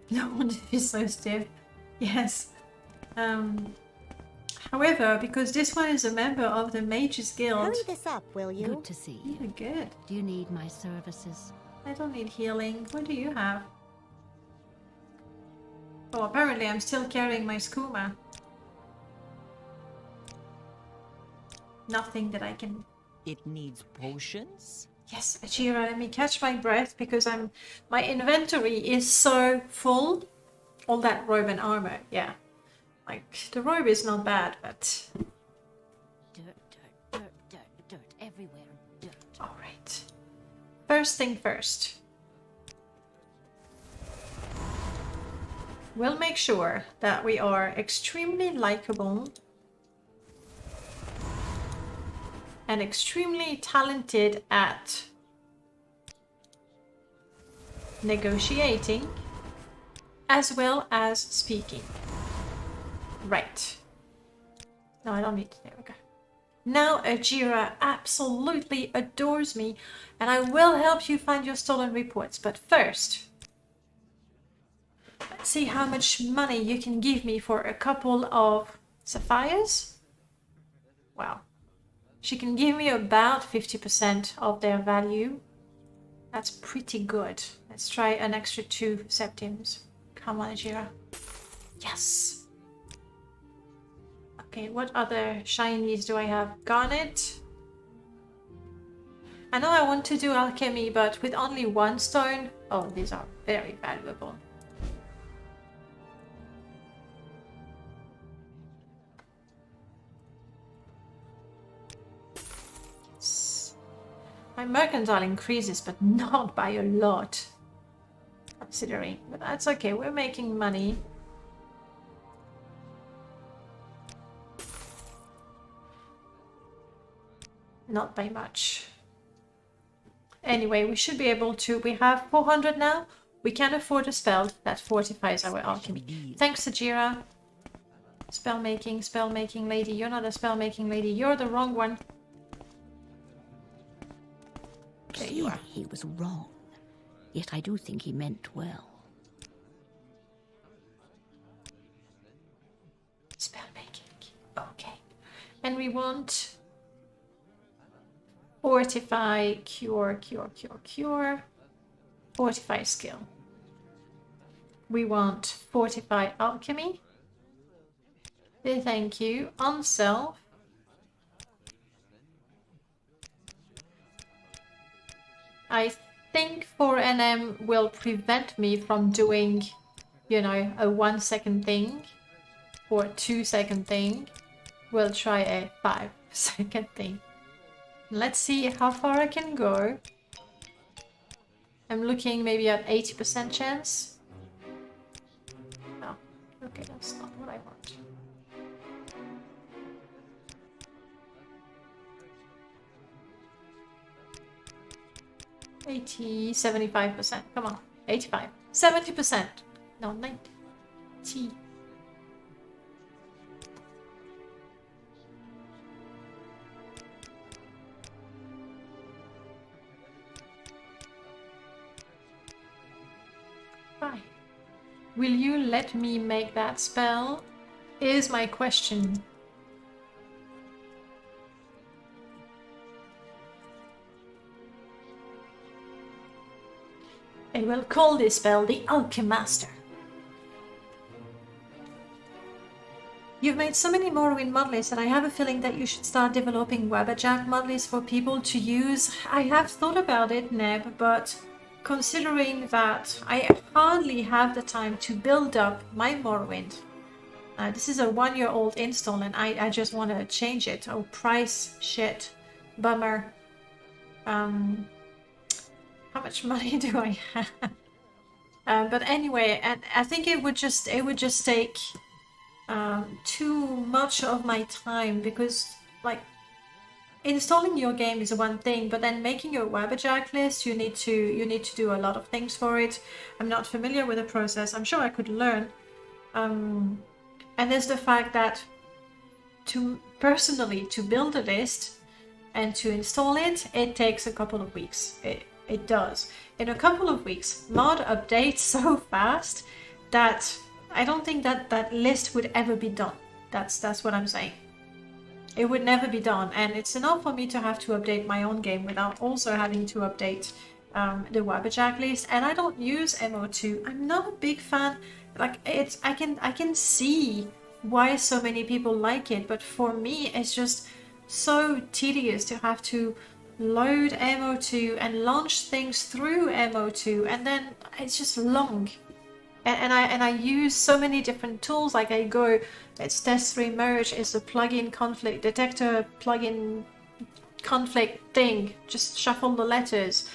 No wonder he's so stiff. Yes. However, because this one is a member of the Mages Guild. Hurry this up, will you? Good to see you. Yeah, good. Do you need my services? I don't need healing. What do you have? Oh, apparently I'm still carrying my skooma. Nothing that I can... It needs potions? Yes, Ajira, let me catch my breath because my inventory is so full. All that robe and armor, yeah. Like, the robe is not bad, but... Dirt everywhere. Dirt. Alright. First thing first. We'll make sure that we are extremely likable and extremely talented at negotiating as well as speaking. Right. No, I don't need to. There we go. Now Ajira absolutely adores me and I will help you find your stolen reports. But first, let's see how much money you can give me for a couple of sapphires. Wow. She can give me about 50% of their value. That's pretty good. Let's try an extra 2 septims. Come on, Ajira. Yes. Okay, what other shinies do I have? Garnet. I know I want to do alchemy, but with only 1 stone... Oh, these are very valuable. Yes. My mercantile increases, but not by a lot. Considering, but that's okay, we're making money. Not by much. Anyway, we should be able to... We have 400 now. We can afford a spell that fortifies our alchemy. Thanks, Ajira. Spell making lady. You're not a spell making lady. You're the wrong one. There you are. He was wrong. Yet I do think he meant well. Spell making. Okay. And we want fortify, cure. Fortify skill. We want fortify alchemy. Thank you. On self. I think 4NM will prevent me from doing, you know, a 1 second thing or a 2 second thing. We'll try a 5 second thing. Let's see how far I can go. I'm looking maybe at 80% chance. Oh, okay, that's not what I want. 80, 75%. Come on, 85, 70%. No, 90. Fine. Will you let me make that spell? Is my question. I will call this spell the Alchemaster. You've made so many Morrowind modlies that I have a feeling that you should start developing Wabberjack modlies for people to use. I have thought about it, Neb, but considering that I hardly have the time to build up my Morrowind. This is a 1-year-old install and I just want to change it. Oh, price shit. Bummer. How much money do I have? But anyway, and I think it would just take too much of my time, because like installing your game is one thing, but then making your Wabberjack list, you need to do a lot of things for it. I'm not familiar with the process. I'm sure I could learn. And there's the fact that to build a list and to install it, it takes a couple of weeks. It does. In a couple of weeks, mod updates so fast that I don't think that list would ever be done. That's what I'm saying. It would never be done, and it's enough for me to have to update my own game without also having to update the Wabberjack list. And I don't use MO2. I'm not a big fan. Like I can see why so many people like it, but for me, it's just so tedious to have to load MO2 and launch things through MO2, and then it's just long. And I use so many different tools. Like I go, it's test3 merge, it's a plugin conflict detector, plugin conflict thing. Just shuffle the letters.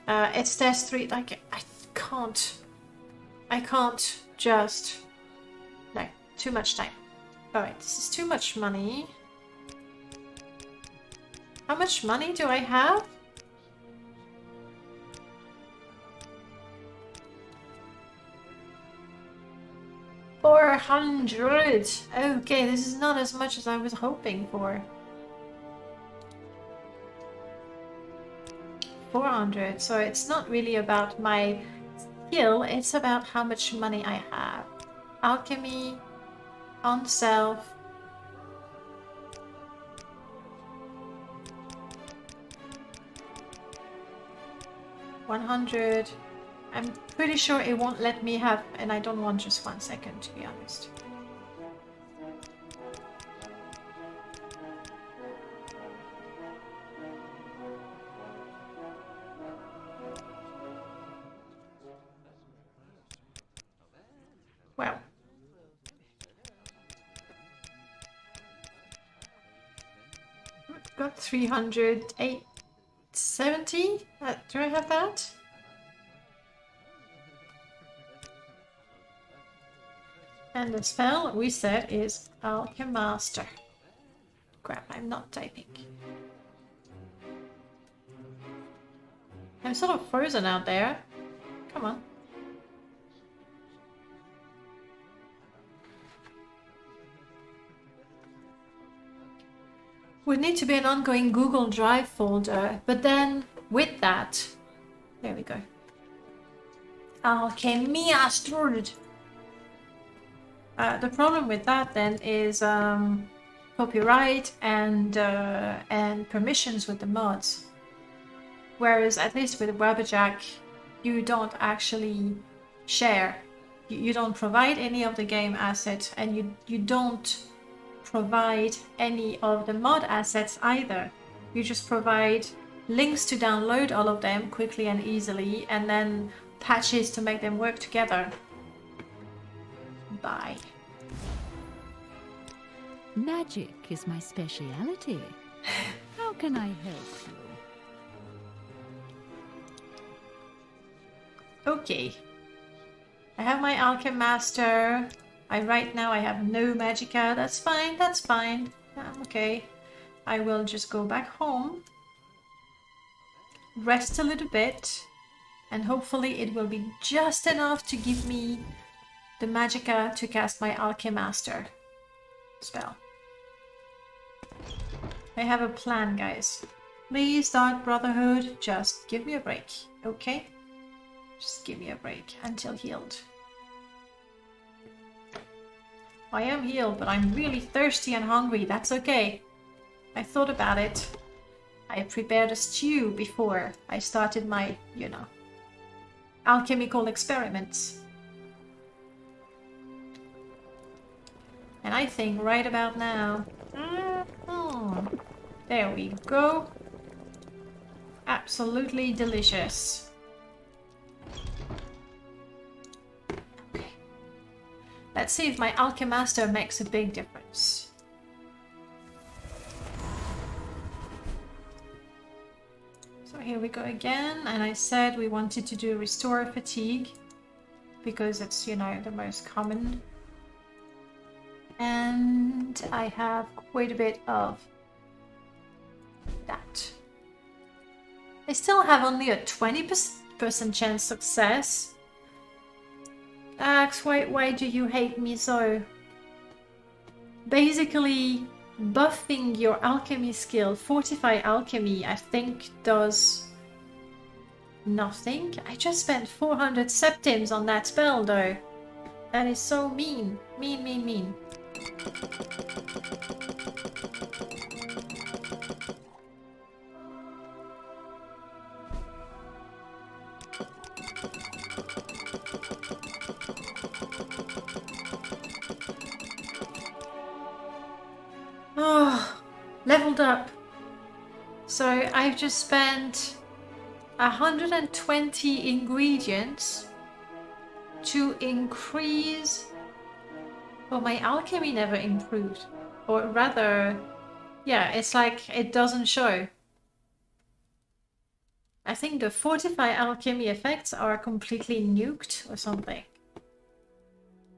It's test3. Like I can't just. No, too much time. All right, this is too much money. How much money do I have? $400. Okay, this is not as much as I was hoping for. 400. So it's not really about my skill, it's about how much money I have. Alchemy, on self. $100. I'm pretty sure it won't let me have, and I don't want just 1 second, to be honest. Well. I've got 370. Do I have that? And the spell we said is Alchemaster. Crap, I'm not typing. I'm sort of frozen out there. Come on. Would need to be an ongoing Google Drive folder, but then with that, there we go. Alchemy-asteroid. The problem with that then is copyright and permissions with the mods. Whereas at least with Rubberjack, you don't actually share. You don't provide any of the game assets, and you don't provide any of the mod assets either. You just provide links to download all of them quickly and easily, and then patches to make them work together. Bye. Magic is my speciality. How can I help you? Okay. I have my Alchem Master. Right now I have no Magicka. That's fine, that's fine. I'm okay. I will just go back home. Rest a little bit. And hopefully it will be just enough to give me the Magicka to cast my Alchem Master spell. I have a plan, guys. Please, Dark Brotherhood, just give me a break, okay? Just give me a break until healed. I am healed, but I'm really thirsty and hungry. That's okay. I thought about it. I prepared a stew before I started my, you know, alchemical experiments. And I think right about now... there we go. Absolutely delicious. Okay. Let's see if my Alchemaster makes a big difference. So here we go again, and I said we wanted to do Restore Fatigue because it's, you know, the most common. And I have quite a bit of that. I still have only a 20% chance success. Axe, why do you hate me so? Basically, buffing your alchemy skill, Fortify Alchemy, I think does nothing. I just spent 400 septims on that spell though. That is so mean. Mean. Oh, leveled up. So I've just spent 120 ingredients to increase... Well, my alchemy never improved. Or rather, yeah, it's like it doesn't show. I think the Fortify Alchemy effects are completely nuked or something.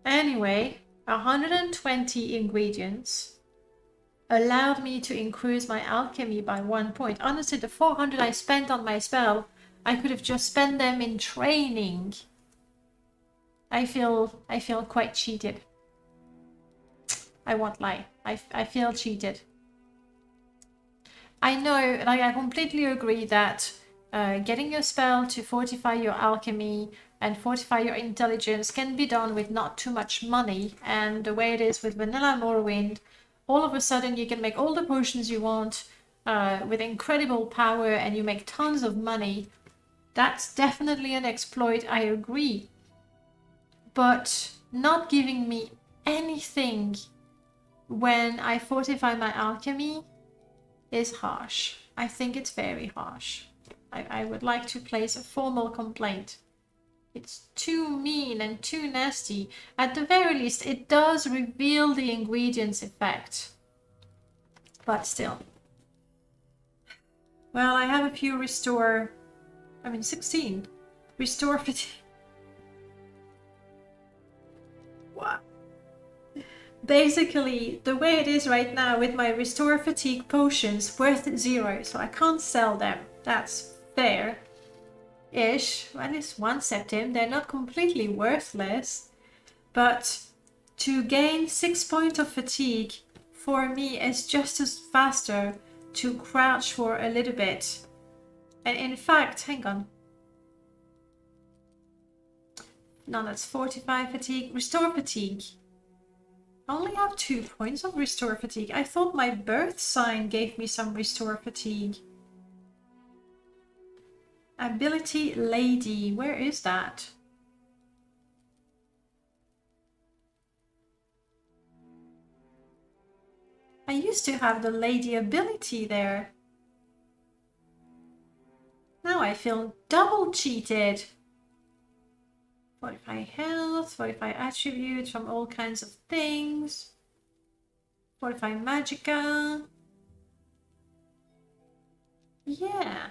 Anyway, 120 ingredients allowed me to increase my alchemy by 1 point. Honestly, the 400 I spent on my spell, I could have just spent them in training. I feel quite cheated. I won't lie. I feel cheated. I know, like, I completely agree that getting your spell to fortify your alchemy and fortify your intelligence can be done with not too much money. And the way it is with Vanilla Morrowind, all of a sudden you can make all the potions you want with incredible power and you make tons of money. That's definitely an exploit, I agree. But not giving me anything when I fortify my alchemy is harsh. I think it's very harsh. I would like to place a formal complaint. It's too mean and too nasty. At the very least, it does reveal the ingredients effect. But still. Well, I have a few 16. Restore fatigue. Wow. Basically, the way it is right now with my Restore Fatigue potions, worth 0, so I can't sell them. That's fair-ish. At least 1 septim. They're not completely worthless. But to gain 6 points of fatigue for me is just as faster to crouch for a little bit. And in fact, hang on. No, that's 45 fatigue. Restore fatigue. I only have 2 points of restore fatigue. I thought my birth sign gave me some restore fatigue. Ability Lady. Where is that? I used to have the Lady ability there. Now I feel double cheated. 45 health, 45 attributes from all kinds of things. 45 magicka. Yeah.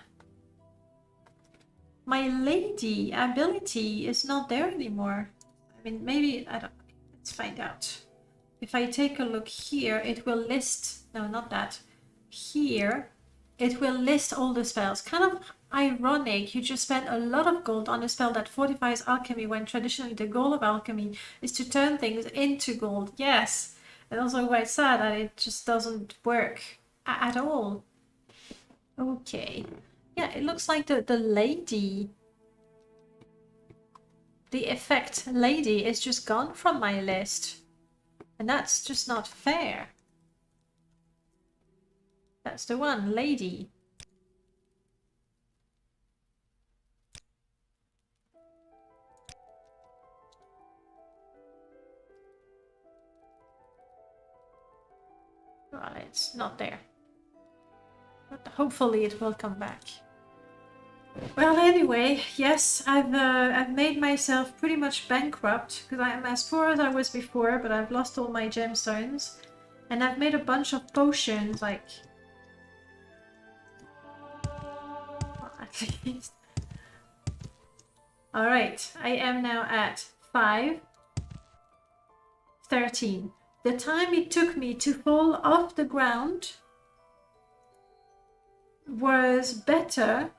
My lady ability is not there anymore. I mean, maybe, I don't know. Let's find out. If I take a look here, it will list, no, not that. Here, it will list all the spells. Kind of ironic, you just spent a lot of gold on a spell that fortifies alchemy when traditionally the goal of alchemy is to turn things into gold. Yes, and also quite sad that it just doesn't work at all. Okay, yeah, it looks like the lady, the effect lady is just gone from my list, and that's just not fair. That's the one, lady. Well, it's not there. But hopefully it will come back. Well, anyway, yes, I've made myself pretty much bankrupt because I'm as poor as I was before, but I've lost all my gemstones, and I've made a bunch of potions, like. Well, at least. All right, I am now at 5:13. The time it took me to fall off the ground was better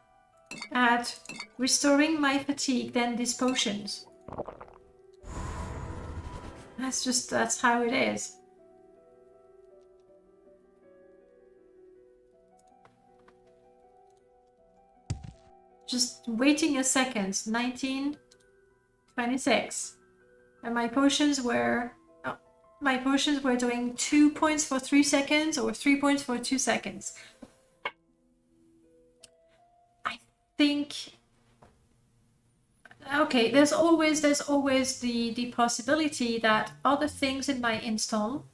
at restoring my fatigue than these potions. That's how it is. Just waiting a second. 19, 26. And my potions were doing 2 points for 3 seconds or 3 points for 2 seconds. I think. Okay, there's always the possibility that other things in my install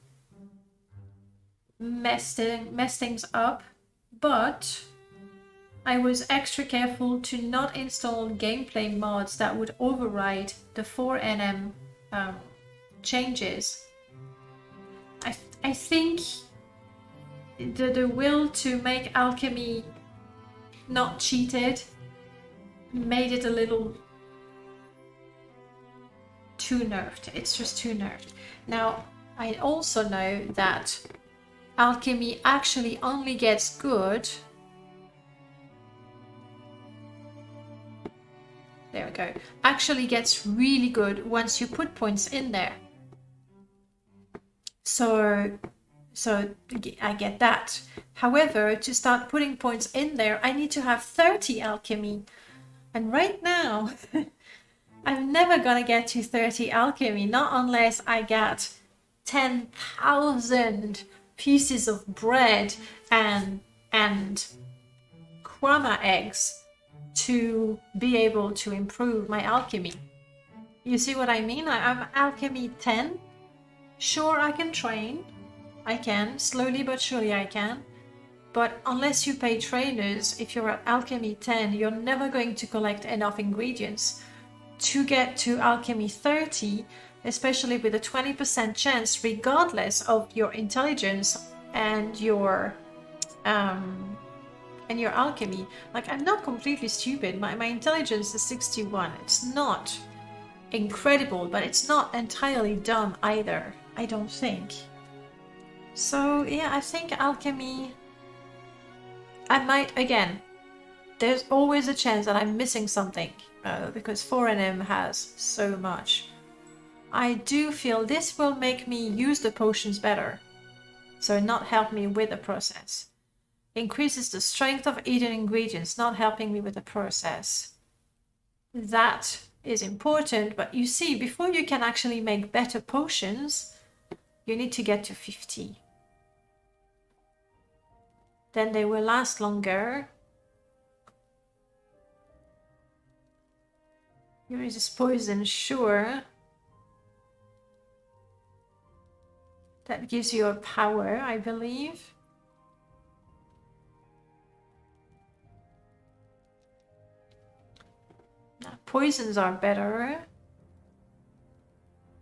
mess things up, but I was extra careful to not install gameplay mods that would override the 4NM changes. I think the will to make alchemy not cheated made it a little too nerfed. It's just too nerfed. Now, I also know that alchemy actually only gets good. There we go. Actually gets really good once you put points in there. So I get that. However, to start putting points in there, I need to have 30 alchemy. And right now, I'm never gonna get to 30 alchemy, not unless I get 10,000 pieces of bread and krama eggs to be able to improve my alchemy. You see what I mean? I'm alchemy 10. Sure, I can train. I can. Slowly but surely I can. But unless you pay trainers, if you're at alchemy 10, you're never going to collect enough ingredients to get to alchemy 30, especially with a 20% chance, regardless of your intelligence and your alchemy. Like, I'm not completely stupid. My intelligence is 61. It's not incredible, but it's not entirely dumb either, I don't think. So yeah, I think alchemy, I might, again, there's always a chance that I'm missing something because 4NM has so much. I do feel this will make me use the potions better. so not help me with the process. Increases the strength of eaten ingredients, not helping me with the process. That is important, but you see, before you can actually make better potions, you need to get to 50. Then they will last longer. Here is this poison, sure. That gives you a power, I believe. Now, poisons are better.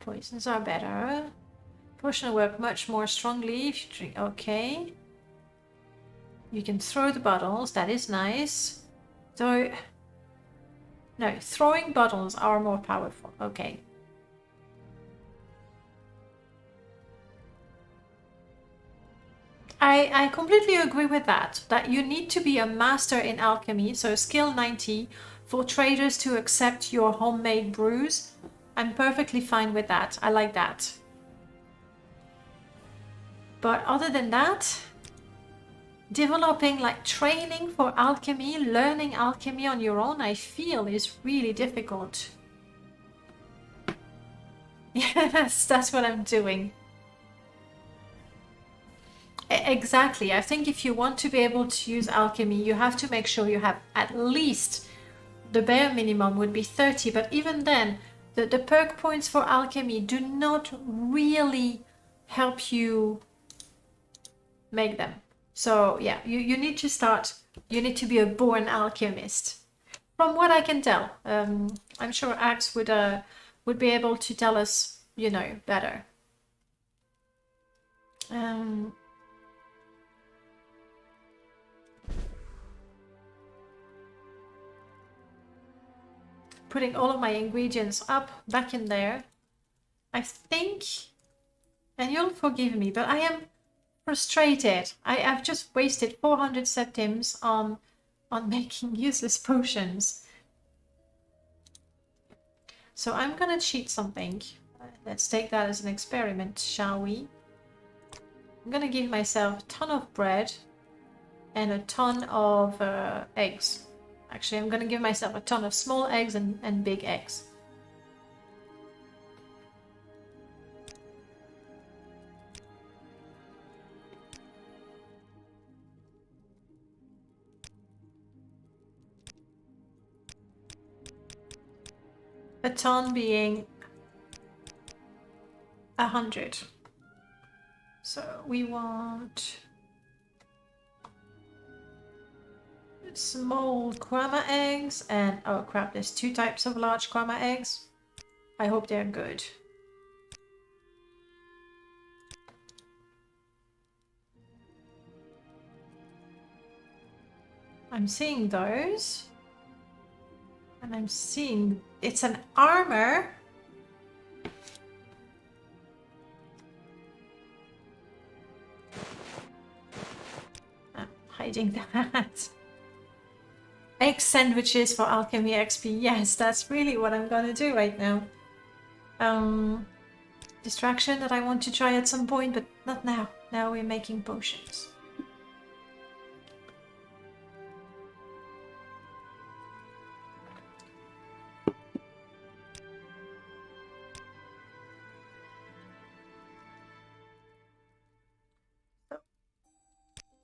Poisons are better. Potion will work much more strongly if you drink. Okay. You can throw the bottles, that is nice. So, no, throwing bottles are more powerful. Okay. I completely agree with that. That you need to be a master in alchemy, so skill 90, for traders to accept your homemade brews. I'm perfectly fine with that. I like that. But other than that, developing like training for alchemy, learning alchemy on your own, I feel is really difficult. Yes, that's what I'm doing. Exactly. I think if you want to be able to use alchemy, you have to make sure you have at least the bare minimum would be 30. But even then, the perk points for alchemy do not really help you make them. So yeah, you need to start, you need to be a born alchemist. From what I can tell, I'm sure Axe would be able to tell us, you know, better. Putting all of my ingredients back in there. I think, and you'll forgive me, but I am frustrated. I've just wasted 400 septims on making useless potions. So I'm gonna cheat something. Let's take that as an experiment, shall we? I'm gonna give myself a ton of bread and a ton of eggs. Actually, I'm gonna give myself a ton of small eggs and big eggs. A ton being 100. So we want small crama eggs and oh crap, there's 2 types of large crama eggs. I hope they're good. I'm seeing those. And I'm seeing it's an armor. I'm hiding that. Egg sandwiches for alchemy XP. Yes, that's really what I'm gonna do right now. Distraction that I want to try at some point, but not now. Now we're making potions.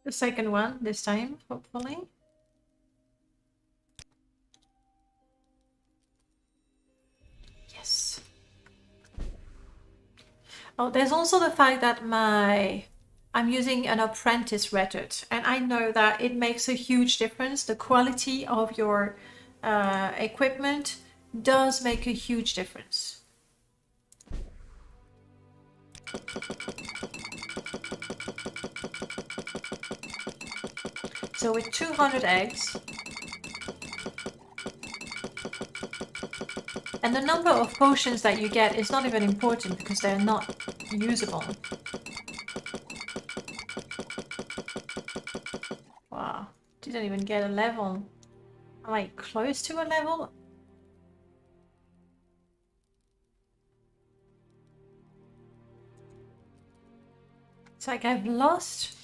The second one this time, hopefully. Yes. Oh, there's also the fact that I'm using an apprentice method, and I know that it makes a huge difference. The quality of your equipment does make a huge difference. So with 200 eggs, and the number of potions that you get is not even important because they're not usable. Wow, didn't even get a level. Am I close to a level? It's like I've lost.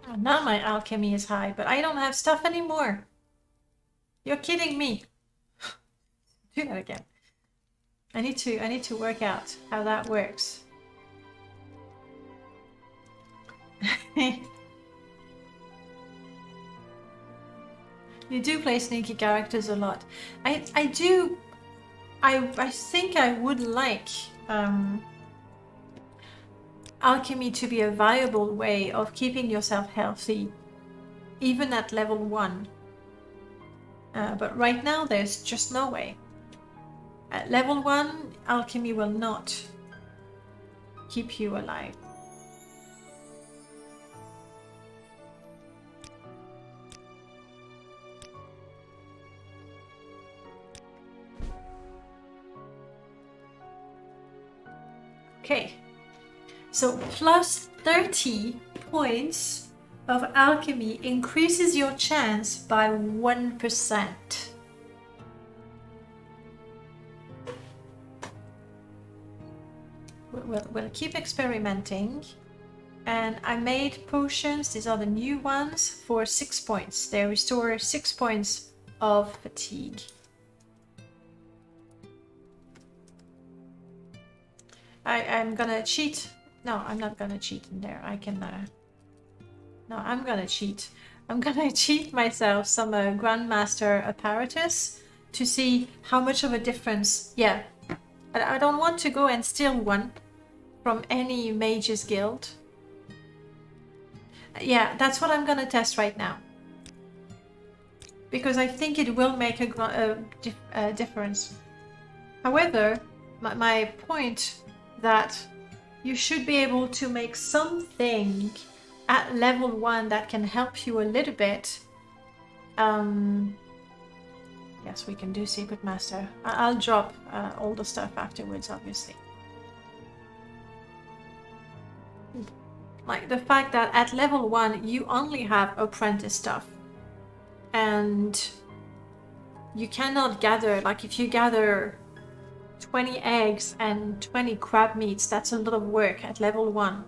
Oh, now my alchemy is high, but I don't have stuff anymore. You're kidding me. Do that again. I need to work out how that works. You do play sneaky characters a lot. I do. I think I would like alchemy to be a viable way of keeping yourself healthy, even at level 1. But right now, there's just no way. At level 1, alchemy will not keep you alive. Okay, so plus 30 points of alchemy increases your chance by 1%. We'll keep experimenting. And I made potions, these are the new ones, for 6 points. They restore 6 points of fatigue. I'm gonna cheat. No, I'm not gonna cheat in there. I can... No, I'm gonna cheat. I'm gonna cheat myself some Grandmaster apparatus to see how much of a difference... Yeah, I don't want to go and steal one from any mage's guild. Yeah, that's what I'm gonna test right now. Because I think it will make a difference. However, my point that you should be able to make something at level 1 that can help you a little bit. Yes, we can do Secret Master. I'll drop all the stuff afterwards, obviously. Like the fact that at level 1 you only have apprentice stuff. And you cannot gather, like if you gather 20 eggs and 20 crab meats, that's a lot of work at level 1.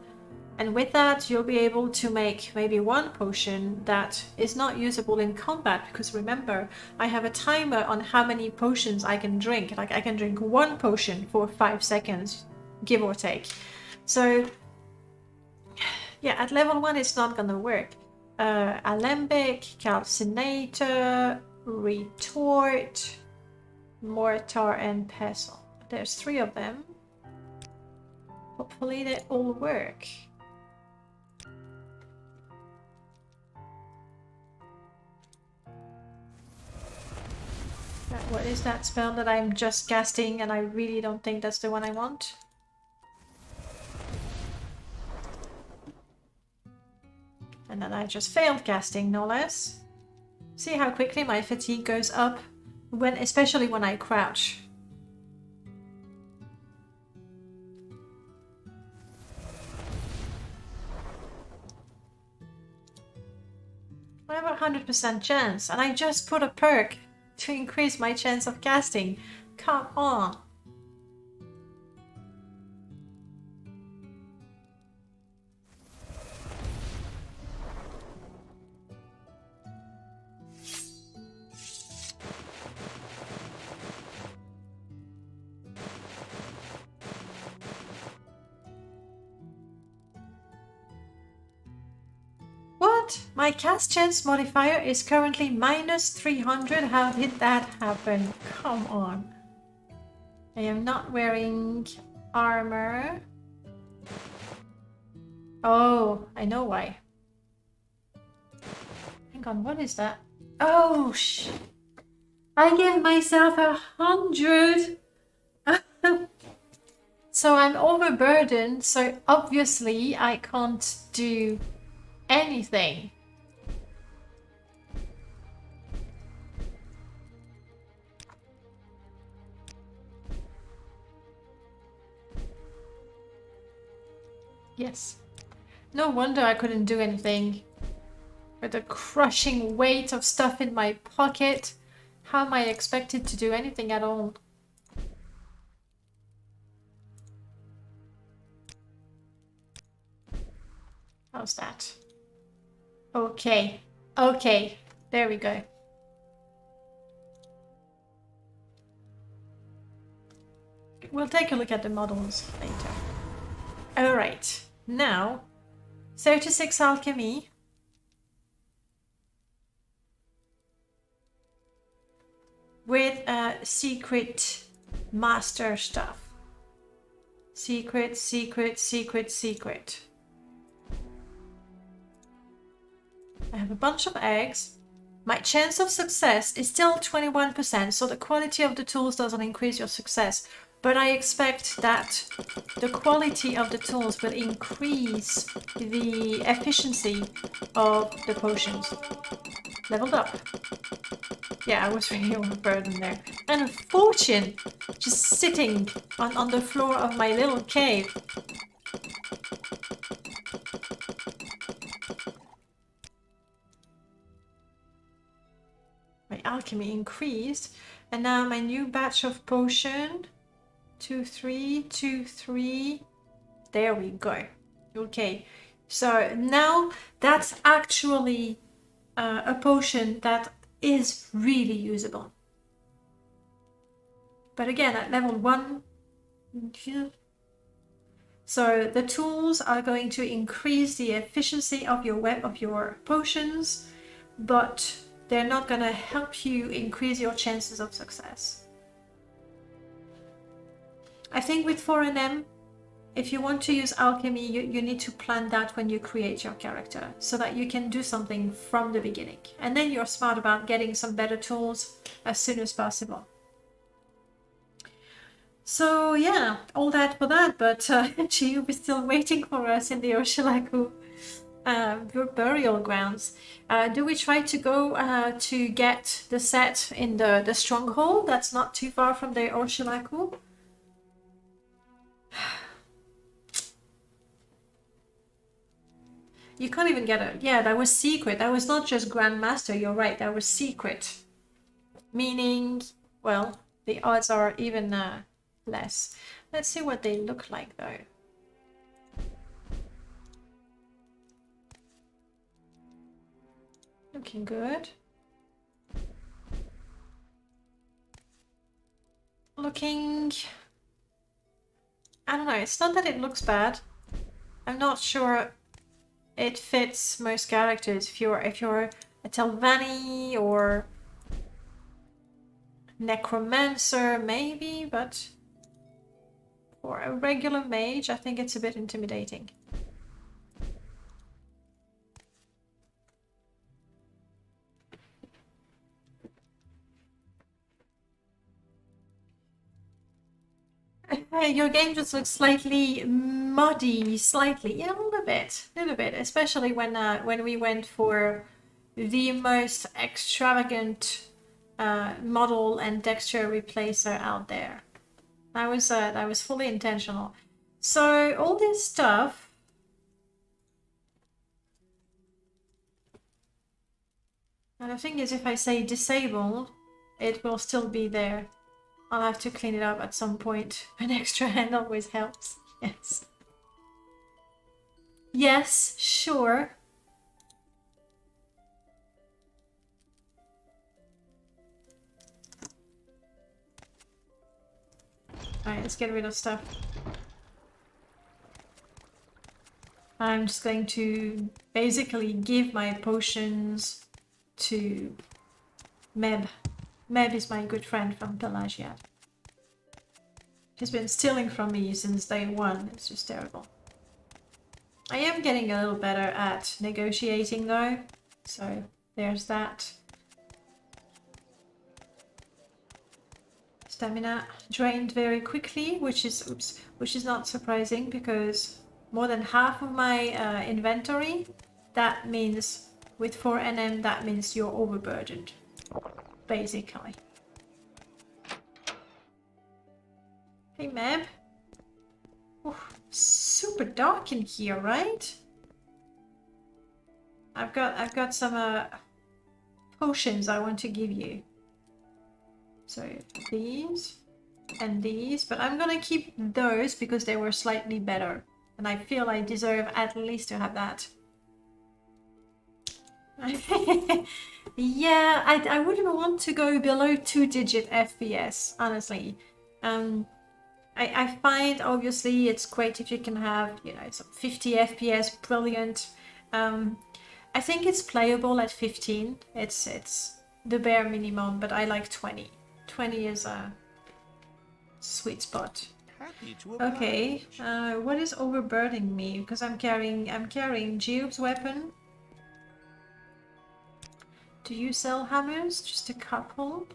And with that, you'll be able to make maybe one potion that is not usable in combat, because remember, I have a timer on how many potions I can drink. Like I can drink one potion for 5 seconds, give or take. So yeah, at level 1 it's not gonna work. Alembic, calcinator, retort, mortar and pestle. There's 3 of them. Hopefully they all work. What is that spell that I'm just casting and I really don't think that's the one I want? And then I just failed casting, no less. See how quickly my fatigue goes up, especially when I crouch. I have a 100% chance, and I just put a perk to increase my chance of casting. Come on. What? My cast chance modifier is currently minus 300. How did that happen? Come on. I am not wearing armor. Oh, I know why. Hang on, what is that? Oh, shit. I gave myself 100. So I'm overburdened, so obviously I can't do anything. Yes. No wonder I couldn't do anything. With the crushing weight of stuff in my pocket, How am I expected to do anything at all? How's that? Okay. Okay. There we go. We'll take a look at the models later. Alright. Now, 36 alchemy. With secret master stuff. Secret, secret, secret, secret. I have a bunch of eggs. My chance of success is still 21%, so the quality of the tools doesn't increase your success. But I expect that the quality of the tools will increase the efficiency of the potions. Leveled up. Yeah, I was really overburdened there. And a fortune just sitting on the floor of my little cave. My alchemy increased. And now my new batch of potion. 2, 3, 2, 3. There we go. Okay. So now that's actually a potion that is really usable. But again, at level 1, so the tools are going to increase the efficiency of your potions, but they're not going to help you increase your chances of success. I think with 4NM, if you want to use alchemy, you need to plan that when you create your character so that you can do something from the beginning. And then you're smart about getting some better tools as soon as possible. So yeah, all that for that, but Jiub is still waiting for us in the Oshilaku burial grounds. Do we try to go to get the set in the stronghold that's not too far from the Oshilaku? You can't even get it. Yeah, that was secret. That was not just Grandmaster. You're right. That was secret. Meaning, well, the odds are even less. Let's see what they look like, though. Looking good. Looking... I don't know. It's not that it looks bad. I'm not sure it fits most characters. If you're a Telvanni or Necromancer, maybe, but for a regular mage, I think it's a bit intimidating. Your game just looks slightly muddy, slightly, yeah, a little bit, especially when we went for the most extravagant model and texture replacer out there. That was fully intentional. So all this stuff, and the thing is, if I say disable, it will still be there. I'll have to clean it up at some point. An extra hand always helps. Yes. Yes, sure. Alright, let's get rid of stuff. I'm just going to basically give my potions to Meb. Meb is my good friend from Pelagia. He's been stealing from me since day one. It's just terrible. I am getting a little better at negotiating though, so there's that. Stamina drained very quickly, which is not surprising because more than half of my inventory, that means with 4NM, that means you're overburdened. Basically. Hey, Meb. Oof, super dark in here, right? I've got some potions I want to give you. So these and these, but I'm gonna keep those because they were slightly better. And I feel I deserve at least to have that. Yeah, I wouldn't want to go below 2-digit FPS, honestly. I find obviously it's great if you can have, you know, some 50 FPS, brilliant. I think it's playable at 15. It's the bare minimum, but I like 20. 20 is a sweet spot. Happy to Okay, what is overburdening me? Because I'm carrying Jiub's weapon. Do you sell hammers? Just a couple.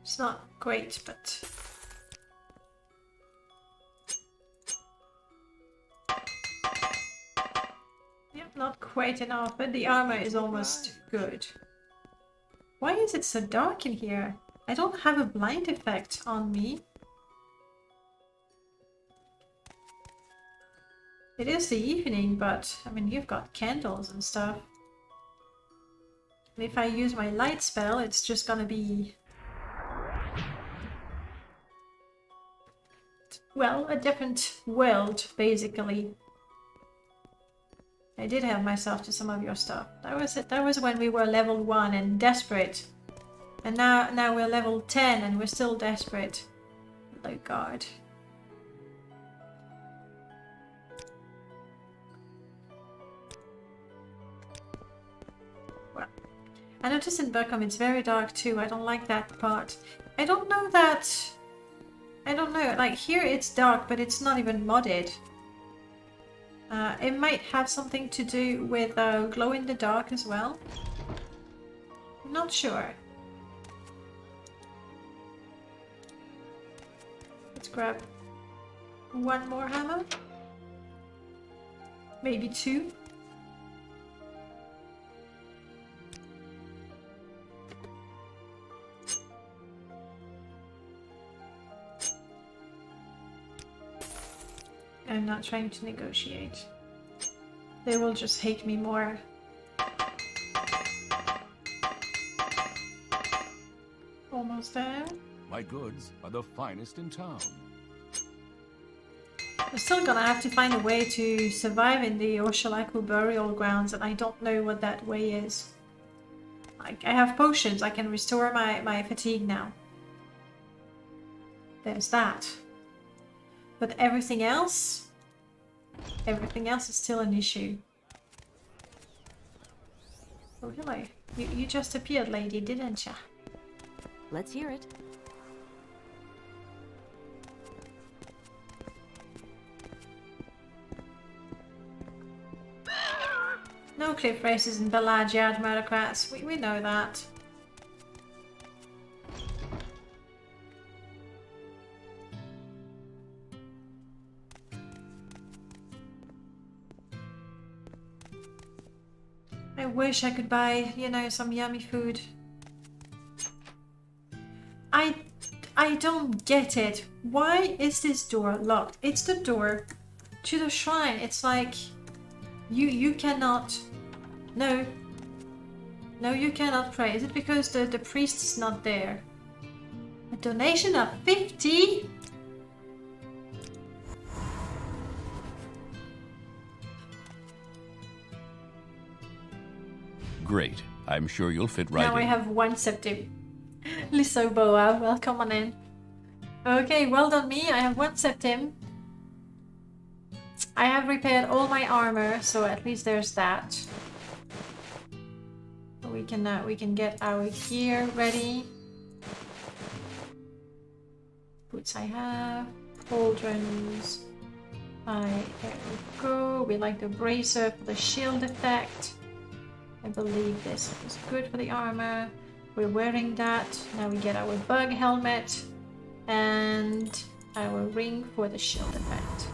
It's not great, but yep, not quite enough, but the armor is almost good. Why is it so dark in here? I don't have a blind effect on me. It is the evening, but I mean, you've got candles and stuff. And if I use my light spell, it's just gonna be, well, a different world, basically. I did help myself to some of your stuff. That was it. That was when we were level 1 and desperate. And now we're level 10 and we're still desperate. Oh god. Well, I noticed in Burkham it's very dark too. I don't like that part. I don't know, like here it's dark, but it's not even modded. It might have something to do with glow in the dark as well. I'm not sure. Let's grab one more hammer. Maybe 2. I'm not trying to negotiate. They will just hate me more. Almost there. My goods are the finest in town. We're still gonna have to find a way to survive in the Oshalaku burial grounds, and I don't know what that way is. Like, I have potions, I can restore my fatigue now. There's that. But everything else is still an issue. Oh, hello. You just appeared, lady, didn't ya? Let's hear it. No cliff races in Belagiad, murdercrats. We know that. I wish I could buy, you know, some yummy food. I don't get it. Why is this door locked? It's the door to the shrine. It's like you cannot. No, you cannot pray. Is it because the priest is not there? A donation of 50? Great. I'm sure you'll fit right Now I in. have 1 septim. Lissoboa, welcome on in. Okay, well done me. I have 1 septim. I have repaired all my armor, so at least there's that. We can get our gear ready. Boots I have. Pauldrons. There we go. We like the bracer for the shield effect. I believe this is good for the armor. We're wearing that. Now we get our bug helmet and our ring for the shield effect.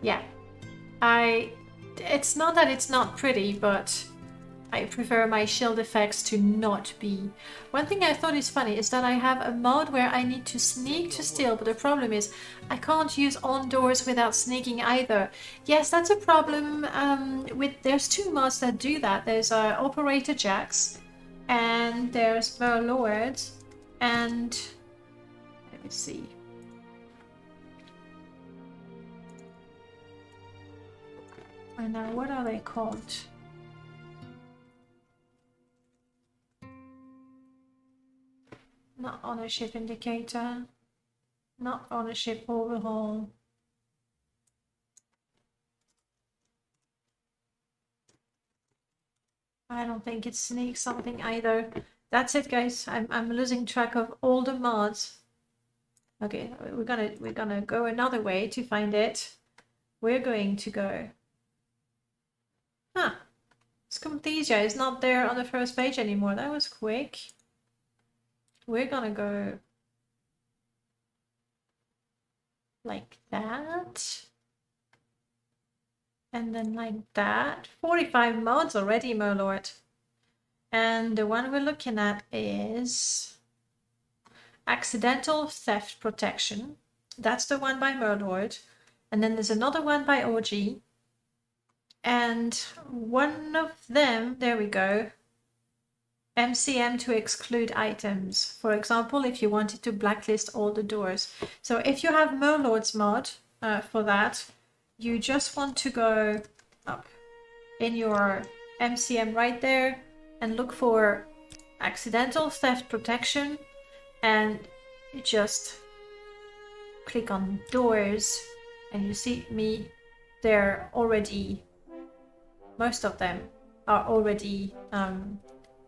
Yeah, it's not that it's not pretty, but I prefer my shield effects to not be. One thing I thought is funny is that I have a mod where I need to sneak to steal, but the problem is I can't use on doors without sneaking either. Yes, that's a problem. There's two mods that do that. There's Operator Jax and there's Merlord and let me see. And now what are they called? Not ownership indicator, not ownership overhaul. I don't think it's sneak something either. That's it, guys. I'm losing track of all the mods. Okay, we're gonna go another way to find it. We're going to go. Huh. Scumthesia is not there on the first page anymore. That was quick. We're gonna go like that. And then like that. 45 mods already, Merlord. And the one we're looking at is Accidental Theft Protection. That's the one by Merlord. And then there's another one by OG. And one of them, there we go. MCM to exclude items. For example, if you wanted to blacklist all the doors. So if you have Merlord's mod for that, you just want to go up in your MCM right there and look for Accidental Theft Protection and you just click on doors and you see me, they're already, most of them are already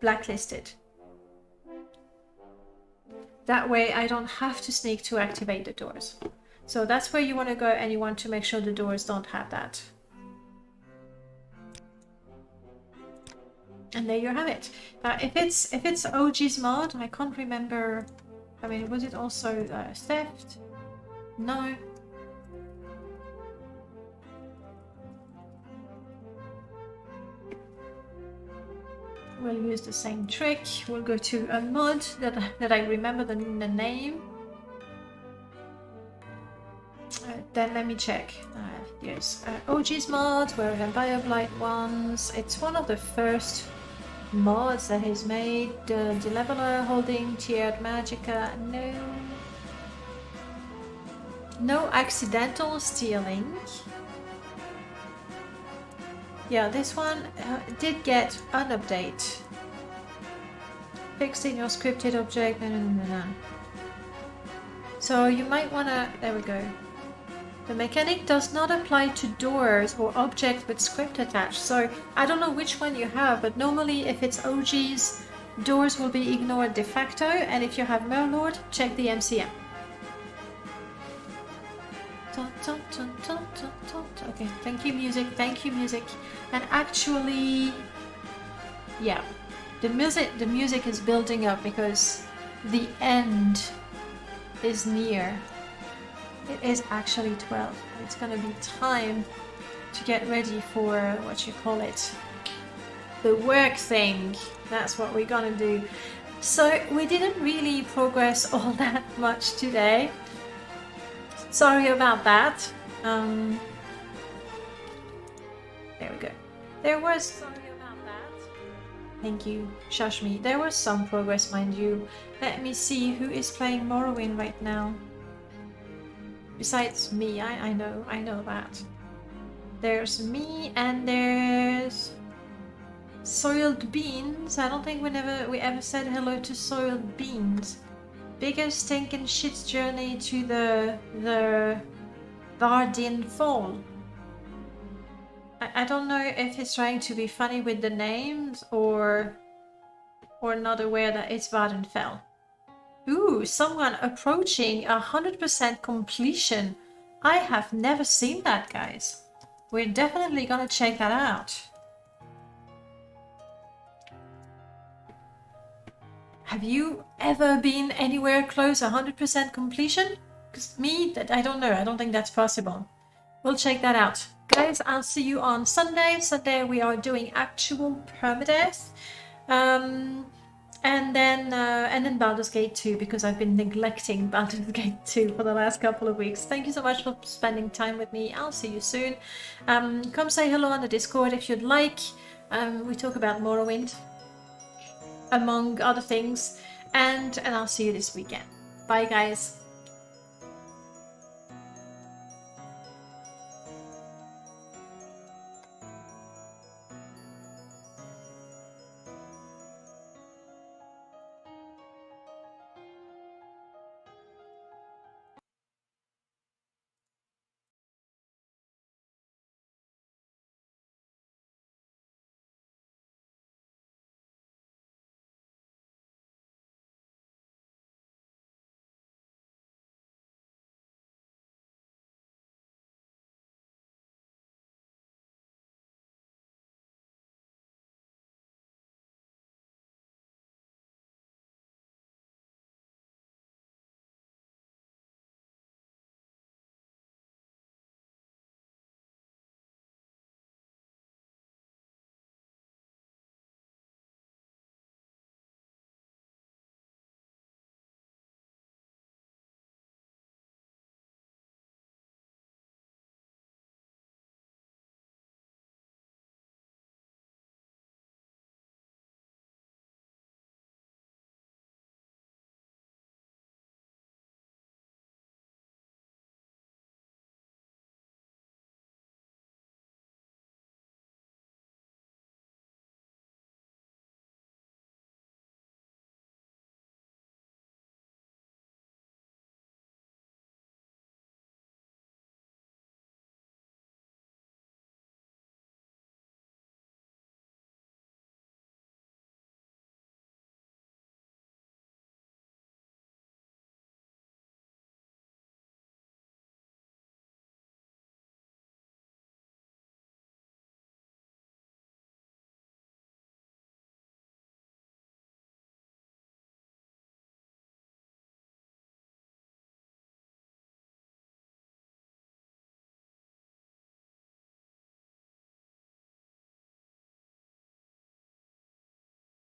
blacklisted. That way I don't have to sneak to activate the doors. So that's where you want to go and you want to make sure the doors don't have that. And there you have it. If it's OG's mod, I can't remember. I mean, was it also theft? No. We'll use the same trick. We'll go to a mod that I remember the name. Then let me check. Yes, OG's mod, where Vampire Blight ones. It's one of the first mods that is made. The Leveler holding tiered Magicka. No accidental stealing. Yeah, this one did get an update. Fixed in your scripted object. No. So you might wanna. There we go. The mechanic does not apply to doors or objects with script attached. So I don't know which one you have, but normally if it's OG's, doors will be ignored de facto, and if you have Merlord, check the MCM. Okay, thank you music. And actually, yeah, the music is building up because the end is near. It is actually 12. It's gonna be time to get ready for what you call it, the work thing. That's what we're gonna do. So we didn't really progress all that much today. Sorry about that. There we go. There was. Sorry about that. Thank you, Shashmi. There was some progress, mind you. Let me see who is playing Morrowind right now. Besides me, I know that. There's me and there's Soiled Beans. I don't think we ever said hello to Soiled Beans. Biggest stinking shit's journey to the Vardin Fall. I don't know if he's trying to be funny with the names or not aware that it's Vardenfell. Ooh, someone approaching 100% completion. I have never seen that, guys. We're definitely gonna check that out. Have you ever been anywhere close 100% completion? Because me, I don't know. I don't think that's possible. We'll check that out. guys, I'll see you on Sunday. Sunday we are doing actual permadeath. And then Baldur's Gate 2, because I've been neglecting Baldur's Gate 2 for the last couple of weeks. Thank you so much for spending time with me. I'll see you soon. Come say hello on the Discord if you'd like. We talk about Morrowind, among other things. And I'll see you this weekend. Bye, guys.